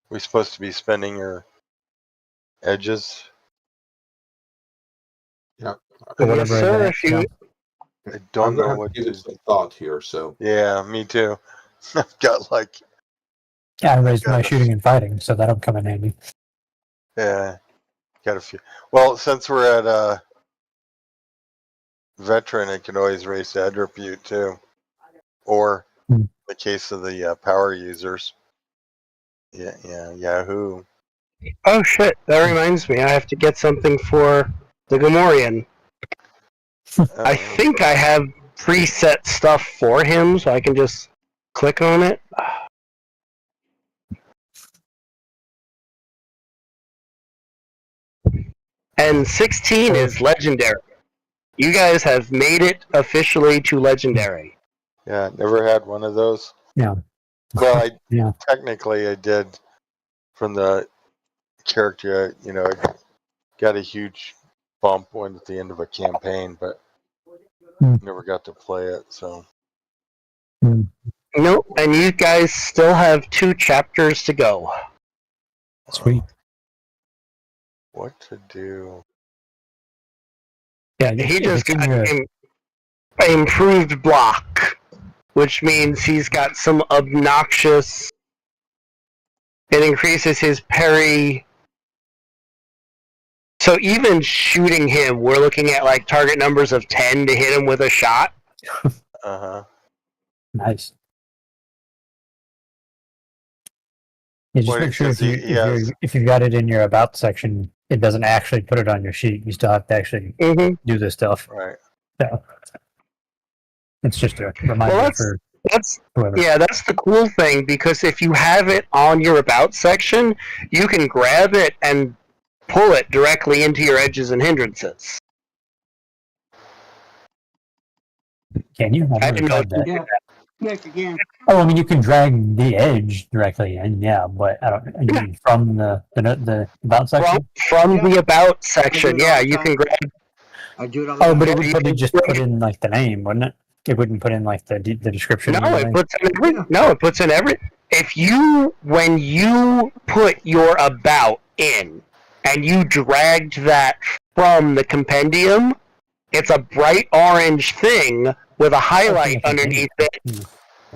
we supposed to be spending your edges? Yeah. Or Yes, whatever sir. that, If you I don't I'm know gonna have what to give to. it some thought here. So Yeah, me too. I've got like I raised got my a- shooting and fighting, so that'll come in handy. yeah, got a few. Well, since we're at veteran, it can always raise ed repute too, or in the case of the power users. Yeah, Yahoo. Oh shit! That reminds me. I have to get something for the Gamorrean. I think I have preset stuff for him, so I can just click on it. And 16 is legendary. You guys have made it officially to legendary. Yeah, never had one of those. Yeah. Well, Yeah. technically I did from the character. I got a huge bump when at the end of a campaign, but never got to play it. So Nope, and you guys still have 2 chapters to go. Sweet. What to do? Yeah, He if just it's in got your, improved block, which means he's got some obnoxious. It increases his parry. So even shooting him, we're looking at like target numbers of 10 to hit him with a shot. Nice. Yeah, just What, make sure 'cause if you've got it in your about section, it doesn't actually put it on your sheet. You still have to actually do this stuff. Right. So it's just a reminder for whoever. Yeah, that's the cool thing, because if you have it on your about section, you can grab it and pull it directly into your edges and hindrances. Can you? I've I never didn't know tried that. Yeah. Yes, again. Oh, I mean, you can drag the edge directly in, yeah, but I don't. You mean from the about section? From the about section, yeah, you can grab. I do it all the Oh, time. but it would probably just put in like the name, wouldn't it? It wouldn't put in like the description. No, it puts in every. No, it puts in every. When you put your about in, and you dragged that from the compendium, it's a bright orange thing with a highlight underneath it.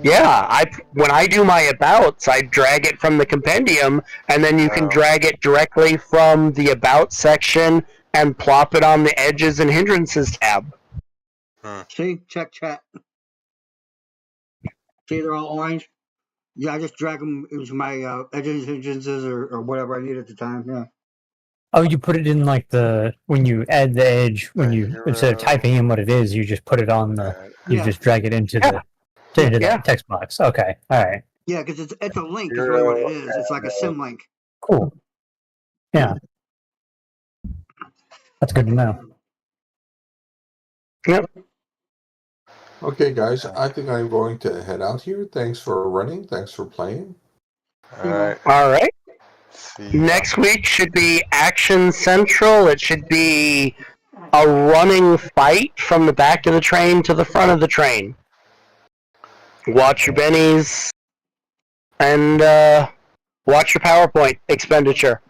Yeah, when I do my abouts, I drag it from the compendium, and then you can drag it directly from the about section and plop it on the edges and hindrances tab. See, check chat. See, they're all orange. Yeah, I just drag them into my edges, hindrances, or whatever I need at the time. Yeah. Oh, you put it in like when you add the edge, instead of typing in what it is, you just put it on you just drag it into that text box. Okay, all right. Yeah, because it's a link is really what it is. It's like a sim link. Cool. Yeah. That's good to know. Yep. Okay, guys, I think I'm going to head out here. Thanks for running. Thanks for playing. All right. All right. See ya. Next week should be Action Central. It should be a running fight from the back of the train to the front of the train. Watch your bennies and watch your PowerPoint expenditure.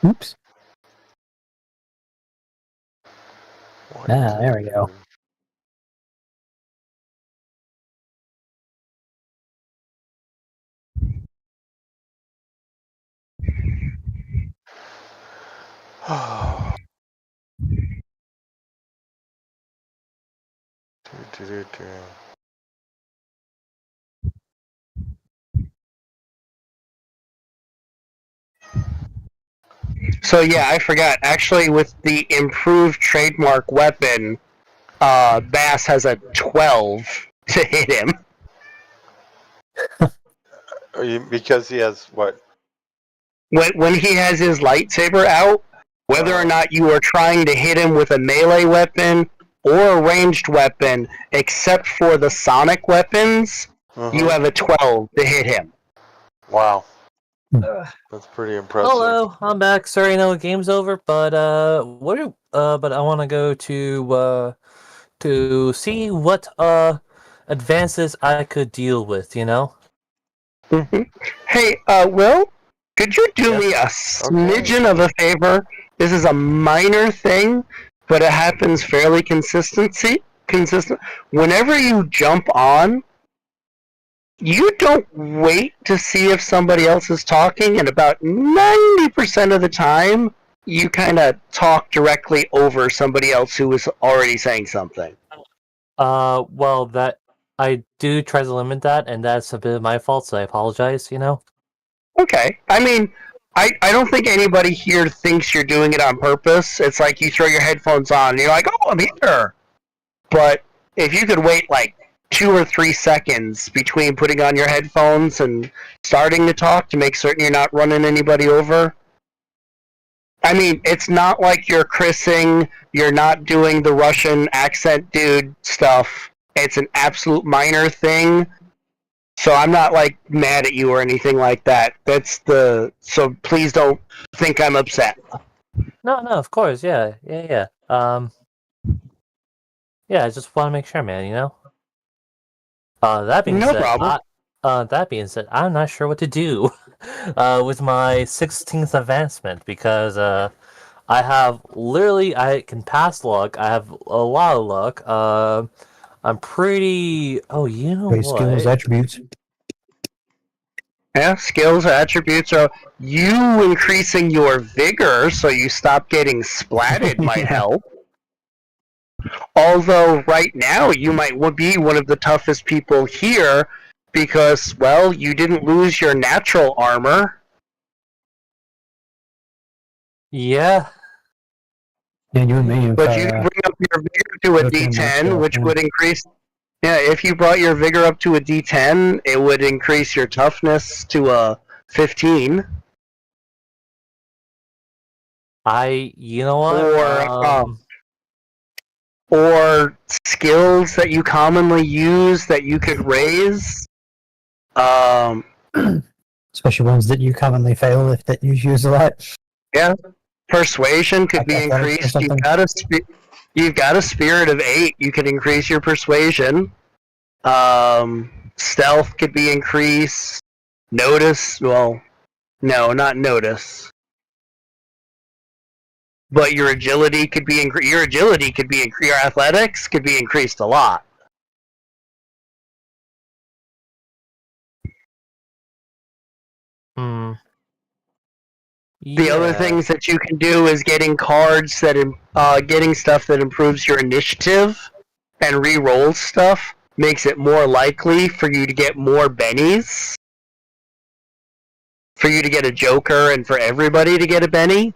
Oops. One, There we go. So yeah, I forgot. Actually, with the improved trademark weapon, Bass has a 12 to hit him. Because he has what? When he has his lightsaber out, whether or not you are trying to hit him with a melee weapon or a ranged weapon, except for the sonic weapons, you have a 12 to hit him. Wow. That's pretty impressive. Hello, I'm back. Sorry, no, game's over. But but I want to go to see what advances I could deal with. You know. Mm-hmm. Hey, Will, could you do me a smidgen of a favor? This is a minor thing, but it happens fairly consistent. Whenever you jump on, you don't wait to see if somebody else is talking, and about 90% of the time, you kind of talk directly over somebody else who was already saying something. Well, that I do try to limit that, and that's a bit of my fault, so I apologize. You know. Okay. I mean, I don't think anybody here thinks you're doing it on purpose. It's like you throw your headphones on and you're like, oh, I'm here. But if you could wait like 2 or 3 seconds between putting on your headphones and starting to talk to make certain you're not running anybody over. I mean, it's not like you're Chrising, you're not doing the Russian accent dude stuff. It's an absolute minor thing. So I'm not like mad at you or anything like that. So please don't think I'm upset. No, of course, yeah. Yeah, I just want to make sure, man. You know. That being No said, problem. I'm not sure what to do with my 16th advancement because I have I can pass luck. I have a lot of luck. I'm pretty. Oh, you know Wait, what? skills, attributes. Yeah, skills, attributes are you increasing your vigor so you stop getting splatted might help. Although right now you might be one of the toughest people here because, well, you didn't lose your natural armor. Yeah. Yeah, you and me. But you can bring up your vigor to a D10, which would increase. Yeah, if you brought your vigor up to a D10, it would increase your toughness to a 15. You know what? Or skills that you commonly use that you could raise. Especially ones that you commonly fail if that you use a lot. Yeah, persuasion could be increased. You've got a spirit of 8. You could increase your persuasion. Stealth could be increased. Notice, well, no, not notice. But your agility could be your athletics could be increased a lot. The other things that you can do is getting cards that getting stuff that improves your initiative and re-rolls stuff makes it more likely for you to get more bennies. For you to get a Joker and for everybody to get a Benny.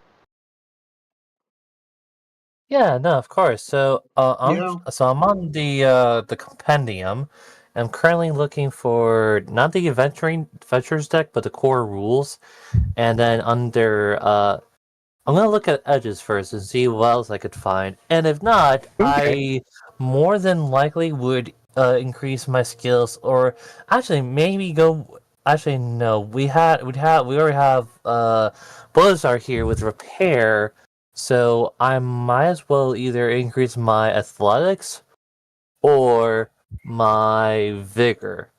Yeah, no, of course. So, Yeah. I'm on the compendium. I'm currently looking for not the adventures deck, but the core rules, and then under I'm gonna look at edges first and see what else I could find. And if not, Okay. I more than likely would increase my skills, or actually maybe go. Actually, no. We already have Bullsar here with repair, so I might as well either increase my athletics or my vigor.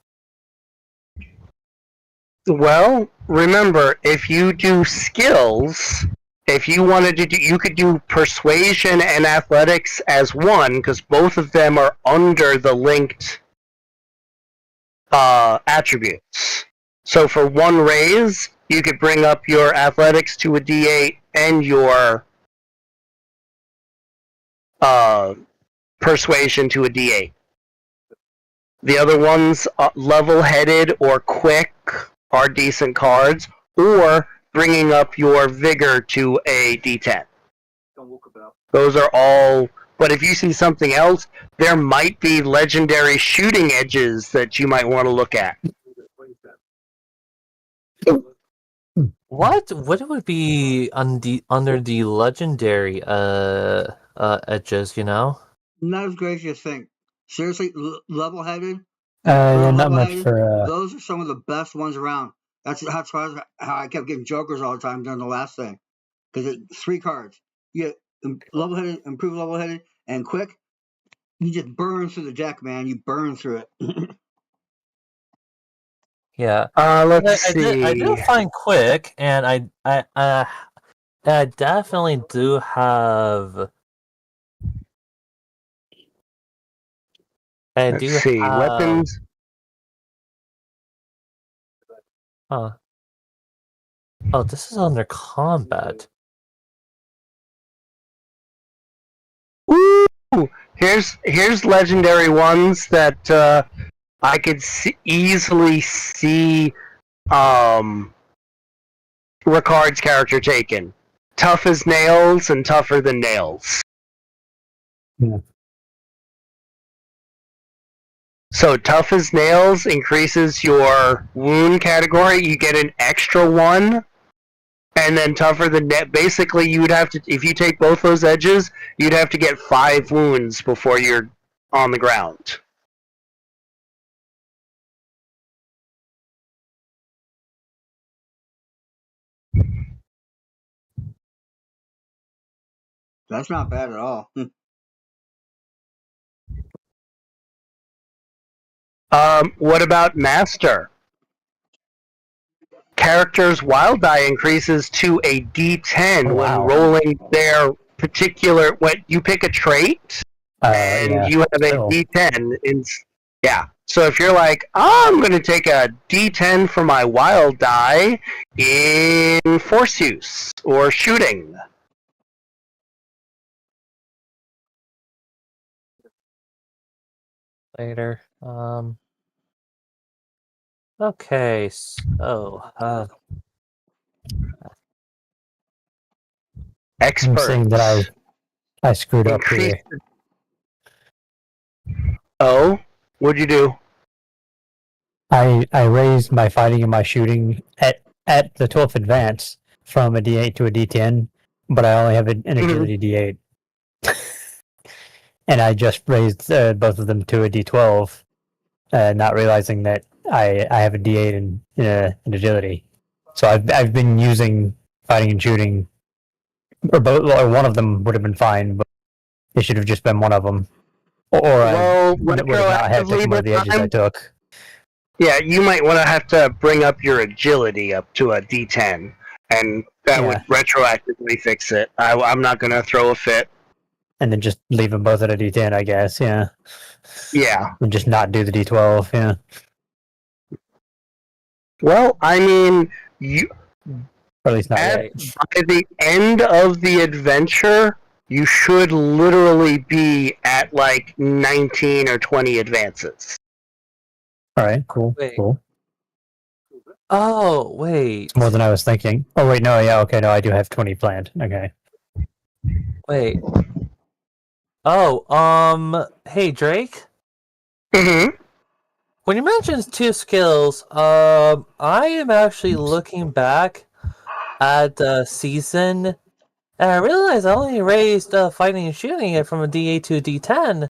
Well, remember, if you do skills, if you wanted to do, you could do persuasion and athletics as one, because both of them are under the linked attributes. So for one raise, you could bring up your athletics to a D8 and your persuasion to a D8. The other ones, level-headed or quick, are decent cards, or bringing up your vigor to a D10. Those are all. But if you see something else, there might be legendary shooting edges that you might want to look at. What would be under the legendary edges? You know. Not as great as you think. Seriously, level-headed. Yeah, not much Level-headed. for. Those are some of the best ones around. That's why how I kept getting jokers all the time during the last thing. Because it's 3 cards. You get level-headed, improve level-headed, and quick. You just burn through the deck, man. You burn through it. Yeah. Let's I did see. find quick, and I definitely do have. I Let's do see. have. Weapons. Huh. Oh, this is under combat. Ooh! Here's legendary ones that I could easily see Ricard's character taken. Tough as nails and tougher than nails. Yeah. So tough as nails increases your wound category. You get an extra one. And then tougher than net. Basically, you would have to, if you take both those edges, you'd have to get 5 wounds before you're on the ground. That's not bad at all. What about Master? Character's wild die increases to a D10 Oh, when wow. rolling their particular. When you pick a trait and Yeah. you have a Still. D10. Yeah. So if you're like, oh, I'm going to take a D10 for my wild die in force use or shooting. Later. Okay, so Expert. I'm saying that I screwed up Increase. here. Oh, what'd you do? I raised my fighting and my shooting at the 12th advance from a D8 to a D10, but I only have an agility D8. And I just raised both of them to a D12, not realizing that I have a D8 in agility. So I've been using fighting and shooting, or both, or one of them would have been fine, but it should have just been one of them, or I would have not had taken one of the edges I took. Yeah, you might want to have to bring up your agility up to a D10, and that would retroactively fix it. I'm not going to throw a fit. And then just leave them both at a D10, I guess, yeah. Yeah. And just not do the D12, yeah. Well, I mean, you. Or at least not yet. By the end of the adventure, you should literally be at like 19 or 20 advances. All right, cool, Wait. cool. Oh, wait. It's more than I was thinking. Oh, wait, no, yeah, okay, no, I do have 20 planned. Okay. Wait. Oh, hey Drake. Mm-hmm. When you mentioned 2 skills, I am actually looking back at the season, and I realized I only raised fighting and shooting it from a D8 to a D10.